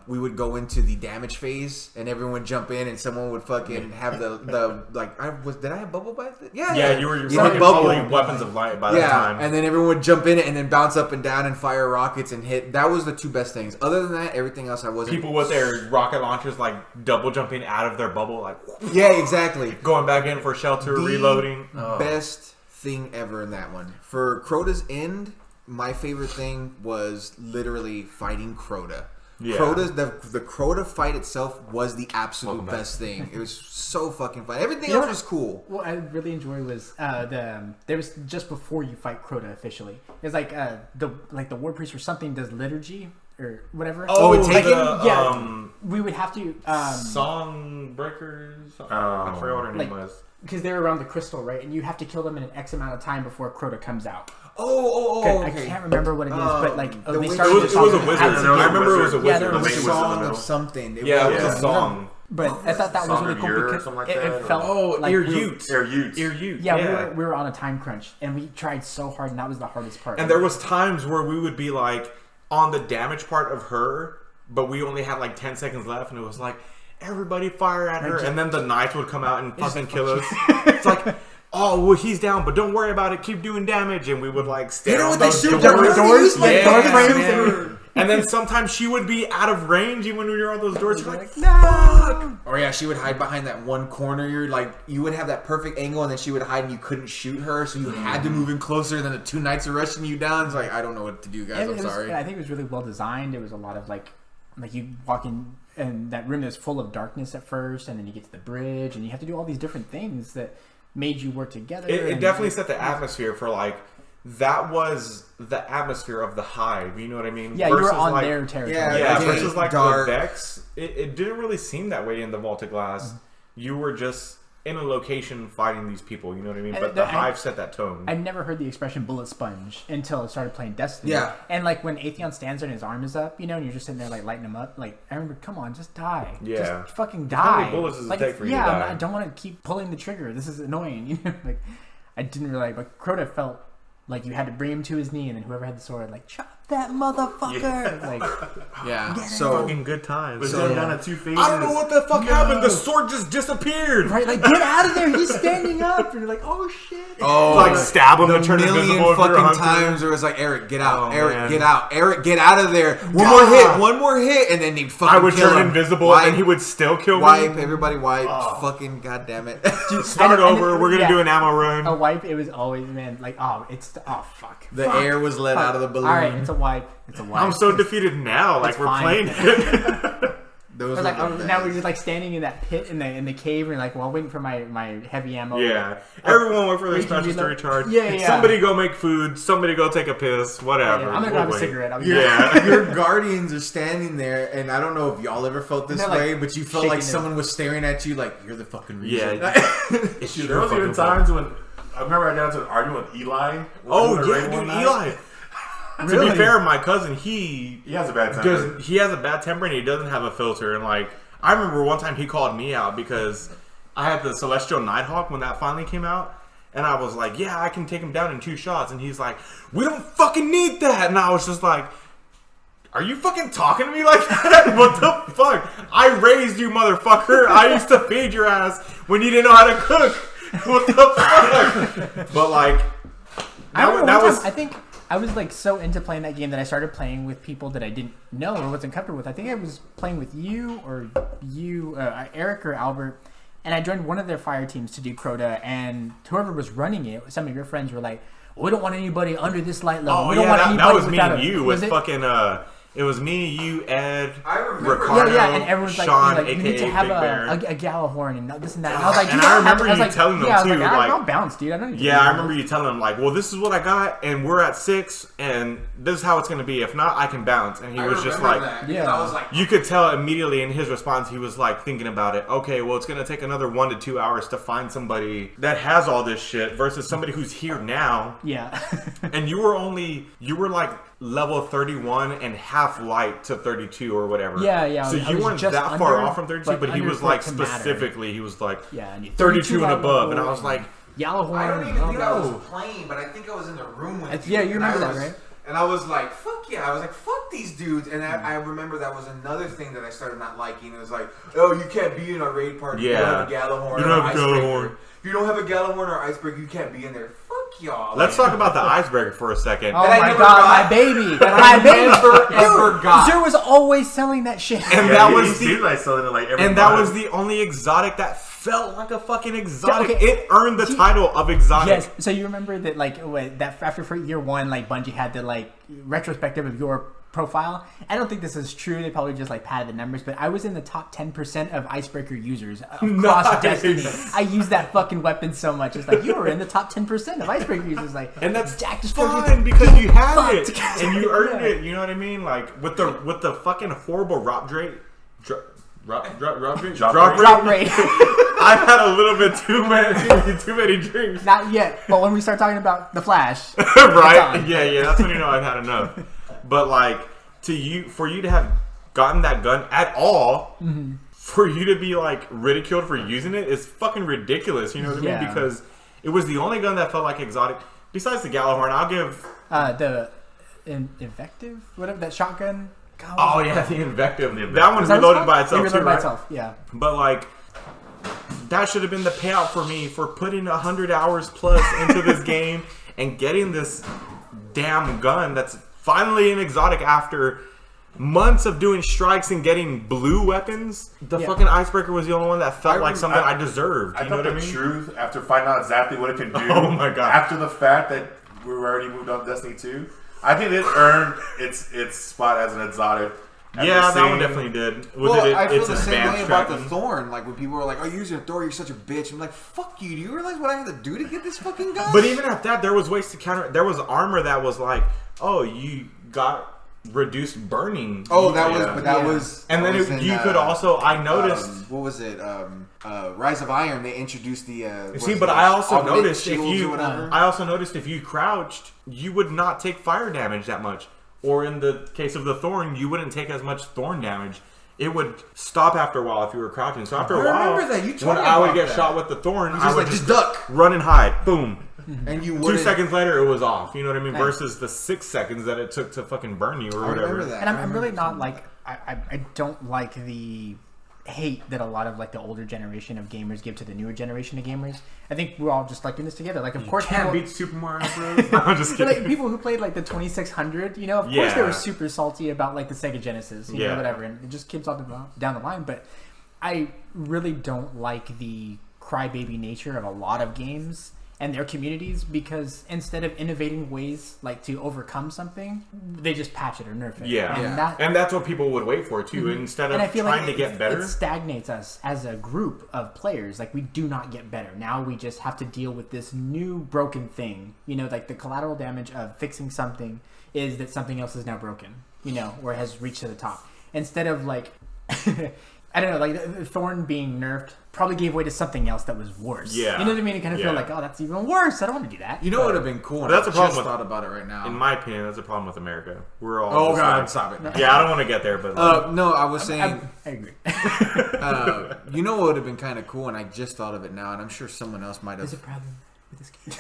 we would go into the damage phase and everyone would jump in and someone would fucking have the like did I have bubble by it? Yeah, you were fucking following weapons of light by that time. And then everyone would jump in it and then bounce up and down and fire rockets and hit. That was the two best things. Other than that, everything else I wasn't. People with their rocket launchers like double jumping out of their bubble, like yeah, exactly. Going back in for shelter, reloading. Best thing ever in that one. For Crota's End, my favorite thing was literally fighting Crota. Yeah. The Crota fight itself was the absolute best thing. It was so fucking fun. Everything else was cool. What I really enjoyed was there was just before you fight Crota officially. It's like the War Priest or something does liturgy or whatever. Oh, it's taken. We would have to Song Breakers. I forgot what her name was. Because they're around the crystal, right? And you have to kill them in an X amount of time before Crota comes out. Okay. I can't remember what it is, but like it was a wizard. I remember it was a wizard. Yeah, there was was a song of something. It was a song. But I thought that was really cool because it felt like Ear Ute. Yeah, we were on a time crunch and we tried so hard, and that was the hardest part. And there was times where we would be like on the damage part of her, but we only had like 10 seconds left, and it was like, everybody fire at her, and then the knights would come out and fucking kill us. It's like, oh, well, he's down, but don't worry about it. Keep doing damage, and we would like stare at those doors. And then sometimes she would be out of range even when we were on those doors. You're like, no. Or yeah, she would hide behind that one corner. You would have that perfect angle, and then she would hide, and you couldn't shoot her, so you had to move in closer. And then the two knights are rushing you down. It's like, I don't know what to do, guys. I'm sorry. I think it was really well designed. There was a lot of like you walk in. And that room is full of darkness at first, and then you get to the bridge, and you have to do all these different things that made you work together. It definitely set the atmosphere for like, that was the atmosphere of the hive. You know what I mean? Yeah, versus you were on their territory. Yeah, versus like dark. The Vex, it didn't really seem that way in the Vault of Glass. You were just in a location fighting these people, you know what I mean? But the hive set that tone. I never heard the expression bullet sponge until I started playing Destiny. Yeah. And like when Atheon stands there and his arm is up, and you're just sitting there like lighting him up, like I remember, come on, just die. Yeah. Just fucking die. How many bullets does it take for you to die? I don't want to keep pulling the trigger. This is annoying. I didn't really but Crota felt like you had to bring him to his knee, and then whoever had the sword, like, chop that motherfucker. Like, Yeah. So Fucking good times. But So, then down to 2 phases. I don't know what the fuck happened. The sword just disappeared. right, like get out of there. He's standing up, and you're like, oh shit. oh, Like stab him the and turn million invisible if you're fucking hunting. times where it was like, Eric, get out. Oh, Eric, man. get out. Eric, get out of there. One more hit, and then he'd fucking I would kill turn him. invisible Wipe, and he would still kill me. wipe. Everybody wipe. Oh. Fucking goddamn it. Start And over. then- We're gonna yeah. do an ammo run. A wipe. It was always, man. Like, oh, it's fuck. The Fuck. air was let Fuck. out of the balloon. All right, it's a wipe. It's a wipe. I'm so defeated now. Like It's we're fine. playing it. Those I was were like, the now we're best. just like standing in that pit in the cave, and like, well, waiting for my heavy ammo. Yeah. Everyone wait for their Wait, can you specials to reload? recharge. Yeah. Somebody go make food. Somebody go take a piss. Whatever. Yeah, I'm gonna We'll grab a wait. cigarette. I'll be Yeah. Your guardians are standing there, and I don't know if y'all ever felt this And they're, way, like, but you felt shaking like it. someone was staring at you, like you're the fucking reason. Yeah. It's Dude, your there was even fucking fault. times when I remember I got into an argument with Eli. Oh When we were yeah, at dude, one night. Eli. To Really? be fair, my cousin he He has a bad temper. he has a bad temper and he doesn't have a filter. And like I remember one time he called me out because I had the Celestial Nighthawk when that finally came out. And I was like, yeah, I can take him down in 2 shots. And he's like, we don't fucking need that. And I was just like, are you fucking talking to me like that? What the fuck? I raised you, motherfucker. I used to feed your ass when you didn't know how to cook. What the fuck? But like, I remember that one was time, I think I was like so into playing that game that I started playing with people that I didn't know or wasn't comfortable with. I think I was playing with you, Eric or Albert, and I joined one of their fire teams to do Crota, and whoever was running it, some of your friends were like, we don't want anybody under this light level. Oh we don't yeah, want that anybody was me without and a-" you Was with it? fucking it was me, you, Ed, I remember. Ricardo, and everyone's like, Sean, you need to aka have Big Bear. a Gallahorn and this and that. And I was like, And "You I don't remember have to-" you telling them I was too, like, like- I'll bounce, dude. I don't need to Yeah, do I that." remember you telling him like, well, this is what I got, and we're at 6, and this is how it's gonna be. If not, I can bounce. And he I was just remember like, that, because Yeah. I was like, you could tell immediately in his response, he was like thinking about it. Okay, well, it's gonna take another 1 to 2 hours to find somebody that has all this shit versus somebody who's here now. Yeah. And you were like level 31 and half light to 32 or whatever. Yeah. So I you was weren't just that far under, off from 32, but he under was for it like to matter. specifically, he was like Yeah, and 32 and above, and I level, was like, Gallahorn. I don't even think I oh. was playing, but I think I was in the room with That's- you. yeah, you and I remember that, was- right? And I was like, fuck yeah. I was like, fuck these dudes. And I remember that was another thing that I started not liking. It was like, oh, you can't be in our raid party. Yeah. You don't have a Gallahorn You don't or have a Icebreaker. Gallahorn. If you don't have a Gallahorn or Icebreaker, you can't be in there. Fuck y'all. let's talk about the icebreaker for a second. Oh That I my never god, got. my baby! That My I baby! never, ever got. Zer was always selling that shit. And Yeah, that he was seemed the like selling it like every and that month. was the only exotic that felt like a fucking exotic. Yeah, okay. It earned the See- title of exotic. Yes, so you remember that, like, that after for year 1, like, Bungie had the, like, retrospective of your profile. I don't think this is true. They probably just, like, padded the numbers, but I was in the top 10% of Icebreaker users across Nice. Destiny. I use that fucking weapon so much. It's like, you were in the top 10% of Icebreaker users. Like, And that's Jack just fine because you have it fucked. and you earned Yeah. it. You know what I mean? Like with the fucking horrible drop rate. Drop rate. drop rate. I've had a little bit too many drinks. Not yet, but when we start talking about the Flash, Right? on. Yeah. That's when you know I've had enough. But like for you to have gotten that gun at all, for you to be like ridiculed for using it is fucking ridiculous. You know what I Yeah. mean? Because it was the only gun that felt like exotic. Besides the Gallahorn, I'll give. the Invective, whatever, that shotgun. God, Oh what was yeah, that? the Invective. The That one's Is that what it's reloaded called? by itself It reloaded too, by right? itself, yeah. But like, that should have been the payout for me for putting 100 hours plus into this game and getting this damn gun that's finally an exotic after months of doing strikes and getting blue weapons. The Yeah. fucking Icebreaker was the only one that felt like something I I desered. I You know thought what I the mean? truth after finding out exactly what it can do. Oh my God. After the fact that we were already moved on to Destiny 2, I think it earned its spot as an exotic. At Yeah, the that one same- definitely did. I feel It's the same advanced way about the tracking. Thorn. Like when people were like, "Oh, you're using a Thor, you're such a bitch." I'm like, "Fuck you! Do you realize what I had to do to get this fucking gun?" But even at that, there was ways to counter. There was armor that was like, oh, you got reduced burning. oh, that was, Yeah. but that Yeah. was, And that then was you could also. I noticed. what was it? Rise of Iron. They introduced the. See, but I also augmented noticed if shields or you, whatever. I also noticed if you crouched, you would not take fire damage that much. Or in the case of the Thorn, you wouldn't take as much Thorn damage. It would stop after a while if you were crouching. So after a I while, remember that. You told when me I would about get that. shot with the Thorn, He's I just would like, just just duck. run and hide. Boom. And you 2 seconds later, it was off. You know what I mean? Versus the 6 seconds that it took to fucking burn you or whatever. remember that. And I'm really not like I don't like the hate that a lot of like the older generation of gamers give to the newer generation of gamers. I think we're all just like in this together. Like, of course, Can't beat Super Mario Bros. No, I'm just kidding. Like, people who played like the 2600, you know, of course they were super salty about like the Sega Genesis, you know, whatever, and it just keeps on down the line. But I really don't like the crybaby nature of a lot of games and their communities, because instead of innovating ways like to overcome something, they just patch it or nerf it. And that's what people would wait for too. Instead of trying to get better, it stagnates us as a group of players. Like, we do not get better. Now we just have to deal with this new broken thing. You know, like the collateral damage of fixing something is that something else is now broken, you know, or has reached to the top. Instead of like I don't know, like Thorn being nerfed probably gave way to something else that was worse. Yeah. You know what I mean? It kind of feel like, oh, that's even worse. I don't want to do that. You know what would have been cool? That's a problem. I just thought about it right now. in my opinion, that's a problem with America. We're all. Oh God, stop it! Yeah, I don't want to get there, but no, I was saying. I agree. You know what would have been kind of cool, and I just thought of it now, and I'm sure someone else might have. There's a problem with this game.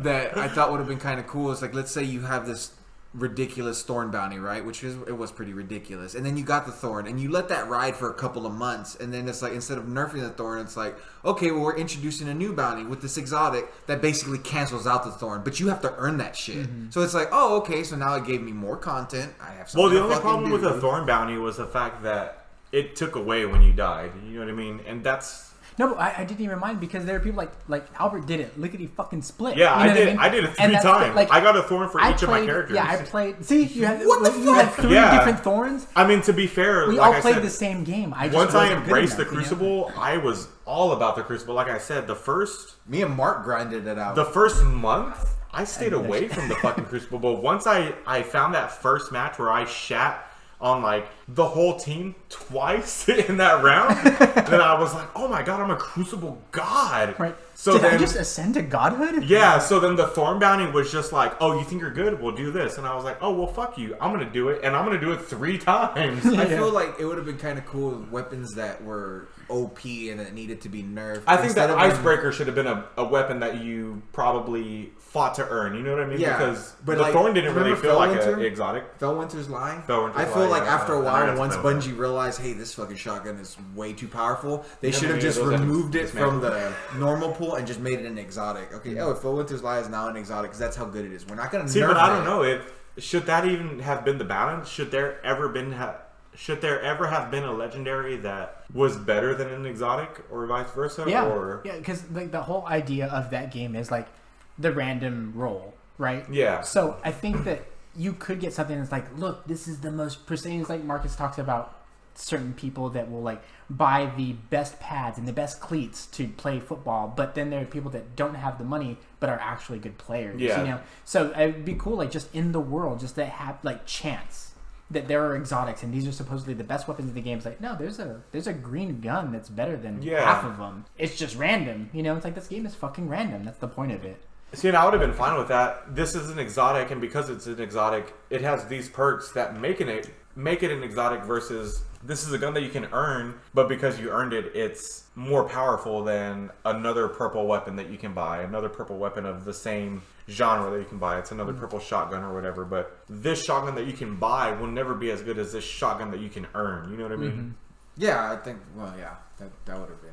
That I thought would have been kind of cool is like, let's say you have this ridiculous thorn bounty, right? It was pretty ridiculous, and then you got the thorn, and you let that ride for a couple of months, and then it's like, instead of nerfing the thorn, it's like, okay, well, we're introducing a new bounty with this exotic that basically cancels out the thorn, but you have to earn that shit. So it's like, oh, okay, so now it gave me more content. I have something. well, the to only fucking problem with do. the thorn bounty was the fact that it took away when you died. You know what I mean? And that's. No, but I didn't even mind, because there are people like Albert did it. Lickety fucking split. Yeah, you know I did. what mean? I did it 3 And that's times. like, I got a thorn for each of my played- characters. Yeah, I played. See, you had What the you had fuck? 3 Yeah. different thorns. I mean, to be fair, We like all I played said, the same game. I just once I wasn't good embraced the enough, you know? Crucible, I was all about the Crucible. Like I said, the first Me and Mark grinded it out. month, I stayed away from the fucking Crucible. But once I found that first match where I shat on like the whole team twice in that round, then I was like, oh my God, I'm a Crucible god. Right. So Did then, I just ascend to godhood? yeah, so then the Thorn Bounty was just like, oh, you think you're good? We'll do this. And I was like, oh, well, fuck you. I'm going to do it. And I'm going to do it 3 times. I feel like it would have been kind of cool with weapons that were OP and that needed to be nerfed. I think that Instead of Icebreaker should have been a weapon that you probably fought to earn. You know what I mean? Yeah, Because but the like, Thorn didn't really remember feel like Fellwinter? an exotic. Fellwinter's Lie? Fellwinter's I feel Lie, like yeah. after a I while, got once Fellwinter. Bungie realized, hey, this fucking shotgun is way too powerful, they Yeah, should have maybe just those have removed it from dismantled. the normal pool and just made it an exotic. Okay, oh, Fellwinter's Lie is now an exotic because that's how good it is. We're not going to See, nerf but I don't it. know. Should that even have been the balance? Should there ever have been a legendary that was better than an exotic, or vice versa? Yeah, Or yeah, because like the whole idea of that game is like the random roll, right? Yeah. So I think that you could get something that's like, look, this is the most pristine. Like Marcus talks about certain people that will like buy the best pads and the best cleats to play football, but then there are people that don't have the money but are actually good players. Yeah. You know, so it'd be cool, like just in the world, just that have like chance that there are exotics and these are supposedly the best weapons in the game. It's like, no, there's a green gun that's better than half of them. It's just random. You know, it's like, this game is fucking random. That's the point of it. See, and I would have been fine with that. This is an exotic, and because it's an exotic, it has these perks that make it an exotic versus this is a gun that you can earn, but because you earned it, it's more powerful than another purple weapon that you can buy, another purple weapon of the same genre that you can buy. It's another purple shotgun or whatever, but this shotgun that you can buy will never be as good as this shotgun that you can earn. You know what I mean? Yeah, I think, well, yeah, that would have been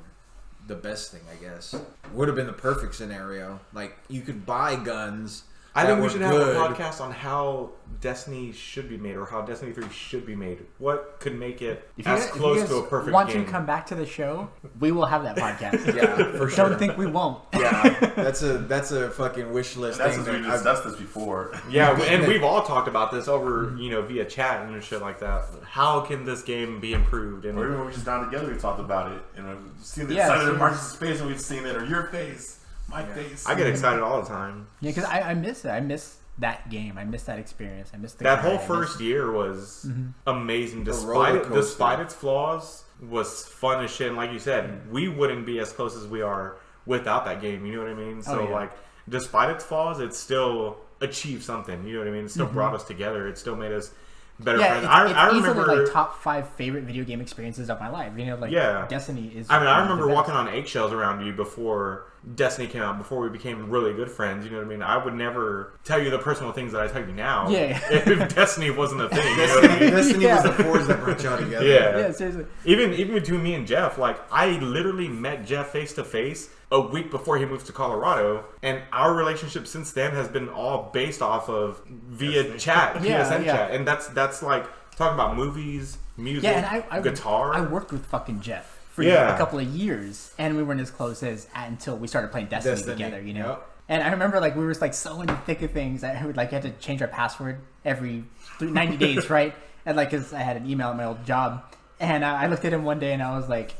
the best thing, I guess. Would have been the perfect scenario. Like, you could buy guns. I think we were should good. have a podcast on how Destiny should be made, or how Destiny 3 should be made. What could make it as close to a perfect want game? to come back to the show, we will have that podcast. Yeah, for sure. Don't think we won't. Yeah, that's a fucking wish list That's thing. because we discussed this before. Yeah, and we've all talked about this over, via chat and shit like that. How can this game be improved? And Or even when we just down together, we talked about it, and we've seen the Yeah, side of so- Marcus' face, and we've seen it, or your face, my face. I get excited all the time. Yeah, because I miss it. I miss that game. I miss that experience. I miss the That guy. whole I miss- first year was amazing. roller coaster. Despite its flaws, was fun as shit. And like you said, we wouldn't be as close as we are without that game. You know what I mean? So yeah. like, despite its flaws, it still achieved something. You know what I mean? It still brought us together. It still made us better Yeah, friends. it's I easily remember like top 5 favorite video game experiences of my life. You know, like Yeah. Destiny is. I mean, I one of the remember best. walking on eggshells around you before Destiny came out, before we became really good friends. You know what I mean? I would never tell you the personal things that I tell you now. Yeah. If Destiny wasn't a thing. You know what I mean? Destiny Yeah. was the force that brought y'all together. Yeah. Yeah, seriously. Even between me and Jeff, like I literally met Jeff face to face a week before he moved to Colorado, and our relationship since then has been all based off of via chat, Yeah, PSN yeah. chat, and that's like talking about movies, music, Yeah, and I guitar. I worked with fucking Jeff for Yeah. a couple of years, and we weren't as close as until we started playing Destiny together. You know. Yep. And I remember like we were like so in the thick of things that I would like had to change our password every 90 days, right? And like, cause I had an email at my old job, and I looked at him one day and I was like,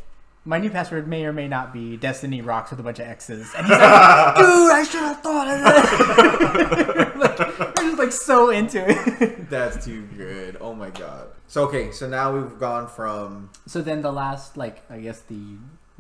my new password may or may not be Destiny Rocks with a bunch of X's. And he's like, dude, I should have thought of that. Like, I'm just like so into it. That's too good. Oh my god. So okay, so now we've gone from So then the last, like, I guess the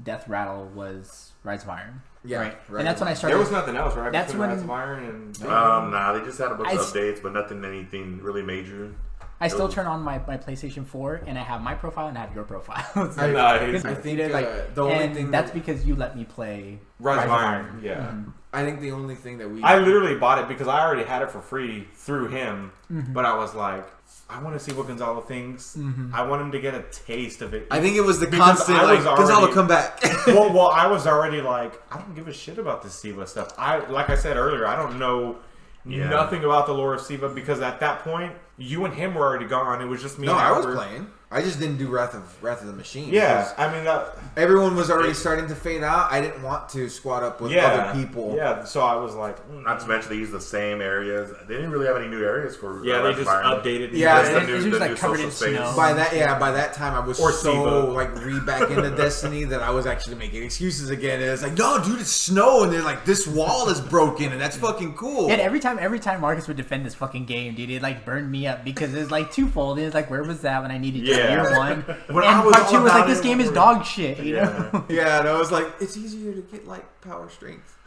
death rattle was Rise of Iron. Yeah, Right. Rise And that's of when I Iron. started. There was nothing else, right? That's Between when- Rise of Iron and Nah, they just had a bunch of I- updates, but anything really major. I still turn on my PlayStation 4 and I have my profile and I have your profile. It's I- Nice. I think you know, the only and thing that's that, because you let me play Rise of Iron. Yeah. Mhm. I think the only thing that we I literally bought it because I already had it for free through him, but I was like, I want to see what Gonzalo thinks. I want him to get a taste of it. I think it was the Because constant I like was Gonzalo, already- come back. well, I was already like, I don't give a shit about this Siva stuff. Like I said earlier, I don't know nothing about the lore of Siva because at that point, you and him were already gone. It was just me. No, and I was Albert. playing. I just didn't do Wrath of the Machine. Yeah, because I mean that. everyone was already starting to fade out. I didn't want to squad up with other people. Yeah, so I was like, Not to mention they use the same areas. They didn't really have any new areas for. yeah, they Rise of just Iron. updated. Yeah, Just the and new- it was the like new covered social in space. snow. By that time, I was Or so Siva. like back into Destiny that I was actually making excuses again. And it's like, no, dude, it's snow, and they're like, this wall is broken, and that's fucking cool. And every time Marcus would defend this fucking game, dude, it like burned me up because it's like twofold. It's like, where was that when I needed Yeah. year one? When I And was part all 2 was like, about this it game is when- dog shit, you know? Yeah, and I was like, it's easier to get like power strength.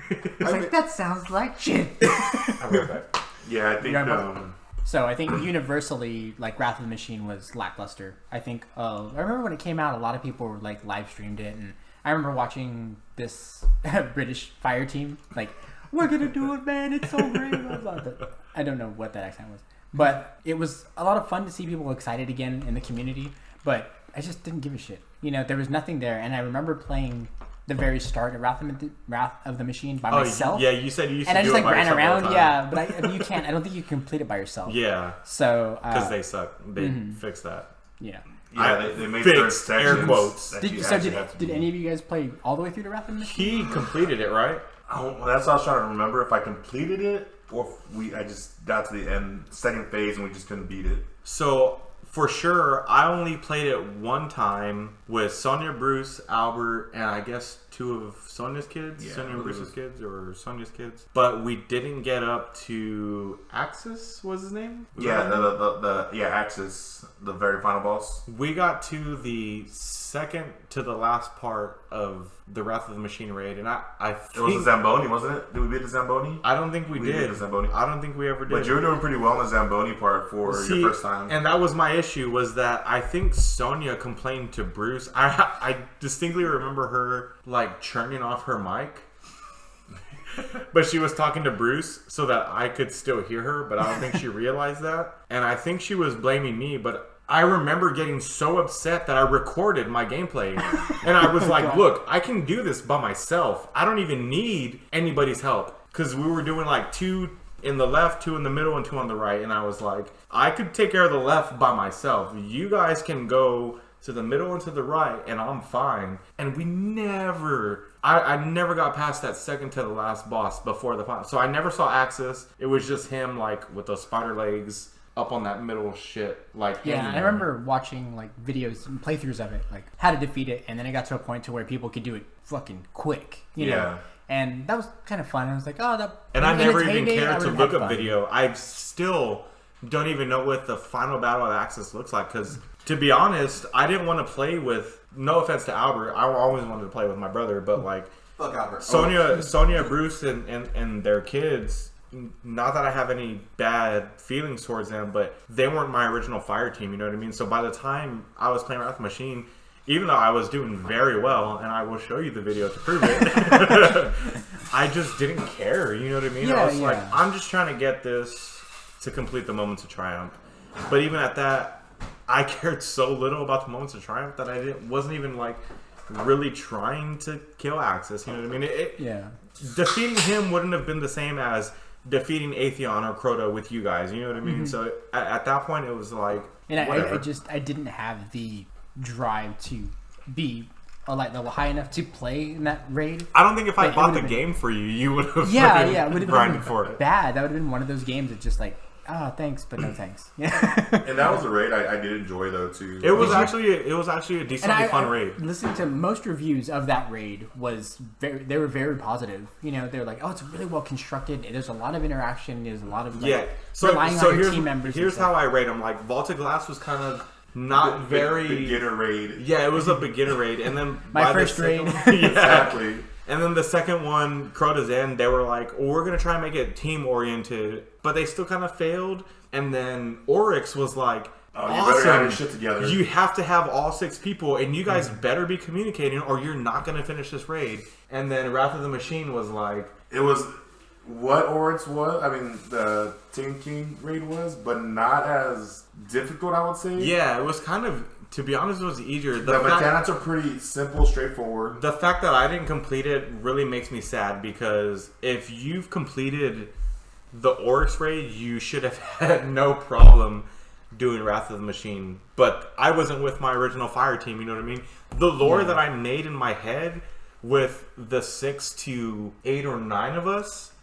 It's like, that sounds like shit. I wrote that. Yeah, I think. Yeah, So I think universally, like Wrath of the Machine was lackluster. I think I remember when it came out, a lot of people were like live streamed it, and I remember watching this British fire team like, "We're gonna do it, man! It's so great!" Blah, blah, blah. I don't know what that accent was, but it was a lot of fun to see people excited again in the community. But I just didn't give a shit. You know, there was nothing there, and I remember playing the very start of Wrath of the Machine by myself. Yeah, you said you used And to I do just it like by ran yourself all around, the time. yeah. But I mean, you can't. I don't think you can complete it by yourself. Yeah, So because they suck. They fixed that. yeah. Yeah, they made certain Fixed, air sections quotes. that Did, you so actually did, had to did do. any of you guys play all the way through the Wrath of the Machine? He completed it, right? Oh, well, that's what I was trying to remember if I completed it or if I just got to the end, second phase, and we just couldn't beat it. So for sure, I only played it one time with Sonia, Bruce, Albert, and I guess 2 of Sonia's kids, Yeah, Sonia and it Bruce's was- kids, or Sonia's kids. But we didn't get up to Axis. Was his name? Was Yeah, that his name? Axis, the very final boss. We got to the second to the last part of the Wrath of the Machine raid, and I It was think the Zamboni, wasn't it? Did we beat the Zamboni? I don't think we We did. did the Zamboni. I don't think we ever did. But you were doing pretty well in the Zamboni part for See, your first time. and that was my issue, was that I think Sonia complained to Bruce. I distinctly remember her like churning off her mic. But she was talking to Bruce so that I could still hear her, but I don't think she realized that. And I think she was blaming me, but I remember getting so upset that I recorded my gameplay. And I was like, look, I can do this by myself. I don't even need anybody's help. Because we were doing like 2 in the left, 2 in the middle, and 2 on the right. And I was like, I could take care of the left by myself. You guys can go to the middle and to the right, and I'm fine. And we never... I never got past that second to the last boss before the final. So I never saw Axis. It was just him, like, with those spider legs up on that middle shit. Like, Yeah, hanging I there. remember watching like videos and playthroughs of it, like how to defeat it, and then it got to a point to where people could do it fucking quick, you know. Yeah. And that was kind of fun. I was like, oh, that. And I in never its even heyday, I cared to would've look had up fun. video. I still don't even know what the final battle of Axis looks like. Because, to be honest, I didn't want to play with... No offense to Albert. I always wanted to play with my brother. But, like... Fuck Albert. Sonia, Bruce, and their kids not that I have any bad feelings towards them, but they weren't my original fire team, you know what I mean? So by the time I was playing Wrath of the Machine, even though I was doing very well, and I will show you the video to prove it, I just didn't care, you know what I mean? I was like, I'm just trying to get this to complete the Moments of Triumph. But even at that, I cared so little about the Moments of Triumph that I wasn't even like really trying to kill Axis, you know what I mean? Defeating him wouldn't have been the same as defeating Atheon or Crota with you guys, you know what I mean? So at that point, it was like, and I didn't have the drive to be a light level high enough to play in that raid. I don't think if I bought the game for you, you would have it would have grinded been for it. Bad. That would have been one of those games that just like, thanks, but no thanks. And that was a raid I did enjoy though too. It was actually a decently fun raid. Listening to most reviews of that raid they were very positive. You know, they were like, it's really well constructed. There's a lot of interaction. There's a lot of relying on your team members. Here's how I rate them. Like Vaulted Glass was kind of not very beginner raid. Yeah, it was a beginner raid, and then my first raid. Exactly. And then the second one, Crota's End, they were like, we're going to try and make it team-oriented. But they still kind of failed. And then Oryx was like, awesome. You better have your shit together. You have to have all 6 people, and you guys better be communicating, or you're not going to finish this raid. And then Wrath of the Machine was like... It was what Oryx was, I mean, the Team King raid was, but not as difficult, I would say. Yeah, it was kind of... To be honest, it was easier. The mechanics are pretty simple, straightforward. The fact that I didn't complete it really makes me sad, because if you've completed the Oryx raid, you should have had no problem doing Wrath of the Machine. But I wasn't with my original fire team, you know what I mean? The lore that I made in my head with the 6 to 8 or 9 of us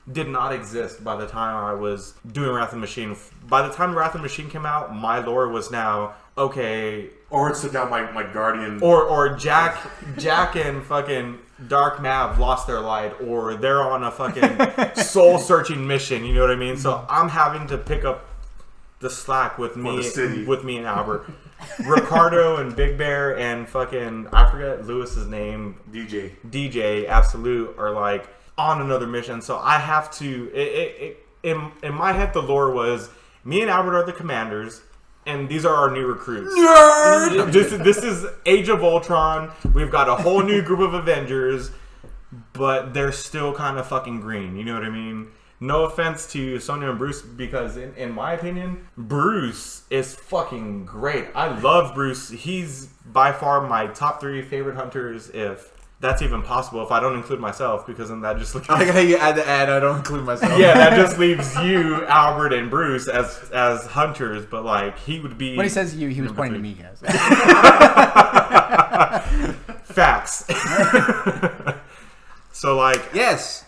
did not exist by the time I was doing Wrath of the Machine. By the time Wrath of the Machine came out, my lore was now... Okay, or it's down my guardian, or Jack and fucking Dark Mav lost their light, or they're on a fucking soul searching mission. You know what I mean? So I'm having to pick up the slack with me and Albert, Ricardo and Big Bear and fucking I forget Lewis's name, DJ Absolute are like on another mission. So I have to. In my head, the lore was me and Albert are the commanders. And these are our new recruits. Nerd! This is Age of Ultron. We've got a whole new group of Avengers, but they're still kind of fucking green. You know what I mean? No offense to Sonya and Bruce, because in my opinion, Bruce is fucking great. I love Bruce. He's by far my top 3 favorite hunters, if that's even possible, if I don't include myself, because then that just... I like how you add the ad, I don't include myself. Yeah, that just leaves you, Albert, and Bruce as hunters, but like, he would be... When he says you, he was pointing to me, guys. Facts. So like... Yes!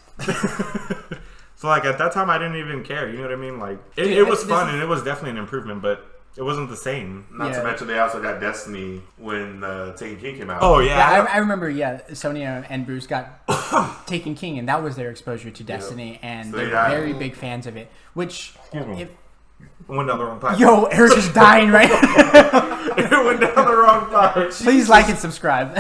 So like, at that time, I didn't even care, you know what I mean? Like, it was fun, and it was definitely an improvement, but... It wasn't the same. Not to mention they also got Destiny when Taken King came out. Oh, yeah. I remember, Sonya and Bruce got Taken King, and that was their exposure to Destiny, and so they're very big fans of it. Which, went down the wrong pipe. Yo, Eric is dying right now. It went down the wrong pipe. Please like and subscribe.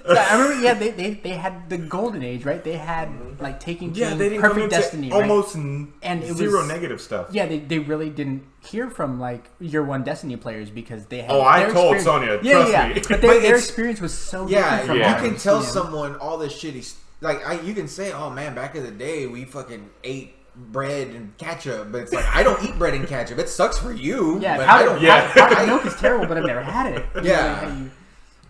So I remember, they had the golden age, right? They had like Taking King, they didn't Perfect Destiny, almost right? And it zero was, negative stuff. Yeah, they really didn't hear from like year 1 Destiny players because they had. Oh, I told Sonya, trust me. But their experience was so different from you can tell someone all this shit. You can say, oh man, back in the day we fucking ate bread and ketchup, but it's like I don't eat bread and ketchup. It sucks for you. Yeah, but powdered milk is terrible, but I've never had it. Yeah.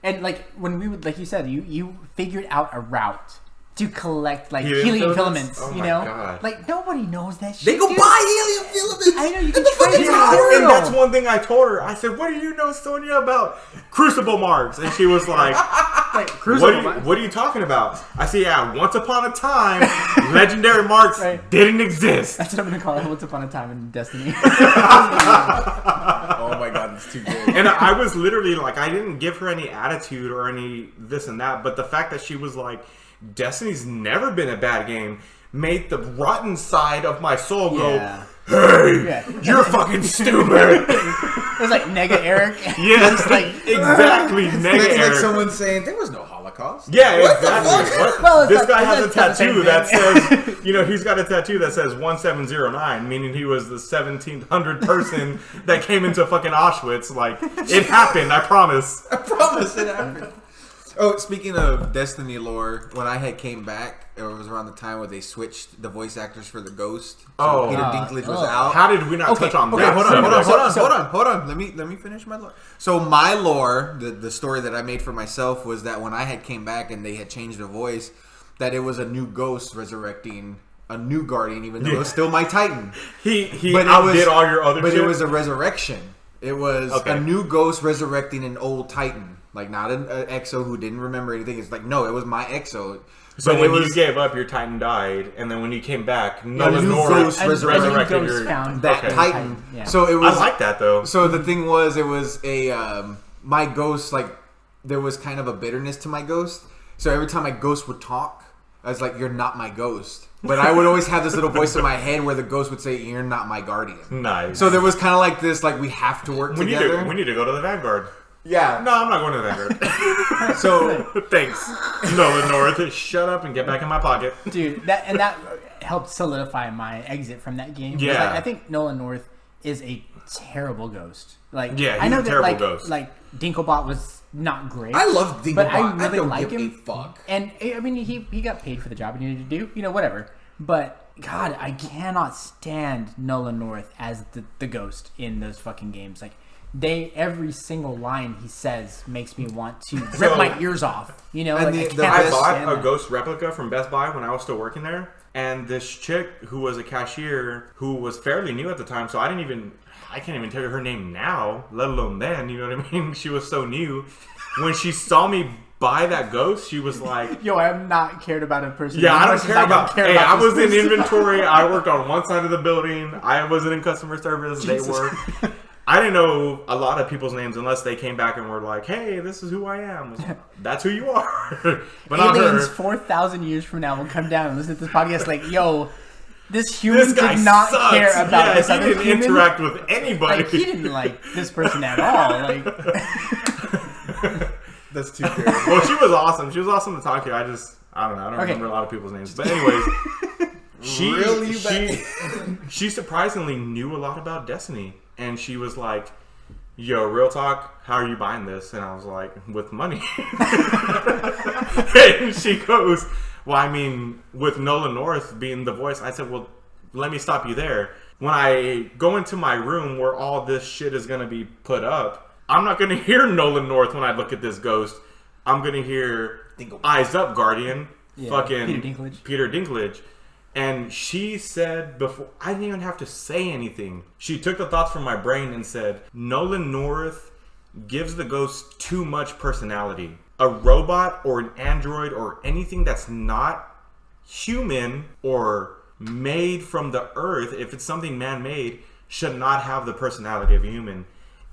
And like when we would, like you said, you figured out a route to collect like helium filaments. Oh you my know, God. Like nobody knows that shit. They go buy helium filaments. I know you can fucking trade tutorial. And that's one thing I told her. I said, "What do you know, Sonya, about crucible marks?" And she was like, "What are you talking about?" I said, "Yeah, once upon a time, legendary marks didn't exist." That's what I'm gonna call it. Once upon a time in Destiny. Oh my God, it's too good. And I was literally like, I didn't give her any attitude or any this and that, but the fact that she was like, Destiny's never been a bad game made the rotten side of my soul go, hey, you're fucking stupid. It was like Nega Eric. Yes, like exactly. Nega It's like Eric. someone saying there was no Holocaust. Yeah, What exactly. the fuck? What? Well, it's This like- guy it's has a like the same tattoo that thing. says, he's got a tattoo that says 1709, meaning he was the 1700 person that came into fucking Auschwitz. Like, it happened, I promise. I promise it happened. Oh, speaking of Destiny lore, when I had came back, it was around the time where they switched the voice actors for the Ghost. So Oh. Peter Dinklage was out. How did we not touch on Okay, that? hold subject? on. Let me finish my lore. So my lore, the story that I made for myself was that when I had came back and they had changed the voice, that it was a new Ghost resurrecting a new Guardian, even though it was still my Titan. He But it outdid was- all your other But shit? it was a resurrection. It was Okay. a new Ghost resurrecting an old Titan. Like, not an Exo who didn't remember anything. It's like, no, it was my Exo. So But when it was you gave up, your Titan died, and then when you came back, new Nolan North Ghost A new resurrected ghost your... found that Okay. Titan. Yeah. So it was. I like that, though. So the thing was, it was a my ghost. Like, there was kind of a bitterness to my ghost. So every time my ghost would talk, I was like, "You're not my ghost." But I would always have this little voice in my head where the ghost would say, "You're not my guardian." Nice. So there was kind of like this, like we have to work we together. need to go to the Vanguard. Yeah. No, I'm not going to the Vanguard. So Thanks. Nolan North, shut up and get back in my pocket. Dude, that helped solidify my exit from that game. 'Cause, Yeah. like, I think Nolan North is a terrible ghost. Like, Yeah, I he's know a that terrible like ghost. like Dinklebot was not great. I love Dinklebot. but I really don't like give him. a fuck. And I mean, he got paid for the job he needed to do. Whatever. But God, I cannot stand Nolan North as the ghost in those fucking games. Like, every single line he says makes me want to rip my ears off. And Like, the I best- cannot I bought stand a that. ghost replica from Best Buy when I was still working there, and this chick who was a cashier who was fairly new at the time, so I can't even tell you her name now, let alone then. You know what I mean? She was so new. When she saw me buy that ghost, she was like, Yo, I have not cared about a person. "Yeah, as I don't much as care about." care Hey, about I this was in person. inventory. I worked on one side of the building. I wasn't in customer service. They Jesus. were. I didn't know a lot of people's names unless they came back and were like, "Hey, this is who I am." That's who you are. But not Aliens her. 4,000 years from now will come down and listen to this podcast like, yo, this human This guy did not sucks. care about this he other didn't human. interact with anybody. Like, he didn't like this person at all. Like, That's too good. Well, she was awesome. She was awesome to talk to. I don't know. I don't Okay. remember a lot of people's names. But anyways, Really she surprisingly knew a lot about Destiny. And she was like, "Yo, real talk, how are you buying this?" And I was like, "With money." And she goes, "Well, I mean, with Nolan North being the voice," I said, "Well, let me stop you there. When I go into my room where all this shit is going to be put up, I'm not going to hear Nolan North when I look at this ghost. I'm going to hear Eyes Up, Guardian, fucking Peter Dinklage. And she said before, I didn't even have to say anything. She took the thoughts from my brain and said, Nolan North gives the ghost too much personality. A robot or an android or anything that's not human or made from the earth, if it's something man-made, should not have the personality of a human."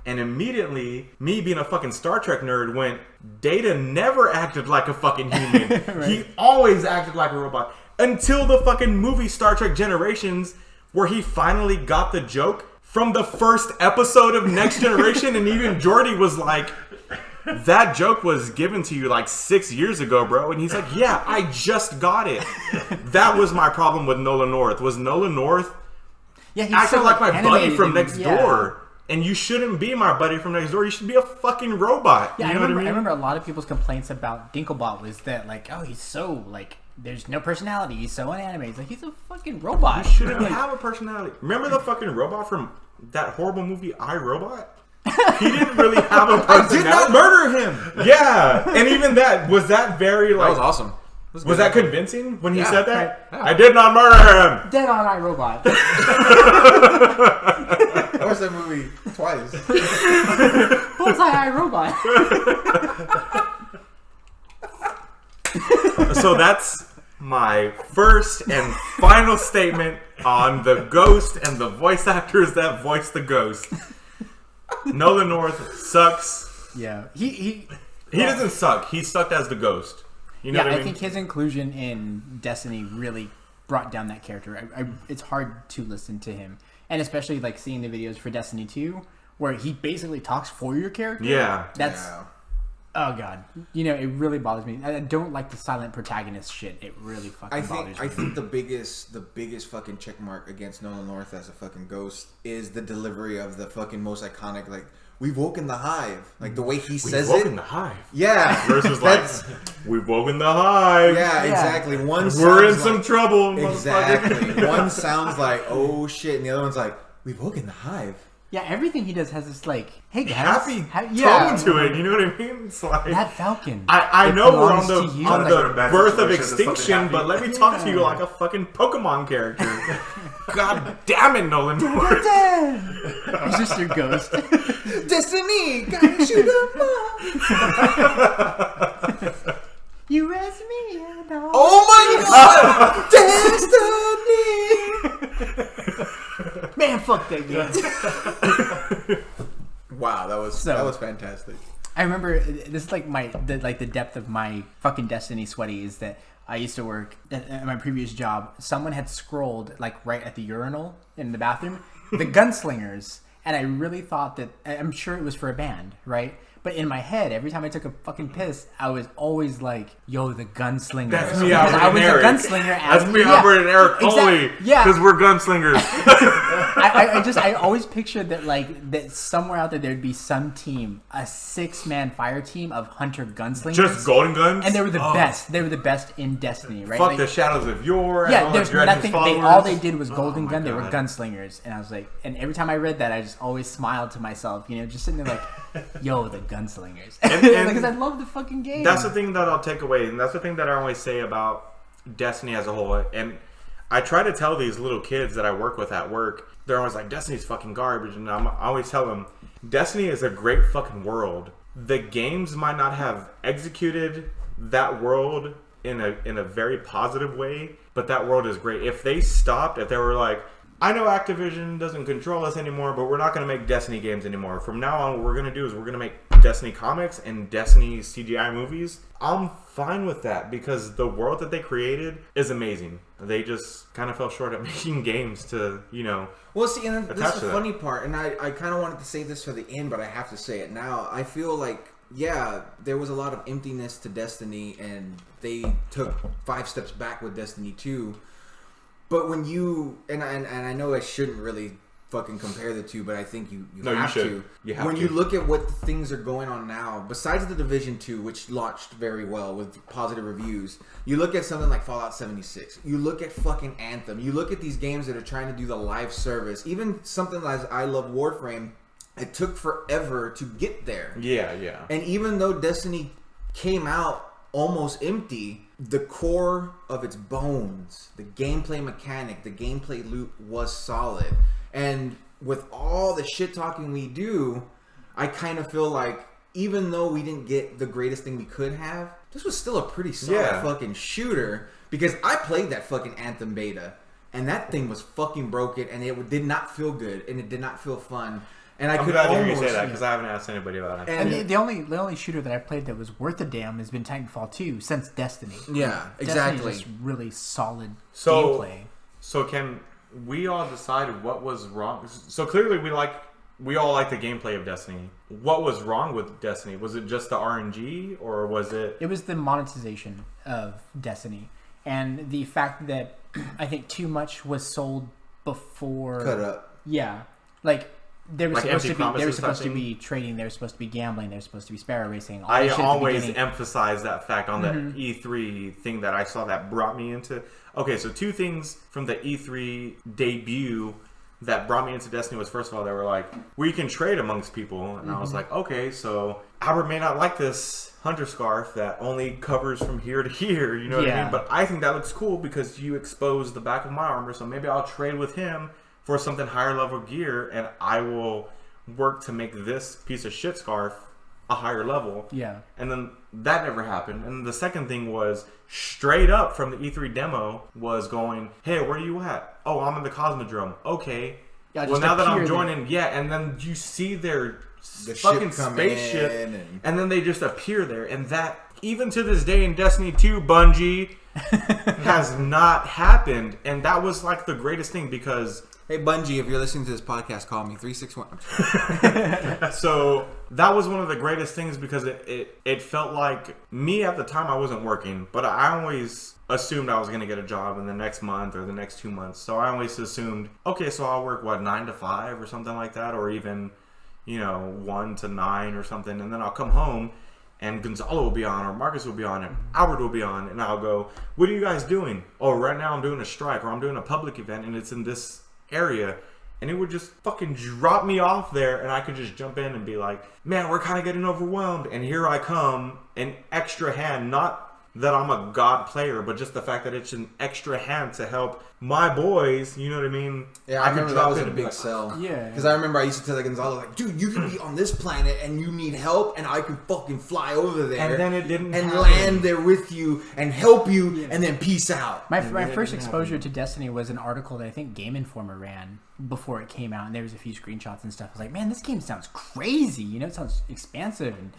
And immediately, me being a fucking Star Trek nerd went, Data never acted like a fucking human. Right. He always acted like a robot. Until the fucking movie Star Trek Generations, where he finally got the joke from the first episode of Next Generation. And even Geordi was like, "That joke was given to you like 6 years ago, bro." And he's like, "Yeah, I just got it." That was my problem with Nolan North. Was Nolan North yeah, he's acting so, like my buddy animated from and- next yeah. door. And you shouldn't be my buddy from next door. You should be a fucking robot. Yeah, You know I what I mean? remember a lot of people's complaints about Dinklebot was that, like, oh, he's so, like, there's no personality. He's so unanimated. Like, he's a fucking robot. You shouldn't Like, have a personality. Remember the fucking robot from that horrible movie, I, Robot? He didn't really have a personality. I did not murder him. Yeah, and even that was that very like That was awesome. was that convincing when he Yeah, said that? right. Yeah. I did not murder him. Dead on iRobot. I watched that movie twice. Bullseye iRobot. So that's my first and final statement on the ghost and the voice actors that voice the ghost. Nolan North sucks. Yeah. He doesn't suck. He sucked as the ghost. You know yeah, what I I mean? think his inclusion in Destiny really brought down that character. It's hard to listen to him, and especially like seeing the videos for Destiny 2 where he basically talks for your character. Yeah, that's oh god, it really bothers me. I don't like the silent protagonist shit. It really fucking bothers me. I think the biggest fucking check mark against Nolan North as a fucking ghost is the delivery of the fucking most iconic, like, "We've woken the hive," like the way he says it. We've woken the hive. Yeah. Versus like, "We've woken the hive." Yeah, exactly. We're in some trouble. Exactly. One sounds like, "Oh shit," and the other one's like, "We've woken the hive." Yeah, everything he does has this like, "Hey guys," happy tone to it. You know what I mean? It's like that Falcon. I know we're on the like birth of extinction, but let me talk to you like a fucking Pokemon character. God damn it, Nolan North. He's just your ghost. Destiny, gotta shoot 'em up. You asked me and all. Oh my god! Destiny. Man, fuck that game. Wow, that was fantastic. I remember this is like the depth of my fucking Destiny sweaty is that I used to work at my previous job. Someone had scrolled like right at the urinal in the bathroom, the Gunslingers, and I really thought that I'm sure it was for a band, right? But in my head, every time I took a fucking piss, I was always like, "Yo, the Gunslingers." That's me, I was a gunslinger. That's me, Albert and Eric Foley. Yeah, because we're gunslingers. I always pictured that somewhere out there'd be some team, a 6-man fire team of hunter gunslingers, just golden guns, and they were the best. They were the best in Destiny, right? Fuck the Shadows of Yore. Yeah, there's nothing. All they did was golden gun. God. They were gunslingers, and I was like, and every time I read that, I just always smiled to myself, just sitting there like, "Yo, the Gunslingers," because I love the fucking game. That's the thing that I'll take away, and that's the thing that I always say about Destiny as a whole. And I try to tell these little kids that I work with at work, they're always like, "Destiny's fucking garbage," and I always tell them, Destiny is a great fucking world. The games might not have executed that world in a very positive way, but that world is great. If they were like, "I know Activision doesn't control us anymore, but we're not going to make Destiny games anymore. From now on, what we're going to do is we're going to make Destiny comics and Destiny CGI movies," I'm fine with that because the world that they created is amazing. They just kind of fell short at making games to, Well, see, and this is the that. funny part, and I kind of wanted to say this for the end, but I have to say it now. I feel like, yeah, there was a lot of emptiness to Destiny, and they took 5 steps back with Destiny 2. But when you and I know I shouldn't really fucking compare the two, but I think you have to. When you look at what things are going on now, besides the Division 2, which launched very well with positive reviews, you look at something like Fallout 76. You look at fucking Anthem. You look at these games that are trying to do the live service. Even something like I Love Warframe, it took forever to get there. Yeah. And even though Destiny came out almost empty, the core of its bones, the gameplay mechanic, the gameplay loop was solid. And with all the shit talking we do, I kind of feel like even though we didn't get the greatest thing we could have, this was still a pretty solid fucking shooter. Because I played that fucking Anthem beta, and that thing was fucking broken, and it did not feel good, and it did not feel fun. And I'm glad to hear you say that because I haven't asked anybody about it. And the only shooter that I played that was worth a damn has been Titanfall 2 since Destiny. Yeah, exactly. Destiny is just really solid gameplay. gameplay. So can we all decide what was wrong? So clearly we all like the gameplay of Destiny. What was wrong with Destiny? Was it just the RNG or was it? It was the monetization of Destiny and the fact that I think too much was sold before. Cut up. Yeah, like. There was supposed to be trading. There was supposed to be gambling. There was supposed to be sparrow racing. I always emphasize that fact on the E3 thing that I saw that brought me into. Okay, so 2 things from the E3 debut that brought me into Destiny was, first of all, they were like, we can trade amongst people, and I was like, okay, so Albert may not like this hunter scarf that only covers from here to here. You know what I mean? But I think that looks cool because you expose the back of my armor, so maybe I'll trade with him for something higher level gear, and I will work to make this piece of shit scarf a higher level. Yeah. And then that never happened. And the second thing was straight up from the E3 demo was going, "Hey, where are you at?" "Oh, I'm in the Cosmodrome." "Okay." Yeah, well, now that I'm joining, and then you see the fucking spaceship, and then they just appear there. And that, even to this day in Destiny 2, Bungie, has not happened, and that was like the greatest thing because. Hey Bungie, if you're listening to this podcast, call me 361. So that was one of the greatest things because it felt like me at the time I wasn't working, but I always assumed I was going to get a job in the next month or the next 2 months. So I always assumed, okay, so I'll work 9 to 5 or something like that, or even 1 to 9 or something, and then I'll come home. And Gonzalo will be on, or Marcus will be on, and Albert will be on, and I'll go, what are you guys doing? Oh, right now I'm doing a strike, or I'm doing a public event, and it's in this area. And it would just fucking drop me off there, and I could just jump in and be like, man, we're kind of getting overwhelmed. And here I come, an extra hand, not that I'm a god player, but just the fact that it's an extra hand to help my boys, you know what I mean? Yeah, I remember that was a big sell. Yeah. Because I remember I used to tell Gonzalo, like, dude, you can be on this planet and you need help, and I can fucking fly over there. And then it didn't and happen. land there with you and help you, and then peace out. My first exposure to Destiny was an article that I think Game Informer ran before it came out, and there was a few screenshots and stuff. I was like, man, this game sounds crazy. It sounds expansive and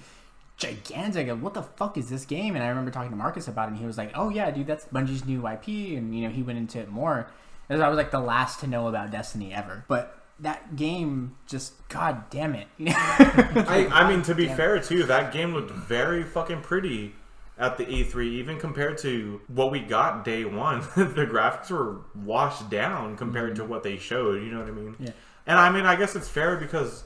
gigantic. What the fuck is this game? And I remember talking to Marcus about it, and he was like, oh yeah, dude, that's Bungie's new IP, and he went into it more. And I was like the last to know about Destiny ever, but that game just, god damn it. I mean, to be fair too, that game looked very fucking pretty at the E3, even compared to what we got day one. The graphics were washed down compared to what they showed, you know what I mean? Yeah. And I mean, I guess it's fair because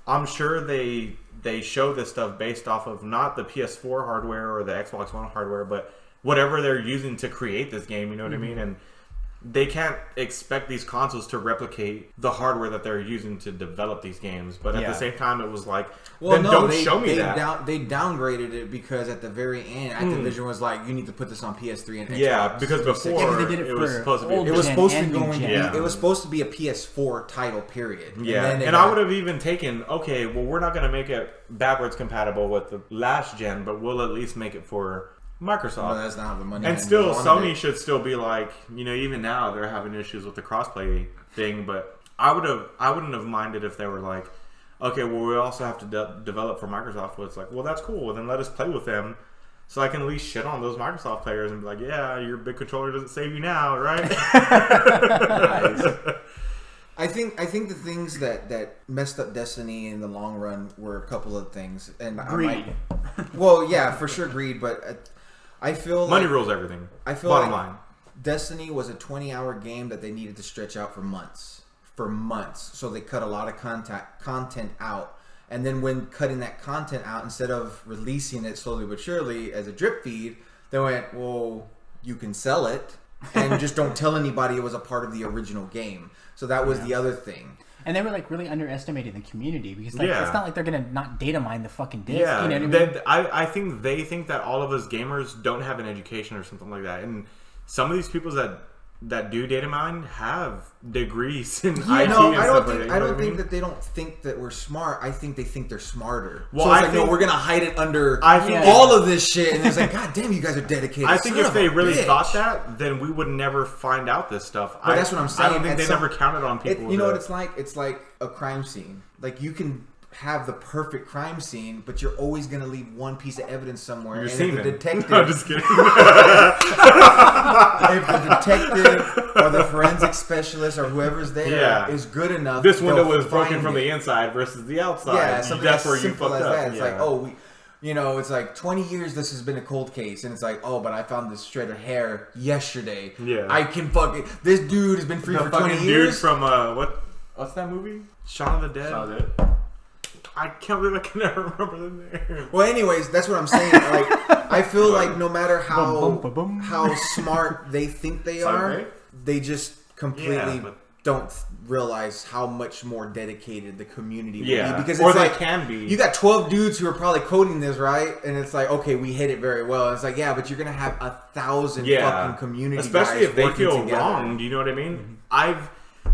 I'm sure they show this stuff based off of not the PS4 hardware or the Xbox One hardware, but whatever they're using to create this game, you know what I mean? And they can't expect these consoles to replicate the hardware that they're using to develop these games. But at the same time, it was like, don't show me that. They downgraded it because at the very end, Activision was like, you need to put this on PS3 and Xbox. Yeah, because before it was supposed to be. It was supposed to be a PS4 title, period. Yeah, and I would have even taken, okay, well, we're not going to make it backwards compatible with the last gen, but we'll at least make it for Microsoft. No, that's not the money. And still, Sony should still be like, even now they're having issues with the crossplay thing. But I wouldn't have minded if they were like, okay, well, we also have to develop for Microsoft. Well, it's like, well, that's cool. Well, then let us play with them, so I can at least shit on those Microsoft players and be like, yeah, your big controller doesn't save you now, right? Nice. I think the things that messed up Destiny in the long run were a couple of things, and greed. Well, yeah, for sure, greed, but. I feel money rules everything. I feel bottom like line. Destiny was a 20-hour game that they needed to stretch out for months. So they cut a lot of content out. And then when cutting that content out, instead of releasing it slowly but surely as a drip feed, they went, well, you can sell it and just don't tell anybody it was a part of the original game. So that was the other thing. And they were like really underestimating the community because it's not like they're gonna not data mine the fucking disc. Yeah, you know what I mean? I think they think that all of us gamers don't have an education or something like that, and some of these people that do data mine have degrees in IT. I don't think think that they don't think that we're smart. I think they think they're smarter. Well, so it's we're gonna hide it under all of this shit, and it's like, god damn, you guys are dedicated. I think if they really thought that, then we would never find out this stuff. But that's what I'm saying. I don't think they never counted on people. You know what it's like? It's like a crime scene. Like you can have the perfect crime scene, but you're always going to leave one piece of evidence somewhere. You're and if the detective, no, I'm just kidding. if the detective or the forensic specialist or whoever's there is good enough, this window was broken from the inside versus the outside. Yeah, that's where you fucked up. It's like, oh, it's like 20 years this has been a cold case, and it's like, oh, but I found this shred of hair yesterday. Yeah, I can fucking. This dude has been free for 20 years. Dude from what's that movie? Shaun of the Dead. Shaun of the Dead. I can't believe I can never remember the name. Well, anyways, that's what I'm saying. Like, I feel like no matter how smart they think they are, they just completely don't realize how much more dedicated the community will be. Because it's like, can be. You got 12 dudes who are probably coding this, right? And it's like, okay, we hit it very well. And it's like, yeah, but you're gonna have 1,000 fucking community, especially guys if they feel together. wronged. Do you know what I mean?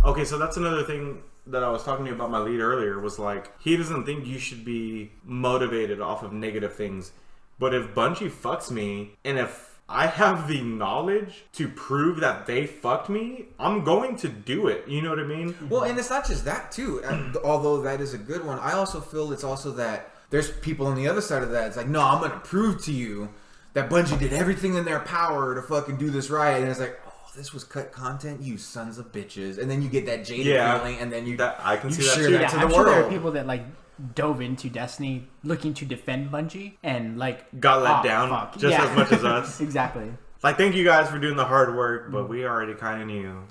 Okay, so that's another thing that I was talking to you about my lead earlier was like, he doesn't think you should be motivated off of negative things. But if Bungie fucks me, and if I have the knowledge to prove that they fucked me, I'm going to do it. You know what I mean? Well, and it's not just that too. Although that is a good one, I also feel it's also that there's people on the other side of that. It's like, no, I'm going to prove to you that Bungie did everything in their power to fucking do this right, and it's like, oh, this was cut content, you sons of bitches, and then you get that jaded feeling, and then I can see that share too. that to the I'm world. sure there are people that like dove into Destiny looking to defend Bungie and like Got let down just as much as us. Exactly. Like, thank you guys for doing the hard work, but we already kind of knew.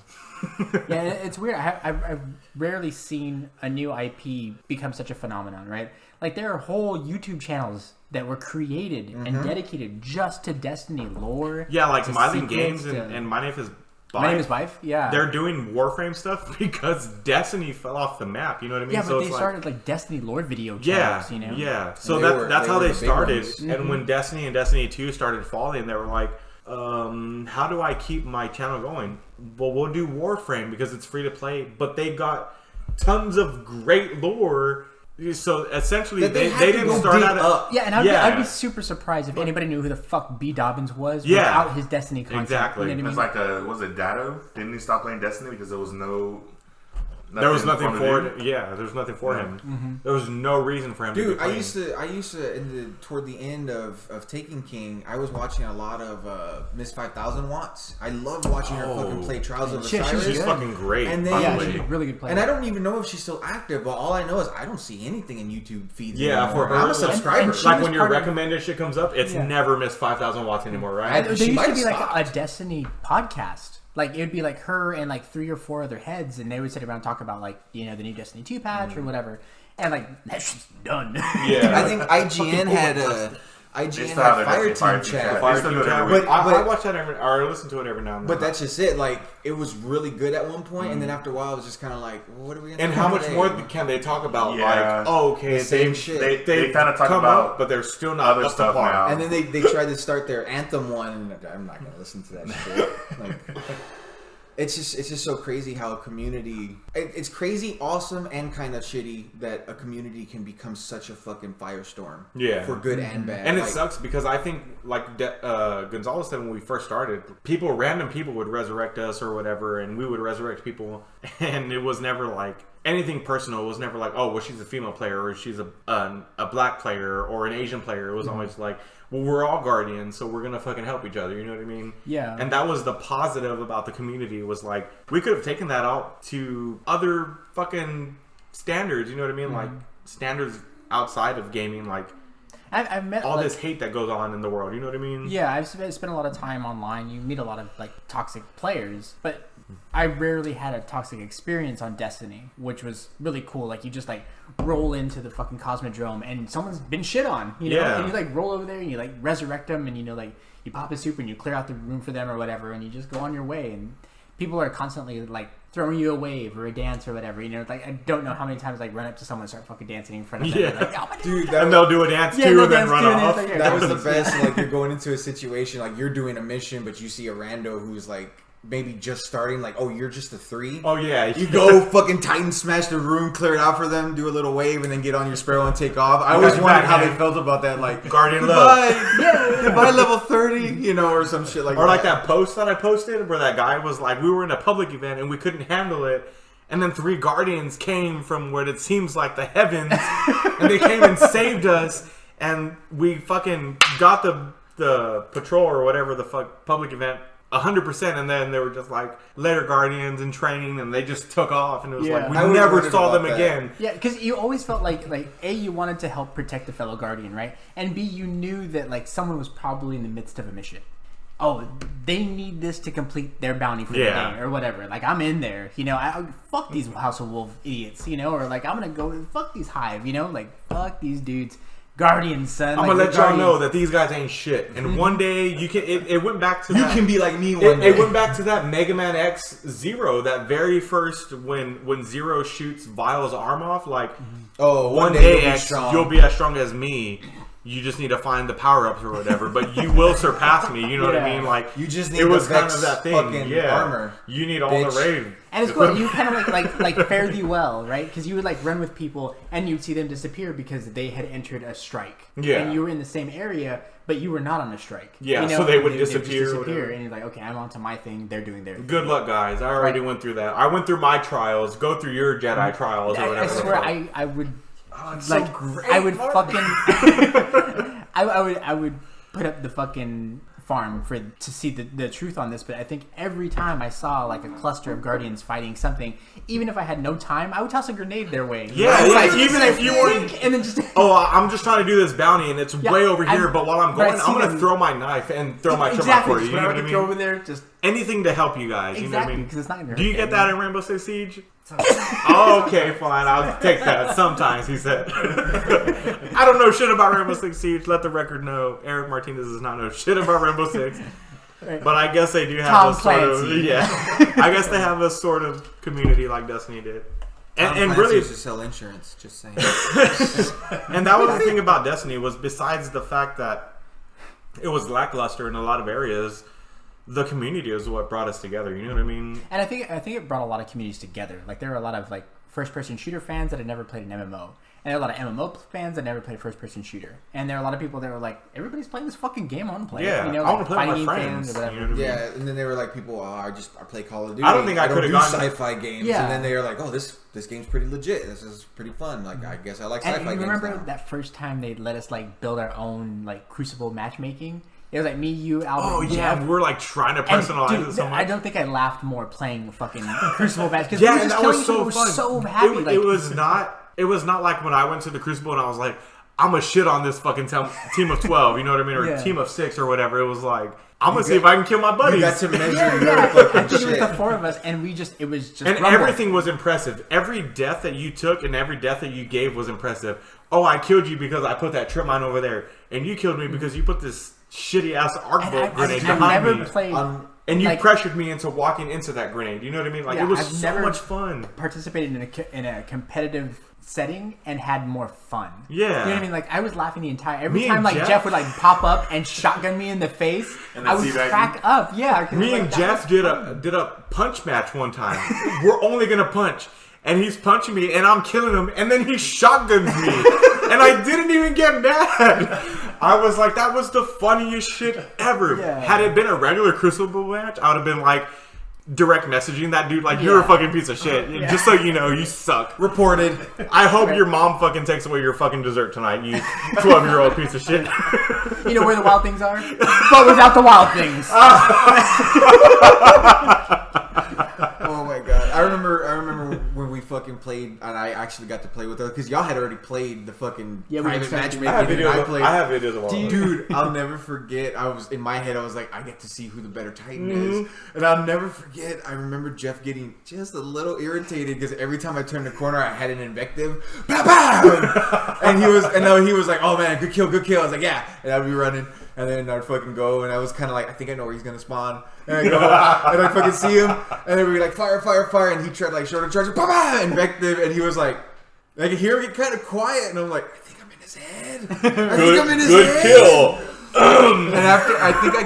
Yeah, it's weird. I've rarely seen a new IP become such a phenomenon, right? Like, there are whole YouTube channels that were created and dedicated just to Destiny lore. Yeah, like to Myling secrets, Games and My Name is My Name is Bife. Yeah, They're doing Warframe stuff because Destiny fell off the map. You know what I mean? yeah, but so they it's started like Destiny lore video yeah, channels. You know, yeah. So And that's they how were they the big started. ones. And when Destiny and Destiny 2 started falling, they were like, how do I keep my channel going? Well, we'll do Warframe because it's free to play, but they got tons of great lore. So essentially, That they had to didn't go start deep out up. Yeah, and I'd be super surprised if anybody knew who the fuck B. Dobbins was without his Destiny content. Exactly. You know what It's I mean? like Was it Dado? Didn't he stop playing Destiny because there was no? There was nothing for him. it. Yeah, there was nothing for him. There was no reason for him to Dude, be I playing. used to toward the end of Taken King, I was watching a lot of Miss 5000 Watts. I loved watching her fucking play Trials of Shit, Osiris. She's good. fucking great. And then- by the Yeah, way. she's a really good player. And I don't even know if she's still active, but all I know is I don't see anything in YouTube feeds Yeah, anymore. for her. I'm a subscriber. And she Like was when your part of- recommended shit comes up, it's Yeah. never missed 5,000 watts anymore, right? There She used might to have be like stopped. a Destiny podcast. Like, it would be like her and like 3 or 4 other heads, and they would sit around and talk about like, you know, the new Destiny 2 patch or whatever. And like, that's just done. Yeah. I think IGN had They still have their Fire Fire Team Team chat. chat. Fire They still Team do it Chat. every week. I watch that or listen to it every now and then. But that's just it. Like, it was really good at one point, and then after a while, it was just kind of like, well, what are we going to and how much more can they talk about? Yeah. Like, oh, okay, The same they shit. They kind of talk come about up, but they're still not other up to stuff par. now. And then they tried to start their Anthem one, and I'm not going to listen to that shit. Like, it's just so crazy how a community. It's crazy, awesome, and kind of shitty that a community can become such a fucking firestorm. Yeah. For good and bad. And it Like, sucks because I think, like Gonzalo said when we first started, random people would resurrect us or whatever, and we would resurrect people, and it was never like anything personal. It was never like, oh, well, she's a female player, or she's a black player, or an Asian player. It was always like, well, we're all guardians, so we're gonna fucking help each other. You know what I mean? Yeah. And that was the positive about the community. Was like we could have taken that out to other fucking standards. You know what I mean? Like standards outside of gaming, like. I've met All like, this hate that goes on in the world, you know what I mean? Yeah, I've spent a lot of time online. You meet a lot of like toxic players, but I rarely had a toxic experience on Destiny, which was really cool. Like, you just like roll into the fucking Cosmodrome and someone's been shit on, you know, Yeah. and you like roll over there and you like resurrect them, and you know, like you pop a super and you clear out the room for them or whatever, and you just go on your way. And people are constantly like throwing you a wave or a dance or whatever, you know. Like, I don't know how many times I run up to someone and start fucking dancing in front of them. Yeah. And, like, oh my dude, And they'll do a dance Yeah, too they'll and then dance run too, and then off. it's like, that was the best. Like, you're going into a situation, like you're doing a mission, but you see a rando who's like maybe just starting. Like, oh, you're just a 3. Oh yeah, You go fucking Titan smash the room, clear it out for them, do a little wave, and then get on your Sparrow and take off. I always got wondered how backhand. they felt about that. Like, Guardian goodbye, goodbye, level 30, you know, or some shit like Or that. like that post that I posted where that guy was like, we were in a public event and we couldn't handle it. And then 3 guardians came from what it seems like the heavens, and they came and saved us. And we fucking got the patrol or whatever the fuck public event 100%. And then they were just like later guardians in training, and they just took off. And it was Yeah. like we I was never wondering saw about them that. again. Yeah, because you always felt like A, you wanted to help protect a fellow guardian, right? And B, you knew that like someone was probably in the midst of a mission. Oh, they need this to complete their bounty for the Yeah. day or whatever. Like, I'm in there, you know. Fuck these House of Wolf idiots, you know, or like I'm gonna go fuck these Hive, you know, like fuck these dudes. Guardians, son. I'm like, gonna let the y'all know Guardians. that these guys ain't shit. And one day you can. It went back to You that. can be like me one day. It went back to that Mega Man X Zero, that very first when Zero shoots Vile's arm off. Like, Oh, one you'll day be X, strong. you'll be as strong as me. You just need to find the power ups or whatever, but you will surpass me. You know what I Yeah. mean? Like, You just need it was the kind Vex of that thing. fucking Yeah, armor, you need all bitch. the rave. And it's cool. You kind of like fare thee well, right? Because you would like run with people and you'd see them disappear because they had entered a strike. Yeah. And you were in the same area, but you were not on a strike. Yeah, You know? so they would would just disappear or whatever. and you're like, okay, I'm onto my thing. They're doing their thing. Good luck, guys. I already went through that. I went through my trials. Go through your Jedi trials or I whatever. swear, I would Oh, it's like so great. I would Mark. fucking I would put up the fucking farm to see the truth on this, but I think every time I saw like a cluster of guardians fighting something, even if I had no time, I would toss a grenade their way. Yeah, like even if you weren't, and then just I'm just trying to do this bounty and it's way over here, but while I'm going, I'm gonna throw my knife and throw my trip out for you. You know what I mean? Over there, just anything to help you guys. You know what I mean? Because it's not gonna hurt. Do you get that in Rainbow Six Siege? Okay, fine. I'll take that. Sometimes, he said. I don't know shit about Rainbow Six Siege. Let the record know. Eric Martinez does not know shit about Rainbow Six. But I guess they do have Tom a sort Clancy. of I guess they have a sort of community like Destiny did. And really, used to sell insurance. Just saying. and that was the thing about Destiny was besides the fact that it was lackluster in a lot of areas. The community is what brought us together. You know what I mean? And I think it brought a lot of communities together. Like there were a lot of like first-person shooter fans that had never played an MMO, and there were a lot of MMO fans that never played a first-person shooter. And there were a lot of people that were like, "Everybody's playing this fucking game. I want to play it." You know, I want to play like with my friends. Or whatever. You know what I mean? Yeah, and then they were like, people, I play Call of Duty. I don't think I could have gotten sci-fi games. Yeah. And then they were like, oh, this game's pretty legit. This is pretty fun. Like, I guess I like And sci-fi you games remember now. that first time they let us like build our own like Crucible matchmaking? It was like me, you, Albert, and Jeff. We're like trying to personalize it so much. I don't think I laughed more playing fucking Crucible match because Yeah, and that was so fun. So happy. It was not. It was not like when I went to the Crucible and I was like, I'm a shit on this fucking team of 12. You know what I mean, or team of 6 or whatever. It was like I'm gonna see if I can kill my buddies. You got to measure Yeah, your I fucking think it was shit. the 4 of us, and it was just and rumble. everything was impressive. Every death that you took and every death that you gave was impressive. Oh, I killed you because I put that trip mine over there, and you killed me because you put this shitty ass arc bolt grenade I've behind never me. played, And you like, pressured me into walking into that grenade. You know what I mean? Like Yeah, it was I've so never much fun. participated in a competitive setting and had more fun. Yeah. You know what I mean? Like I was laughing the entire every Me time and like Jeff- Jeff would like pop up and shotgun me in the face. And I then would teabag crack up. Yeah. 'cause Me like, and that Jeff was did fun. a punch match one time. We're only gonna punch, and he's punching me, and I'm killing him, and then he shotguns me, and I didn't even get mad. I was like, that was the funniest shit ever. Yeah. Had it been a regular Crucible match, I would have been like direct messaging that dude like you're a fucking piece of shit. Yeah. Just so you know, you suck. Reported. I hope your mom fucking takes away your fucking dessert tonight, you 12-year-old piece of shit. You know where the wild things are? But without the wild things. Oh my god! I remember when we fucking played, and I actually got to play with her because y'all had already played the fucking Yeah, we private started- matchmaking. I played. have videos of all of it. Dude, I'll never forget. I was in my head. I was like, I get to see who the better Titan is, and I'll never forget. I remember Jeff getting just a little irritated because every time I turned the corner, I had an invective, pow pow, and he was like, "Oh man, good kill, good kill." I was like, "Yeah," and I'd be running, and then I'd fucking go, and I was kind of like, I think I know where he's gonna spawn, and I go, and I fucking see him, and then we'd be like, fire, fire, fire, and he tried like shoulder charge, pow pow, invective, and he was like, I could hear him get kind of quiet, and I'm like, I think I'm in his head. I think I'm in his head. Kill. And after, I think I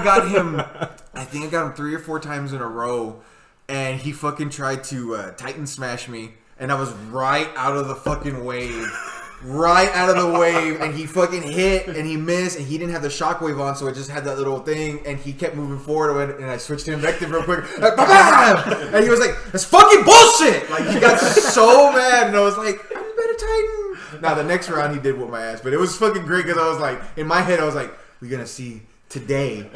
got him 3 or 4 times in a row, and he fucking tried to Titan smash me, and I was right out of the fucking wave. Right out of the wave, and he fucking hit, and he missed, and he didn't have the shockwave on, so it just had that little thing, and he kept moving forward, and I switched to invective real quick, like, "Bah-bah!" And he was like, "That's fucking bullshit!" Like, he got so mad, and I was like, "I'm a better Titan." Now, the next round, he did whoop my ass, but it was fucking great, because I was like, in my head, I was like, we're gonna see today.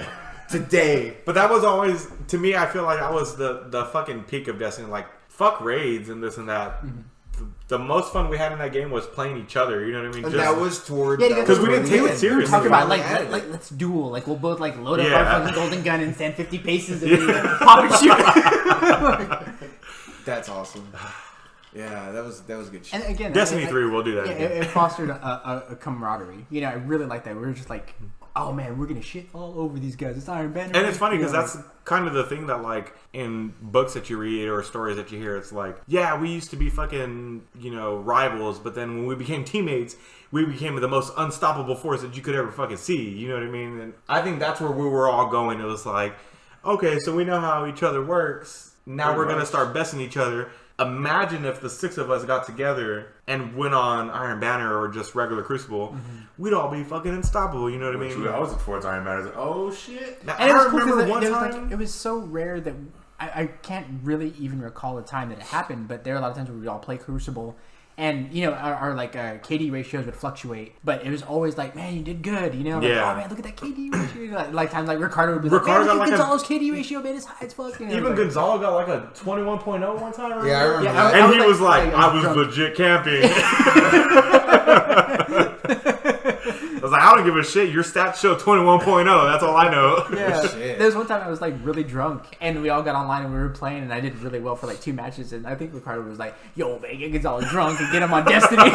But that was always, to me, I feel like that was the fucking peak of Destiny. Like, fuck raids and this and that. The most fun we had in that game was playing each other. You know what I mean? And that was towards... Yeah, because we didn't take it seriously. Talk about Finally like added it. let's duel. Like we'll both like load up Yeah. our fucking golden gun and stand 50 paces and then pop and shoot. That's awesome. Yeah, that was good shit. And again, Destiny 3 will do that. Yeah, again. it fostered a camaraderie. You know, I really like that. We were just like, oh man, we're gonna shit all over these guys. It's Iron Banner. And it's funny because You know, that's kind of the thing that, like, in books that you read or stories that you hear, it's like, yeah, we used to be fucking, rivals, but then when we became teammates, we became the most unstoppable force that you could ever fucking see. You know what I mean? And I think that's where we were all going. It was like, okay, so we know how each other works. Now we're going to start besting each other. Imagine if the 6 of us got together and went on Iron Banner or just regular Crucible, we'd all be fucking unstoppable. You know what I mean? I was towards Iron Man. I was like, oh shit. And I it was cool remember 'cause one there was, time. like, it was so rare that I can't really even recall a time that it happened, but there are a lot of times where we all play Crucible, And, you know, our like KD ratios would fluctuate, but it was always like, man, you did good, you know? Like, Yeah. oh, man, look at that KD ratio. Like times like Ricardo would be Ricardo like, man, got like Gonzalo's KD ratio, man, is high as fuck. You know, Even like, Gonzalo got like a 21.0 one time. Right? Yeah, I remember. Yeah, that. And was he like- was like, I I was was drunk. legit camping. I was like, I don't give a shit. Your stats show 21.0. That's all I know. Yeah, Shit. there was one time I was like really drunk, and we all got online and we were playing, and I did really well for like 2 matches, and I think Ricardo was like, "Yo, man, get Gonzalo drunk and get him on Destiny."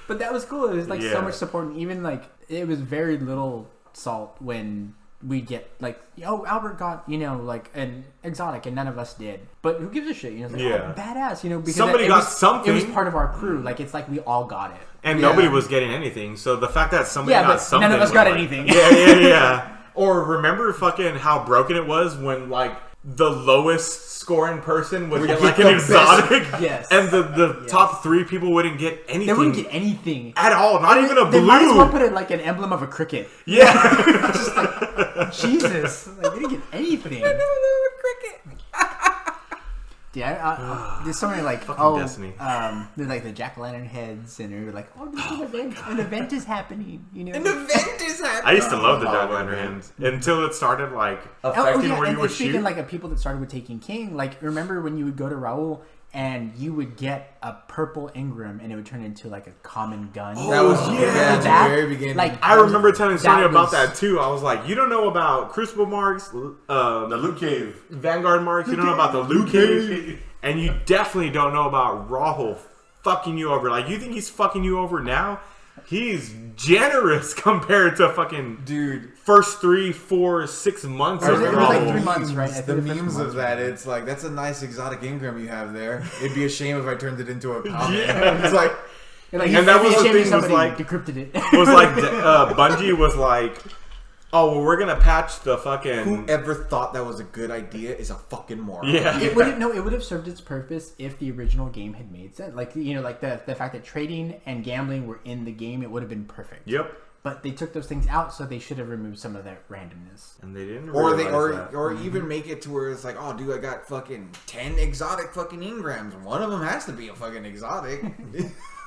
But that was cool. It was like so Yeah. much support, and even like it was very little salt when we get like, "Yo, Albert got, you know, like an exotic," and none of us did. But who gives a shit? You know, it's like, Yeah. oh, badass. You know, because Somebody it got was, something. It was part of our crew. Like it's like we all got it. And Yeah. nobody was getting anything. So the fact that somebody Yeah, got but something. none of us was got like- anything. Yeah. Or remember fucking how broken it was when like the lowest scoring person would get like an the best. exotic. Yes. And the top 3 people wouldn't get anything. They wouldn't get anything. at all. Not even a They might as well blue. put it like an emblem of a cricket. Yeah. Just like Jesus, like they didn't get anything. Yeah, there's so many like Destiny. there's like the jack-o'-lantern heads, and they're like, oh, there's an event is happening, you know. An event is happening. I used to love the Oh, jack-o'-lantern man. hands until it started like Oh, affecting yeah, where and you would speaking shoot. like of people that started with Taking King, like remember when you would go to Raul and you would get a purple Ingram and it would turn into like a common gun. That was Oh, yeah, yeah. at the That, very beginning. like, I remember telling Sonya that about was- that too. I was like, you don't know about Crucible marks, The loot cave. Vanguard marks, you don't know about the loot cave, and you definitely don't know about Rahul fucking you over. Like, you think he's fucking you over now? He's generous compared to fucking dude, first 3, 4, 6 months It of was like Rahul. 3 months, right? I think The the first memes month of was that, like- it's like that's a nice exotic Ingram you have there. It'd be a shame if I turned it into a comic. Yeah. It's like Like, And that it'd be was a the shame if thing, was somebody like- decrypted it. Was like Bungie was like, oh well, we're gonna patch the fucking whoever thought that was a good idea is a fucking moron. yeah. It would have served its purpose if the original game had made sense. Like, you know, like the fact that trading and gambling were in the game, it would have been perfect. Yep. But they took those things out, so they should have removed some of that randomness. And they didn't. Or realize that. or even make it to where it's like, oh, dude, I got fucking 10 exotic fucking Ingrams. One of them has to be a fucking exotic.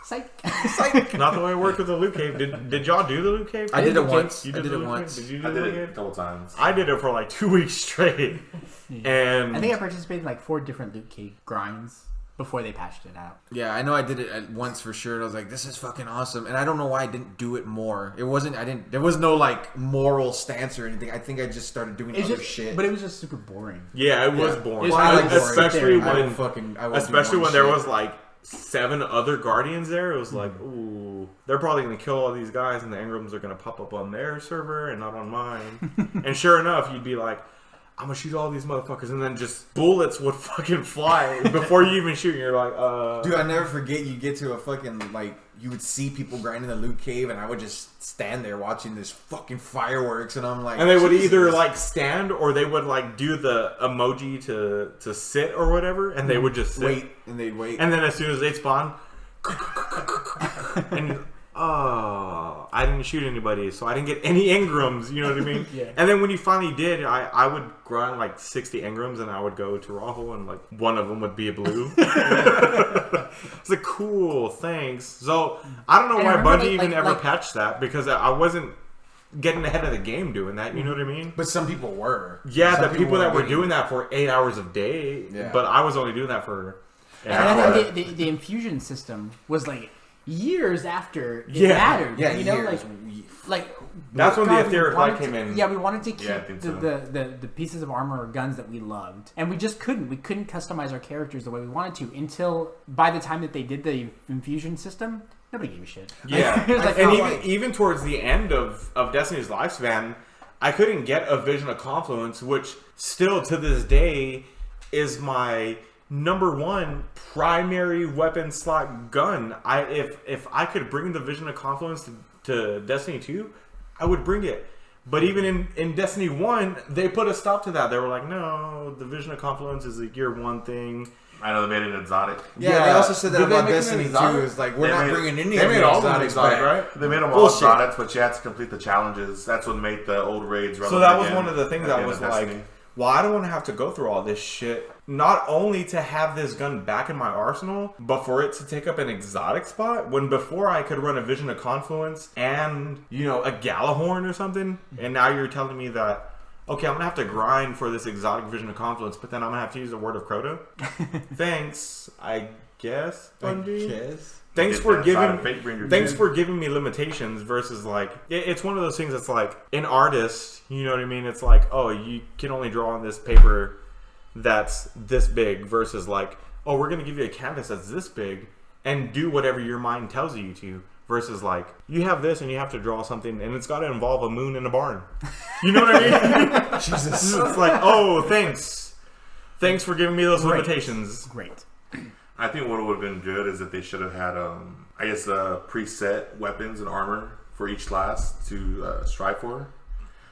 Psych. Psych. Not the way it worked with the loot cave. Did y'all do the loot cave? I did it Loot Cave. once. You I did did the it loot once. cave? Did you do I the did loot it a cave? couple times. I did it for like 2 weeks straight. And I think I participated in like 4 different loot cave grinds before they patched it out. Yeah, I know I did it at once for sure. And I was like, this is fucking awesome. And I don't know why I didn't do it more. There was no like moral stance or anything. I think I just started doing It's other just, shit. but it was just super boring. yeah, it was Yeah. boring. Well, I like boring. especially I when, I will do especially one when there shit. was like 7 other guardians there. It was like, ooh, they're probably gonna kill all these guys, and the Ingrams are gonna pop up on their server and not on mine. And sure enough, you'd be like, I'm gonna shoot all these motherfuckers, and then just bullets would fucking fly before you even shoot. And you're like, Dude, I never forget you get to a fucking, like, you would see people grinding the loot cave, and I would just stand there watching this fucking fireworks, and I'm like... And they would Jesus. either like stand or they would like do the emoji to sit or whatever, and they would just sit. Wait, and they'd wait. And then as soon as they spawn, and I didn't shoot anybody, so I didn't get any Ingrams. You know what I mean? Yeah. And then when you finally did, I would grind like 60 Ingrams, and I would go to Rahul, and like one of them would be a blue. It's like, cool, thanks. So I don't know And why I remember, Bungie even like- ever like- patched that, because I wasn't getting ahead of the game doing that. You know what I mean? But some people were. Yeah, Some the people that were getting- doing that for 8 hours a day, Yeah. but I was only doing that for an And I hour. think the infusion system was like years after it Yeah. mattered. Yeah, you know, years. like That's when the God, we etheric wanted light came to- in. Yeah, we wanted to keep Yeah, I think so. the pieces of armor or guns that we loved, and we just couldn't. We couldn't customize our characters the way we wanted to until by the time that they did the infusion system, nobody gave a shit. Yeah, It was like, and oh, even towards the end of Destiny's lifespan, I couldn't get a Vision of Confluence, which still to this day is my number 1 primary weapon slot gun. If I could bring the Vision of Confluence to Destiny 2, I would bring it. But even in Destiny 1, they put a stop to that. They were like, no, the Vision of Confluence is a year 1 thing. I know they made it exotic. Yeah, they also said that Did they about make them Destiny exotic? 2. Is like, we're They not made- bringing any They of made the all of them exotics exotic, back. right? They made them all Bullshit. exotics, but you had to complete the challenges. That's what made the old raids relevant. So that was again one of the things at I end was of like, Destiny. well, I don't want to have to go through all this shit, not only to have this gun back in my arsenal, but for it to take up an exotic spot, when before I could run a Vision of Confluence and, you know, a Galahorn or something, and now you're telling me that, okay, I'm going to have to grind for this exotic Vision of Confluence, but then I'm going to have to use the Word of Crota? Thanks, I guess, Bungie? Thanks for giving me limitations versus like it's one of those things that's like an artist, you know what I mean? It's like, oh, you can only draw on this paper that's this big versus like, oh, we're gonna give you a canvas that's this big and do whatever your mind tells you to versus like you have this and you have to draw something and it's got to involve a moon in a barn. You know what I mean? Jesus, it's like, oh, thanks for giving me those limitations. Great. I think what would have been good is that they should have had, preset weapons and armor for each class to strive for.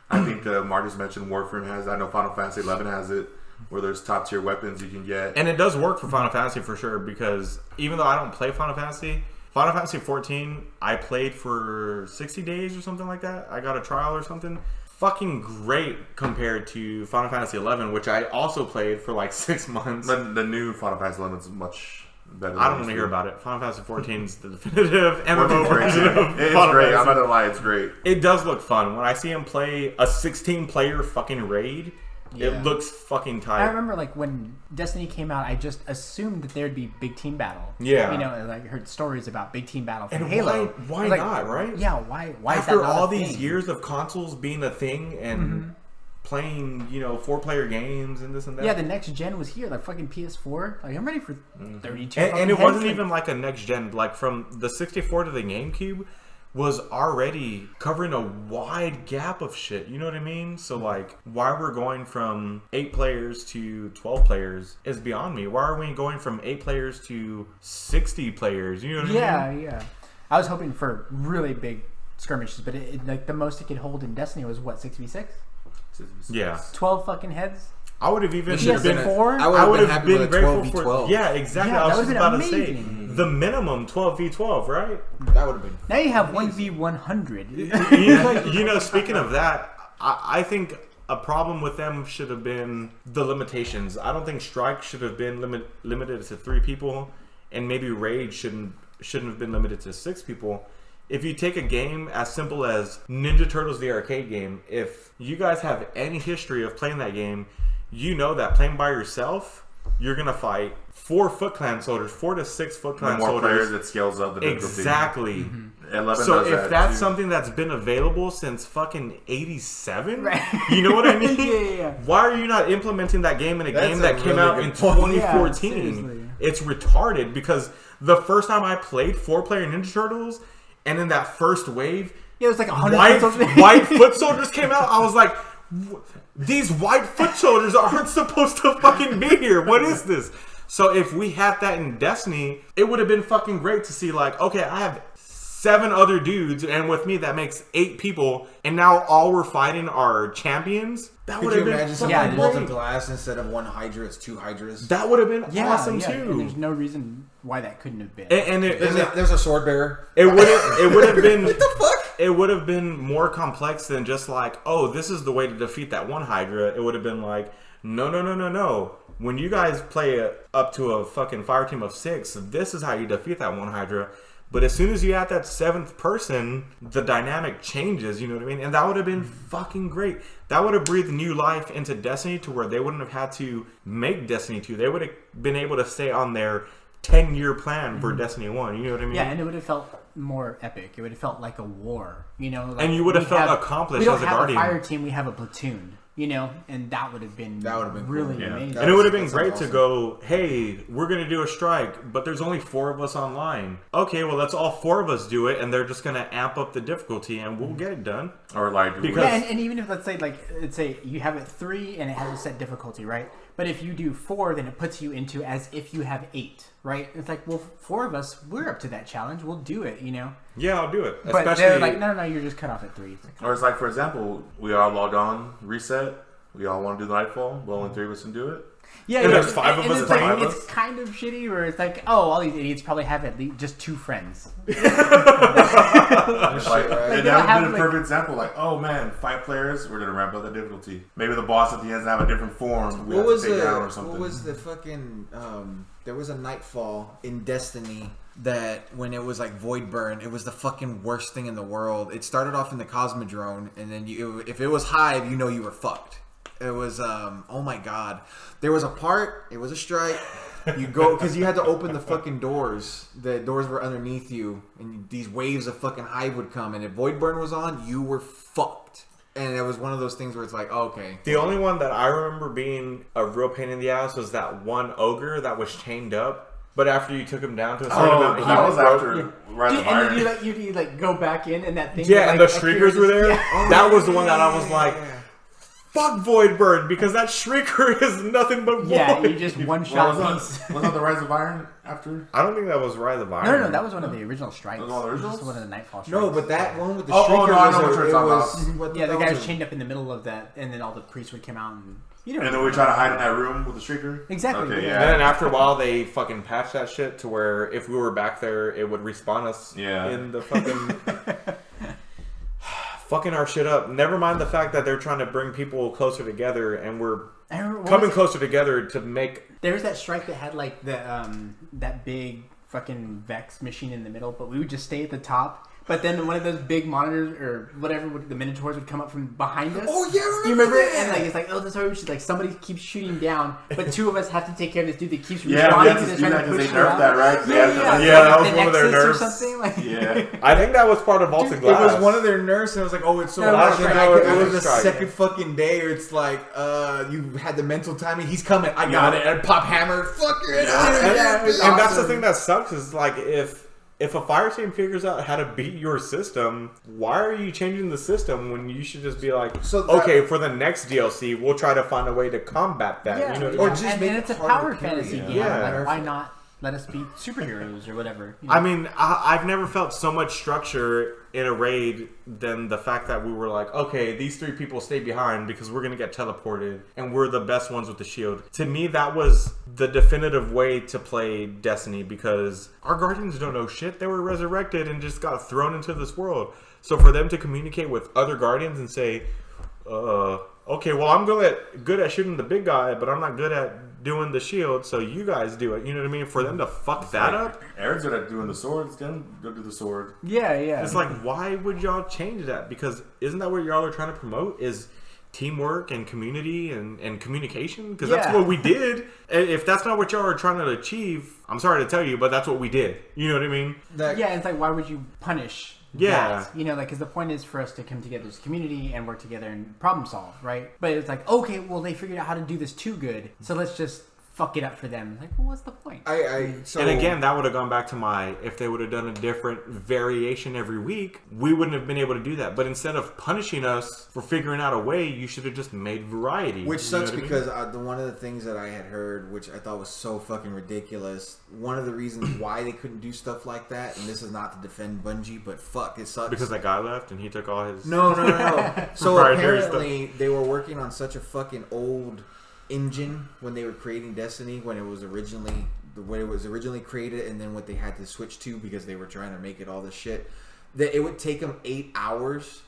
I think Marcus mentioned Warframe has. I know Final Fantasy 11 has it, where there's top tier weapons you can get. And it does work for Final Fantasy for sure, because even though I don't play Final Fantasy 14, I played for 60 days or something like that. I got a trial or something. Fucking great compared to Final Fantasy 11, which I also played for like 6 months. But the new Final Fantasy 11 is much better. I don't want to hear about it. Final Fantasy 14 is the definitive MMO version of It's Final great. Fantasy. I'm not gonna lie, it's great. It does look fun. When I see him play a 16-player fucking raid, it looks fucking tight. I remember like when Destiny came out, I just assumed that there'd be big team battle. Yeah. You know, I heard stories about big team battle from And Halo. why Like, not, right? Yeah, why After is that not all a these thing? years of consoles being a thing and playing, 4-player games and this and that. Yeah, the next gen was here, like fucking PS4. Like I'm ready for 32. And it fucking wasn't heads. even like a next gen. Like from the 64 to the GameCube was already covering a wide gap of shit. You know what I mean? So like, why we're going from 8 players to 12 players is beyond me. Why are we going from 8 players to 60 players? You know what I mean? Yeah. I was hoping for really big skirmishes, but it like the most it could hold in Destiny was what, 6v6? Yeah. 12 fucking heads. I would have even PS4. I would have have been been happy grateful with a for 12v12. Yeah, exactly. Yeah, I was that just would've about been to say amazing. the minimum 12v12, right? That would have been. Now you have amazing. 1v100. Speaking of that, I think a problem with them should have been the limitations. I don't think Strike should have been limited to 3 people, and maybe Raid shouldn't have been limited to 6 people. If you take a game as simple as Ninja Turtles the arcade game, if you guys have any history of playing that game, you know that playing by yourself, you're gonna fight 4 Foot Clan soldiers, 4 to 6 Foot Clan The more soldiers. players, it scales up the difficulty. Exactly. 11 So does if that that's too. something that's been available since fucking 87, Right. you know what I mean? Yeah. Why are you not implementing that game in a That's game a that came really out good in point. 2014? Yeah, seriously. It's retarded because the first time I played 4-player Ninja Turtles, and in that first wave, Yeah, it was like 100 white foot soldiers came out. I was like, these white foot soldiers aren't supposed to fucking be here. What is this? So if we had that in Destiny, it would have been fucking great to see like, okay, I have 7 other dudes, and with me that makes 8 people, and now all we're fighting are champions. That would Could you have been imagine fucking something Yeah, molten great. glass instead of 1 Hydra, it's 2 Hydras? That would have been Yeah, awesome yeah. And there's too. no reason why that couldn't have been. There's a sword bearer. It would have been What the fuck? It would have been more complex than just like, oh, this is the way to defeat that 1 Hydra. It would have been like, no. When you guys play up to a fucking fire team of 6, this is how you defeat that 1 Hydra. But as soon as you add that 7th person, the dynamic changes, you know what I mean? And that would have been fucking great. That would have breathed new life into Destiny to where they wouldn't have had to make Destiny 2. They would have been able to stay on their 10-year plan for Destiny 1. You know what I mean? Yeah, and it would have felt more epic. It would have felt like a war, you know? Like And you would have we felt accomplished as a We don't have Guardian. a fire team, we have a platoon, you know? And that would have been really cool. amazing. And it would have been That sounds great to awesome. go, hey, we're going to do a strike, but there's only 4 of us online. Okay, well, let's all 4 of us do it, and they're just going to amp up the difficulty, and we'll get it done. Or like, Because- Yeah, and even if let's say you have it 3 and it has a set difficulty, right? But if you do 4, then it puts you into as if you have 8, right? It's like, well, 4 of us, we're up to that challenge. We'll do it, you know? Yeah, I'll do it. But they're like, no, you're just cut off at 3. It's like, or it's like, for example, we all log on, reset. We all want to do the Nightfall, but only 3 of us can do it. Yeah, And yeah. there's five of us it's playing. like, it's kind of shitty where it's like, oh, all these idiots probably have at least just 2 friends. Like, Shit, right? and they'll that have, would be a like- perfect example. Like, oh man, 5 players, we're gonna ramp up the difficulty. Maybe the boss at the end have a different form. We What have was to take the down or something. what was the fucking there was a Nightfall in Destiny that when it was like Void Burn, it was the fucking worst thing in the world. It started off in the Cosmodrome, and then if it was Hive, you know you were fucked. It was oh my god. There was a part, it was a strike. You go because you had to open the fucking doors. The doors were underneath you, and these waves of fucking Hive would come. And if Void Burn was on, you were fucked. And it was one of those things where it's like, oh, okay. The only one that I remember being a real pain in the ass was that one ogre that was chained up. But after you took him down to a certain amount, he that was broke. after Rise of And Iron. then you like go back in and that thing. Yeah, and the like, shriekers were there. Yeah. That was the one that I was like, fuck Void Burn, because that shrieker is nothing but void. Yeah, you just one What shot was piece. that? Was that the Rise of Iron after? I don't think that was Rise of Iron. No, that was one of the original strikes. That was one of the This is originals? one of the Nightfall strikes. No, but that one with the Oh, shrieker no, I was know what you're talking about. what Yeah, the that guy was was chained up in the middle of that, and then all the priests would come out and And then we try to hide in that room with the shrieker? Exactly. Okay, yeah. And then after a while, they fucking patched that shit to where if we were back there, it would respawn us in the fucking... fucking our shit up. Never mind the fact that they're trying to bring people closer together, and we're coming closer together to make... There was that strike that had like the that big fucking Vex machine in the middle, but we would just stay at the top. But then one of those big monitors or whatever, the Minotaurs would come up from behind us. Oh yeah, You remember it? And like it's like, oh, that's how like somebody keeps shooting down, but 2 of us have to take care of this dude that keeps Yeah, we responding had to to do trying that to because push they you nerfed out. that, right? They had to, like, Yeah, that was the one of their Nexus nerfs. or something. Like, Yeah. I think that was part of Vaulted It Glass. was one of their nerfs, and it was like, oh, it's so No, hard that's to right. know. It It was was the strike. second fucking day, or it's like, you had the mental timing. He's coming. I got it. And pop hammer. Fuck your And that's the thing that sucks is like if a fire team figures out how to beat your system, why are you changing the system when you should just be like, okay, for the next DLC, we'll try to find a way to combat that. yeah, You know what I Or mean? just make and it it's a harder power to carry, fantasy yeah. game. Yeah. Like, why not let us be superheroes or whatever? You know? I mean, I've never felt so much structure in a raid than the fact that we were like, okay, these 3 people stay behind because we're going to get teleported and we're the best ones with the shield. To me, that was the definitive way to play Destiny because our Guardians don't know shit. They were resurrected and just got thrown into this world. So for them to communicate with other Guardians and say, okay, well, I'm good at shooting the big guy, but I'm not good at doing the shield, so you guys do it. You know what I mean? For them to fuck that up. Aaron's good at doing the swords, then go do the sword. yeah. It's like, why would y'all change that? Because isn't that what y'all are trying to promote? Is teamwork and community and communication? Because that's Yeah. what we did. If that's not what y'all are trying to achieve, I'm sorry to tell you, but that's what we did. You know what I mean? Yeah, it's like, why would you punish Yeah. that? You know, like, because the point is for us to come together as a community and work together and problem solve, right? But it's like, okay, well, they figured out how to do this too good, so let's just fuck it up for them. Like, well, what's the point? So And again, that would have gone back to if they would have done a different variation every week, we wouldn't have been able to do that. But instead of punishing us for figuring out a way, you should have just made variety. which You know sucks what I mean? because one of the things that I had heard, which I thought was so fucking ridiculous, one of the reasons why they couldn't do stuff like that, and this is not to defend Bungie, but fuck, it sucks. Because that guy left and he took all his... No. So Proprietary apparently they were working on such a fucking old engine when they were creating Destiny, when it was originally created, and then what they had to switch to because they were trying to make it all this shit, that it would take them 8 hours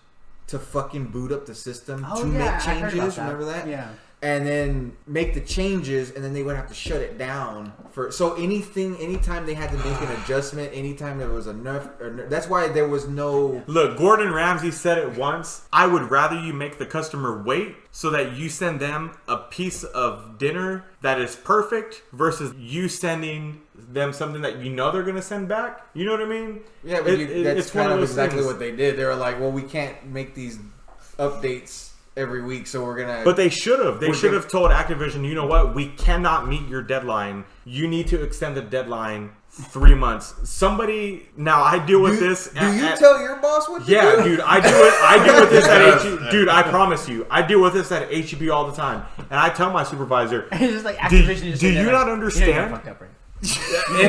to fucking boot up the system to make I heard about changes. that. Remember that? Yeah. And then make the changes, and then they would have to shut it down for. So anytime they had to make an adjustment, anytime there was a nerf, that's why there was no. Look, Gordon Ramsay said it once. I would rather you make the customer wait so that you send them a piece of dinner that is perfect versus you sending them something that you know they're going to send back. You know what I mean? Yeah, but that's it's one kind of those exactly things. what they did. They were like, well, we can't make these updates every week, so we're gonna. But they should have. They should have told Activision, you know what? We cannot meet your deadline. You need to extend the deadline 3 months. Somebody. Now I deal with this. Do you tell your boss what to do? Yeah, dude, I do it. I deal with this at HEB. Dude, I promise you, I deal with this at HEB all the time, and I tell my supervisor, It's just like Activision. do you not understand? You know, you got fucked up, right?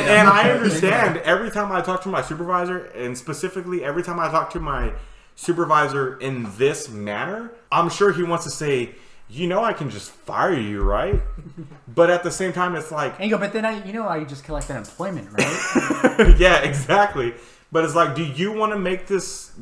and I understand every time I talk to my supervisor, and specifically every time I talk to my supervisor in this manner, I'm sure he wants to say, I can just fire you, right? But at the same time, it's like... And you go, but then I just collect unemployment, right? Yeah, exactly. But it's like, do you want to make this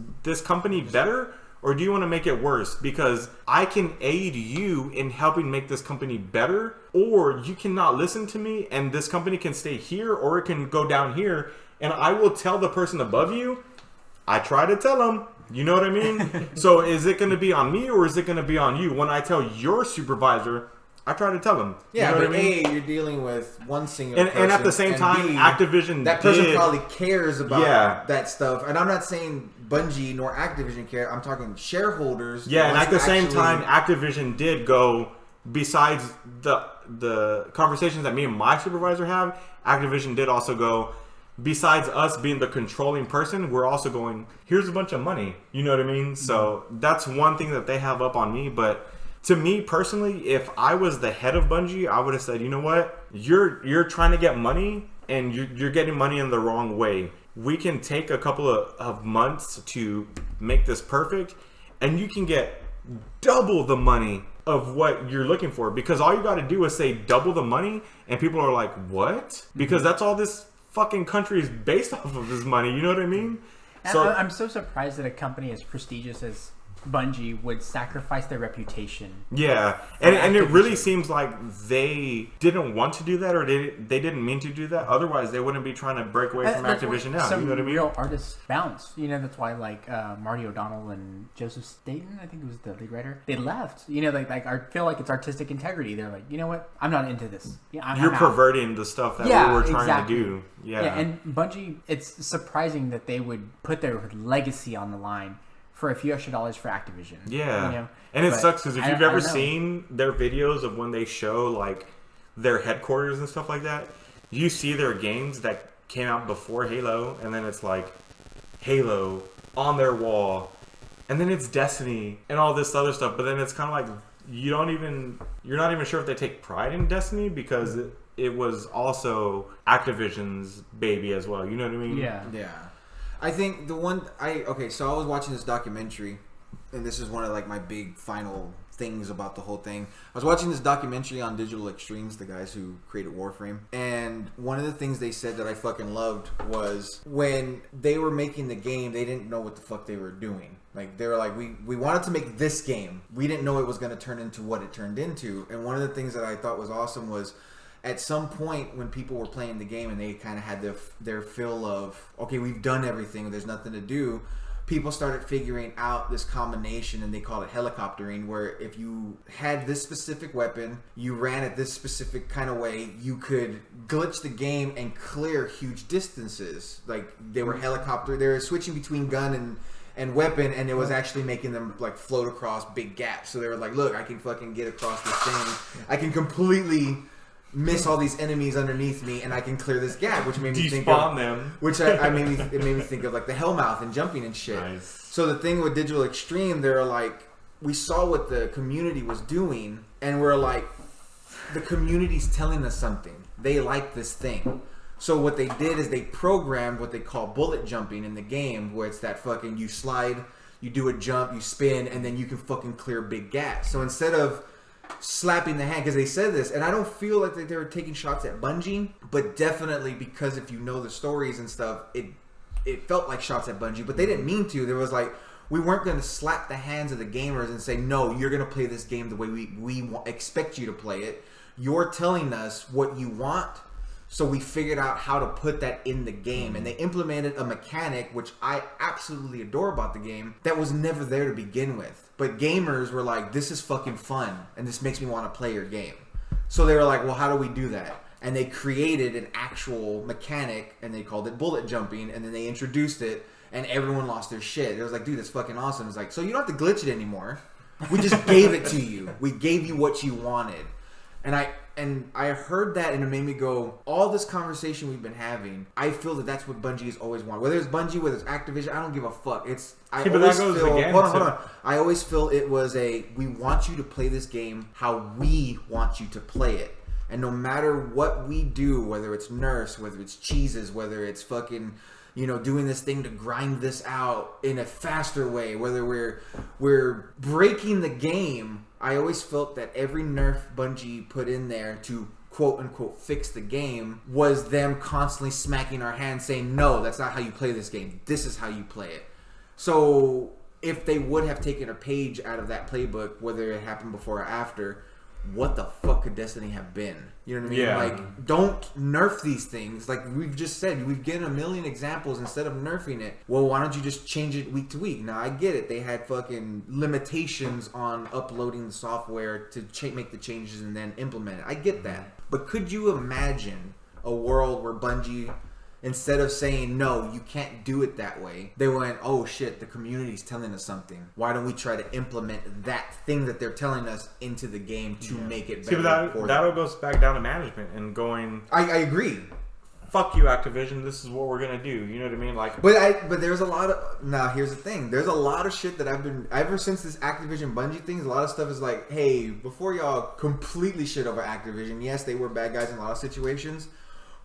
company better? Or do you want to make it worse? Because I can aid you in helping make this company better, or you cannot listen to me and this company can stay here or it can go down here. And I will tell the person above you, I try to tell them, you know what I mean? So is it going to be on me or is it going to be on you? When I tell your supervisor, I try to tell them. Yeah, you know but what I mean? you're dealing with one single person. And at the same time, B, Activision that person probably cares about that stuff. And I'm not saying Bungie nor Activision care. I'm talking shareholders. Yeah, and at the same time, Activision did go, besides the conversations that me and my supervisor have, Activision did also go, besides us being the controlling person, we're also going, here's a bunch of money. You know what I mean? So that's one thing that they have up on me, but... To me personally, if I was the head of Bungie, I would have said, you know what? You're trying to get money and you're getting money in the wrong way. We can take a couple of months to make this perfect and you can get double the money of what you're looking for. Because all you got to do is say double the money and people are like, what? Because that's all this fucking country is based off of is money. You know what I mean? So I'm so surprised that a company as prestigious as Bungie would sacrifice their reputation. Yeah, and it really seems like they didn't want to do that, or they didn't mean to do that. Otherwise, they wouldn't be trying to break away from Activision now. You know what I mean? Real artists bounce. That's why Marty O'Donnell and Joseph Staten, I think it was the lead writer, they left. I feel like it's artistic integrity. They're like, you know what? I'm not into this. You're perverting the stuff that we were trying to do. Yeah, and Bungie, it's surprising that they would put their legacy on the line for a few extra dollars for Activision. Yeah. And it sucks because if you've ever seen their videos of when they show their headquarters and stuff like that, you see their games that came out before Halo, and then it's like Halo on their wall, and then it's Destiny and all this other stuff. But then it's kind of like you're not even sure if they take pride in Destiny because it was also Activision's baby as well. You know what I mean? Yeah. I think so I was watching this documentary, and this is one of my big final things about the whole thing. I was watching this documentary on Digital Extremes, the guys who created Warframe, and one of the things they said that I fucking loved was when they were making the game, they didn't know what the fuck they were doing. They were like, we wanted to make this game. We didn't know it was going to turn into what it turned into. And one of the things that I thought was awesome was at some point when people were playing the game and they kind of had their fill of, okay, we've done everything, there's nothing to do, people started figuring out this combination, and they call it helicoptering, where if you had this specific weapon, you ran it this specific kind of way, you could glitch the game and clear huge distances. They were they were switching between gun and weapon, and it was actually making them float across big gaps. So they were like, look, I can fucking get across this thing. I can completely miss all these enemies underneath me, and I can clear this gap, which made me think of them. Which it made me think of the Hellmouth and jumping and shit. Nice. So the thing with Digital Extreme, they're we saw what the community was doing, and we're the community's telling us something. They like this thing. So what they did is they programmed what they call bullet jumping in the game, where it's that fucking you slide, you do a jump, you spin, and then you can fucking clear big gaps. So instead of slapping the hand, because they said this, and I don't feel like they were taking shots at Bungie, but definitely because if you know the stories and stuff, it felt like shots at Bungie, but they didn't mean to. There was we weren't going to slap the hands of the gamers and say, no, you're going to play this game the way we expect you to play it. You're telling us what you want, so we figured out how to put that in the game, and they implemented a mechanic, which I absolutely adore about the game, that was never there to begin with. But gamers were like, this is fucking fun, and this makes me want to play your game. So they were like, well, how do we do that? And they created an actual mechanic, and they called it bullet jumping, and then they introduced it, and everyone lost their shit. It was like, dude, that's fucking awesome. It's so you don't have to glitch it anymore. We just gave it to you. We gave you what you wanted. And I heard that, and it made me go, all this conversation we've been having, I feel that that's what Bungie has always wanted. Whether it's Bungie, whether it's Activision, I don't give a fuck. I always feel it was we want you to play this game how we want you to play it. And no matter what we do, whether it's nerfs, whether it's cheeses, whether it's fucking, doing this thing to grind this out in a faster way, whether we're breaking the game, I always felt that every nerf Bungie put in there to quote unquote fix the game was them constantly smacking our hands saying, no, that's not how you play this game. This is how you play it. So if they would have taken a page out of that playbook, whether it happened before or after, what the fuck could Destiny have been? You know what I mean? Yeah. Like, don't nerf these things. Like we've just said, we've given a million examples instead of nerfing it. Well, why don't you just change it week to week? Now, I get it. They had fucking limitations on uploading the software to make the changes and then implement it. I get that. But could you imagine a world where Bungie, instead of saying, no, you can't do it that way, they went, oh shit, the community's telling us something. Why don't we try to implement that thing that they're telling us into the game to make it better? See, but that all goes back down to management and going, I agree. fuck you, Activision, this is what we're going to do. You know what I mean? Like, But there's a lot of... Now, here's the thing. There's a lot of shit that I've been... Ever since this Activision Bungie thing, a lot of stuff is like, hey, before y'all completely shit over Activision, yes, they were bad guys in a lot of situations,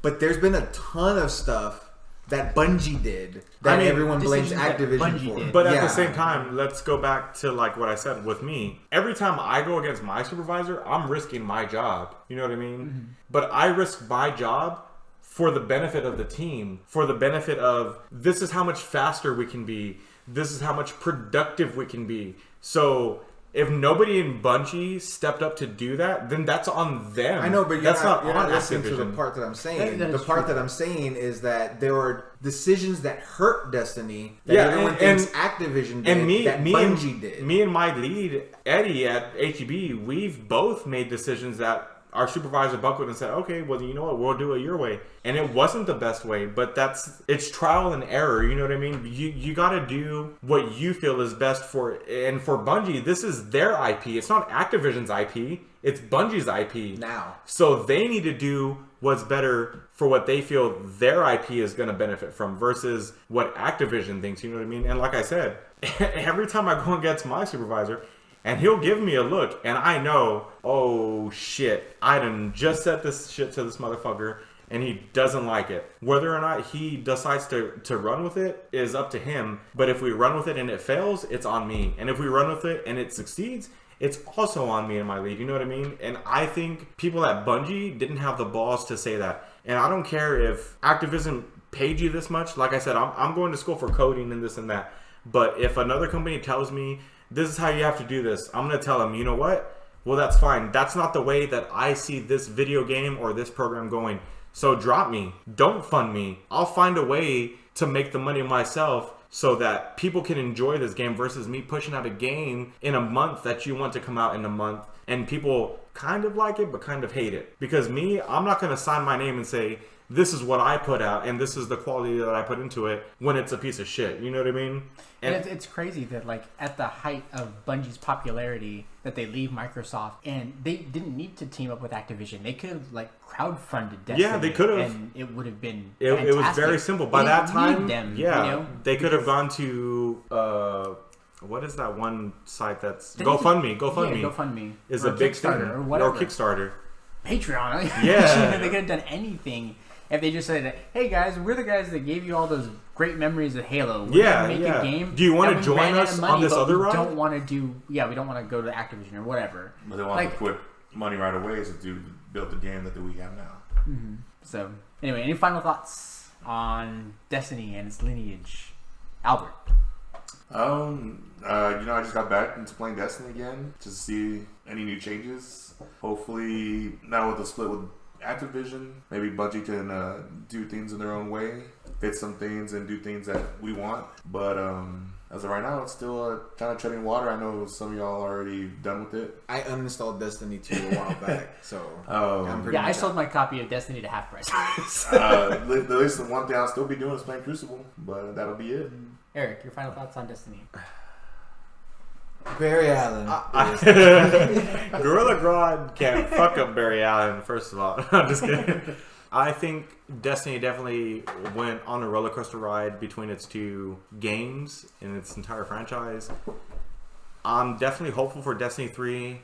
but there's been a ton of stuff that Bungie did that everyone blames Activision for. But at the same time, let's go back to like what I said with me. Every time I go against my supervisor, I'm risking my job. You know what I mean? Mm-hmm. But I risk my job for the benefit of the team, for the benefit of this is how much faster we can be. This is how much productive we can be. So if nobody in Bungie stepped up to do that, then that's on them. I know, but you're not listening Activision. to the part that I'm saying. The part that I'm saying is that there are decisions that hurt Destiny that everyone thinks Activision did, that Bungie did. Me and my lead, Eddie at HEB, we've both made decisions that our supervisor buckled and said, okay, well, you know what, we'll do it your way. And it wasn't the best way, but it's trial and error, you know what I mean? You got to do what you feel is best for Bungie, this is their IP. It's not Activision's IP, it's Bungie's IP. Now. So they need to do what's better for what they feel their IP is going to benefit from versus what Activision thinks, you know what I mean? And like I said, every time I go against my supervisor, and he'll give me a look, and I know, oh shit, I done just said this shit to this motherfucker, and he doesn't like it. Whether or not he decides to run with it is up to him, but if we run with it and it fails, it's on me. And if we run with it and it succeeds, it's also on me and my lead, you know what I mean? And I think people at Bungie didn't have the balls to say that. And I don't care if Activision paid you this much. Like I said, I'm going to school for coding and this and that. But if another company tells me, this is how you have to do this, I'm going to tell them, you know what? Well, that's fine. That's not the way that I see this video game or this program going. So drop me. Don't fund me. I'll find a way to make the money myself so that people can enjoy this game versus me pushing out a game in a month that you want to come out in a month and people kind of like it but kind of hate it. Because me, I'm not going to sign my name and say, this is what I put out and this is the quality that I put into it when it's a piece of shit. You know what I mean? And it's crazy that like at the height of Bungie's popularity that they leave Microsoft and they didn't need to team up with Activision. They could have like crowdfunded Destiny. Yeah, they could have. And it would have been it was very simple. By that time, them, they could have gone to what is that one site that's GoFundMe? GoFundMe. Yeah, GoFundMe is a big thing. Or whatever. Or Kickstarter. Patreon. Yeah. They could have done anything. If they just said, hey guys, we're the guys that gave you all those great memories of Halo. We're gonna make a game. Do you want to join us on this other ride? We don't want to we don't want to go to Activision or whatever. But they want to put money right away to build the game that we have now. Mm-hmm. So, anyway, any final thoughts on Destiny and its lineage? Albert? I just got back into playing Destiny again to see any new changes. Hopefully, now with the split with Activision, maybe Bungie can do things in their own way, fit some things and do things that we want. But as of right now, it's still kind of treading water. I know some of y'all are already done with it. I uninstalled Destiny 2 a while back, so I sold my copy of Destiny to half price. At least the one thing I'll still be doing is playing Crucible, but that'll be it. Eric, your final thoughts on Destiny? Barry Allen. Gorilla Grodd can't fuck up Barry Allen, first of all. I'm just kidding. I think Destiny definitely went on a roller coaster ride between its two games and its entire franchise. I'm definitely hopeful for Destiny 3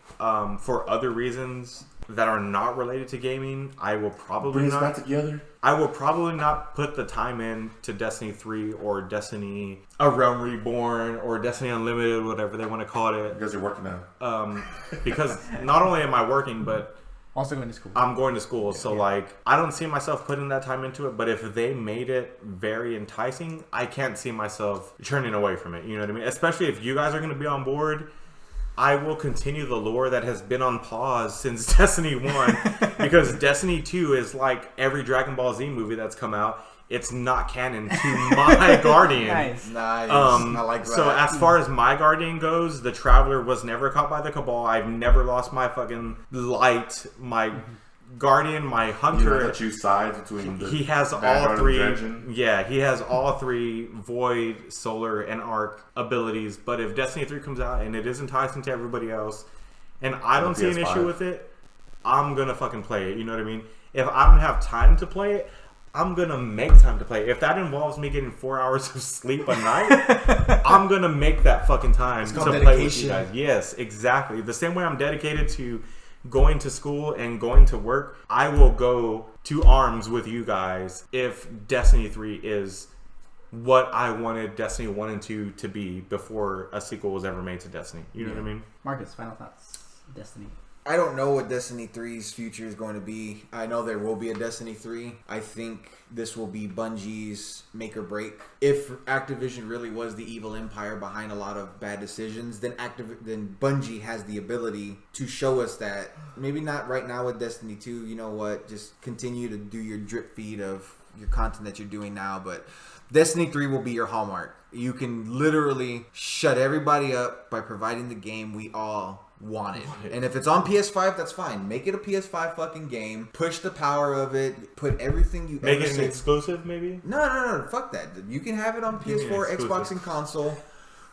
for other reasons that are not related to gaming. I will probably not back together. I will probably not put the time in to Destiny 3 or Destiny A Realm Reborn or Destiny Unlimited, whatever they want to call it. Because you're working now. Because not only am I working, but Also going to school. I'm going to school. So, like, I don't see myself putting that time into it. But if they made it very enticing, I can't see myself turning away from it. You know what I mean? Especially if you guys are going to be on board. I will continue the lore that has been on pause since Destiny 1 because Destiny 2 is like every Dragon Ball Z movie that's come out. It's not canon to my Guardian. Nice. I like that. So as far as my Guardian goes, the Traveler was never caught by the Cabal. I've never lost my fucking light. My Guardian, my Hunter. You don't have to choose sides between the he has all three. Yeah, he has all three Void, Solar, and Arc abilities. But if Destiny 3 comes out and it is enticing to everybody else, and I don't see an issue with it, I'm gonna fucking play it. You know what I mean? If I don't have time to play it, I'm gonna make time to play it. If that involves me getting 4 hours of sleep a night, I'm gonna make that fucking time to play with you guys. Yes, exactly. The same way I'm dedicated to going to school and going to work, I will go to arms with you guys if Destiny 3 is what I wanted Destiny 1 and 2 to be before a sequel was ever made to Destiny. You know what I mean? Marcus, final thoughts. Destiny. I don't know what Destiny 3's future is going to be. I know there will be a Destiny 3. I think this will be Bungie's make or break. If Activision really was the evil empire behind a lot of bad decisions, then Bungie has the ability to show us that. Maybe not right now with Destiny 2. You know what? Just continue to do your drip feed of your content that you're doing now. But Destiny 3 will be your hallmark. You can literally shut everybody up by providing the game we all wanted. And if it's on PS5, that's fine. Make it a PS5 fucking game. Push the power of it. Put everything you make it an exclusive, maybe? No. Fuck that. You can have it on PS4, Xbox, and console.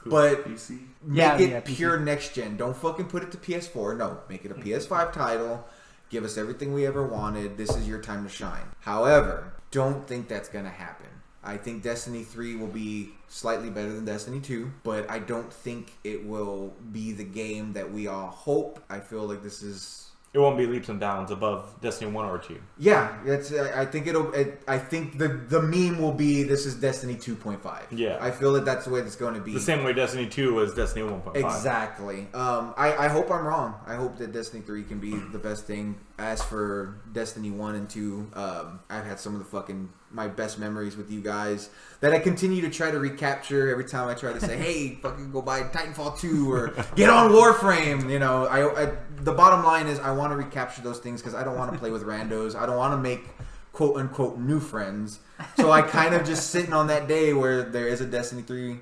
But PC? make it pure next gen. Don't fucking put it to PS4. No, make it a PS5 title. Give us everything we ever wanted. This is your time to shine. However, don't think that's gonna happen. I think Destiny 3 will be slightly better than Destiny 2, but I don't think it will be the game that we all hope. I feel like this is... It won't be leaps and bounds above Destiny 1 or 2. Yeah, I think I think the meme will be this is Destiny 2.5. Yeah. I feel that that's the way it's going to be. The same way Destiny 2 was Destiny 1.5. Exactly. I hope I'm wrong. I hope that Destiny 3 can be the best thing. As for Destiny 1 and 2, I've had some of my best memories with you guys that I continue to try to recapture every time I try to say, hey, fucking go buy Titanfall 2 or get on Warframe. You know, the bottom line is I want to recapture those things because I don't want to play with randos. I don't want to make quote unquote new friends. So I kind of just sitting on that day where there is a Destiny 3,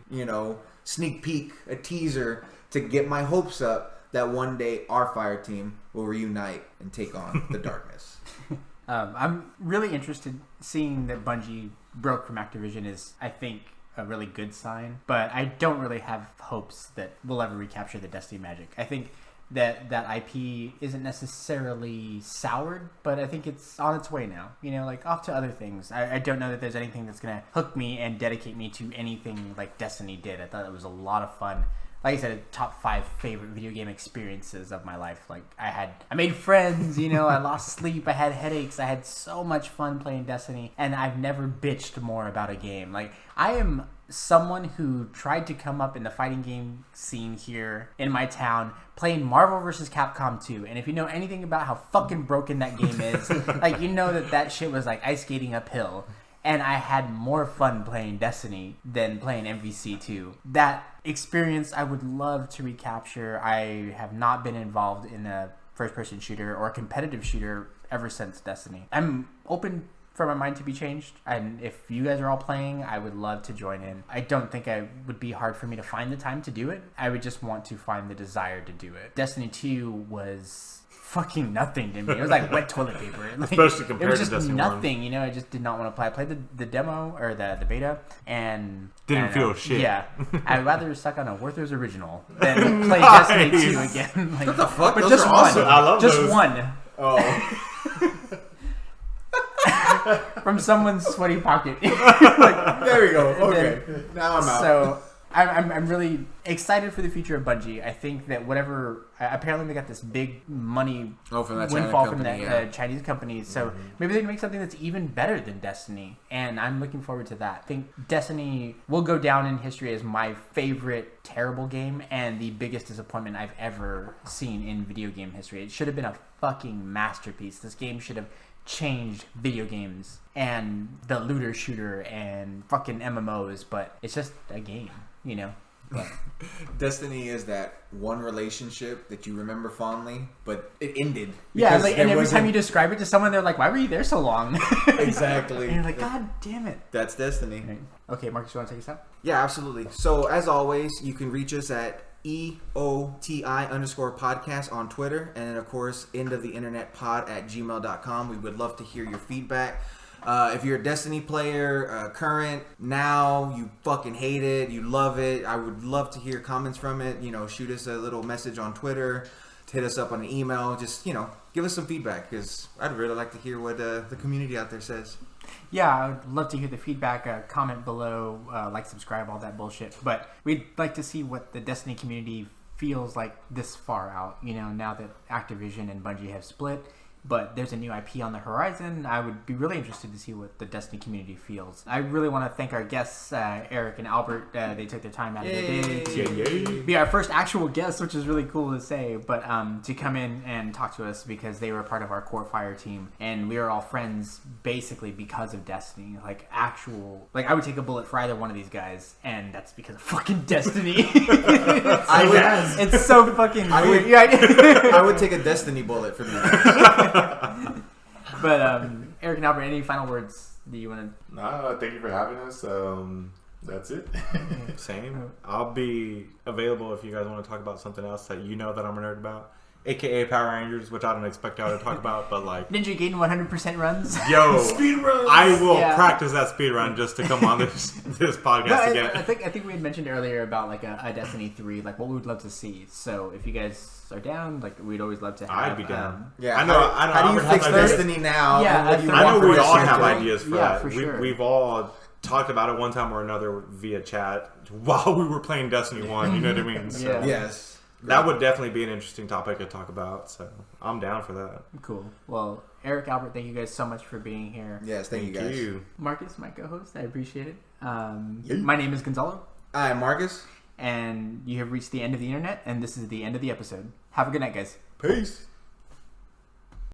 sneak peek, a teaser to get my hopes up that one day our fire team will reunite and take on the darkness. I'm really interested. Seeing that Bungie broke from Activision is, I think, a really good sign. But I don't really have hopes that we'll ever recapture the Destiny magic. I think that IP isn't necessarily soured, but I think it's on its way now. Off to other things. I don't know that there's anything that's going to hook me and dedicate me to anything like Destiny did. I thought it was a lot of fun. Like I said, top 5 favorite video game experiences of my life. Like I made friends, I lost sleep, I had headaches, I had so much fun playing Destiny, and I've never bitched more about a game. Like I am someone who tried to come up in the fighting game scene here in my town playing Marvel vs. Capcom 2. And if you know anything about how fucking broken that game is, like that shit was like ice skating uphill. And I had more fun playing Destiny than playing MVC2. That experience I would love to recapture. I have not been involved in a first-person shooter or a competitive shooter ever since Destiny. I'm open for my mind to be changed. And if you guys are all playing, I would love to join in. I don't think it would be hard for me to find the time to do it. I would just want to find the desire to do it. Destiny 2 was fucking nothing to me. It was like wet toilet paper. Especially compared to Destiny 1. It was just nothing, I just did not want to play. I played the demo or the beta and didn't feel shit. Yeah. I'd rather suck on a Werther's original than play Destiny 2 again. Like, what the fuck? But those just are one. awesome. I love just those. One. Oh. From someone's sweaty pocket. There we go. Okay. Now I'm out. So I'm really excited for the future of Bungie. I think that apparently they got this big money from that windfall China from company, that Chinese company. So maybe they can make something that's even better than Destiny. And I'm looking forward to that. I think Destiny will go down in history as my favorite terrible game and the biggest disappointment I've ever seen in video game history. It should have been a fucking masterpiece. This game should have changed video games and the looter shooter and fucking MMOs, but it's just a game, you know. But Destiny is that one relationship that you remember fondly, but it ended. Yeah, like, and every time you describe it to someone, they're like, "Why were you there so long?" Exactly. And you're like, "God damn it." That's Destiny. Okay, Marcus, you want to take us out? Yeah, absolutely. So as always, you can reach us at EOTI_podcast on Twitter, and then of course endoftheinternetpod@gmail.com. We would love to hear your feedback. If you're a Destiny player, current, now, you fucking hate it, you love it, I would love to hear comments from it. You know, shoot us a little message on Twitter, hit us up on an email, just, you know, give us some feedback, because I'd really like to hear what the community out there says. Yeah, I would love to hear the feedback. Comment below, like, subscribe, all that bullshit. But we'd like to see what the Destiny community feels like this far out, you know, now that Activision and Bungie have split. But there's a new IP on the horizon. I would be really interested to see what the Destiny community feels. I really want to thank our guests, Eric and Albert. They took their time out of their day to be our first actual guests, which is really cool to say. But to come in and talk to us because they were part of our Core Fire team. And we are all friends basically because of Destiny. Like I would take a bullet for either one of these guys. And that's because of fucking Destiny. It's so fucking weird. I would take a Destiny bullet for these. But Eric and Albert, any final words that you want to? No, thank you for having us. That's it. Same. I'll be available if you guys want to talk about something else that you know that I'm a nerd about. AKA Power Rangers, which I don't expect y'all to talk about, but like Ninja Gaiden 100% runs. Yo, speed runs. I will practice that speed run just to come on this podcast again. I think we had mentioned earlier about like a Destiny 3, like what we would love to see. So if you guys are down, like we'd always love to have. I'd be down. Yeah, I know. How do you fix Destiny now? Yeah, and what do you I know want we for all Destiny have 3? ideas for Yeah, that. for sure. We've all talked about it one time or another via chat while we were playing Destiny 1. You know what I mean? So Yeah. Yes. that would definitely be an interesting topic to talk about. So I'm down for that. Cool. Well, Eric, Albert, thank you guys so much for being here. Yes, thank you guys. Marcus, my co-host, I appreciate it. My name is Gonzalo. I am Marcus. And you have reached the end of the internet, and this is the end of the episode. Have a good night, guys. Peace.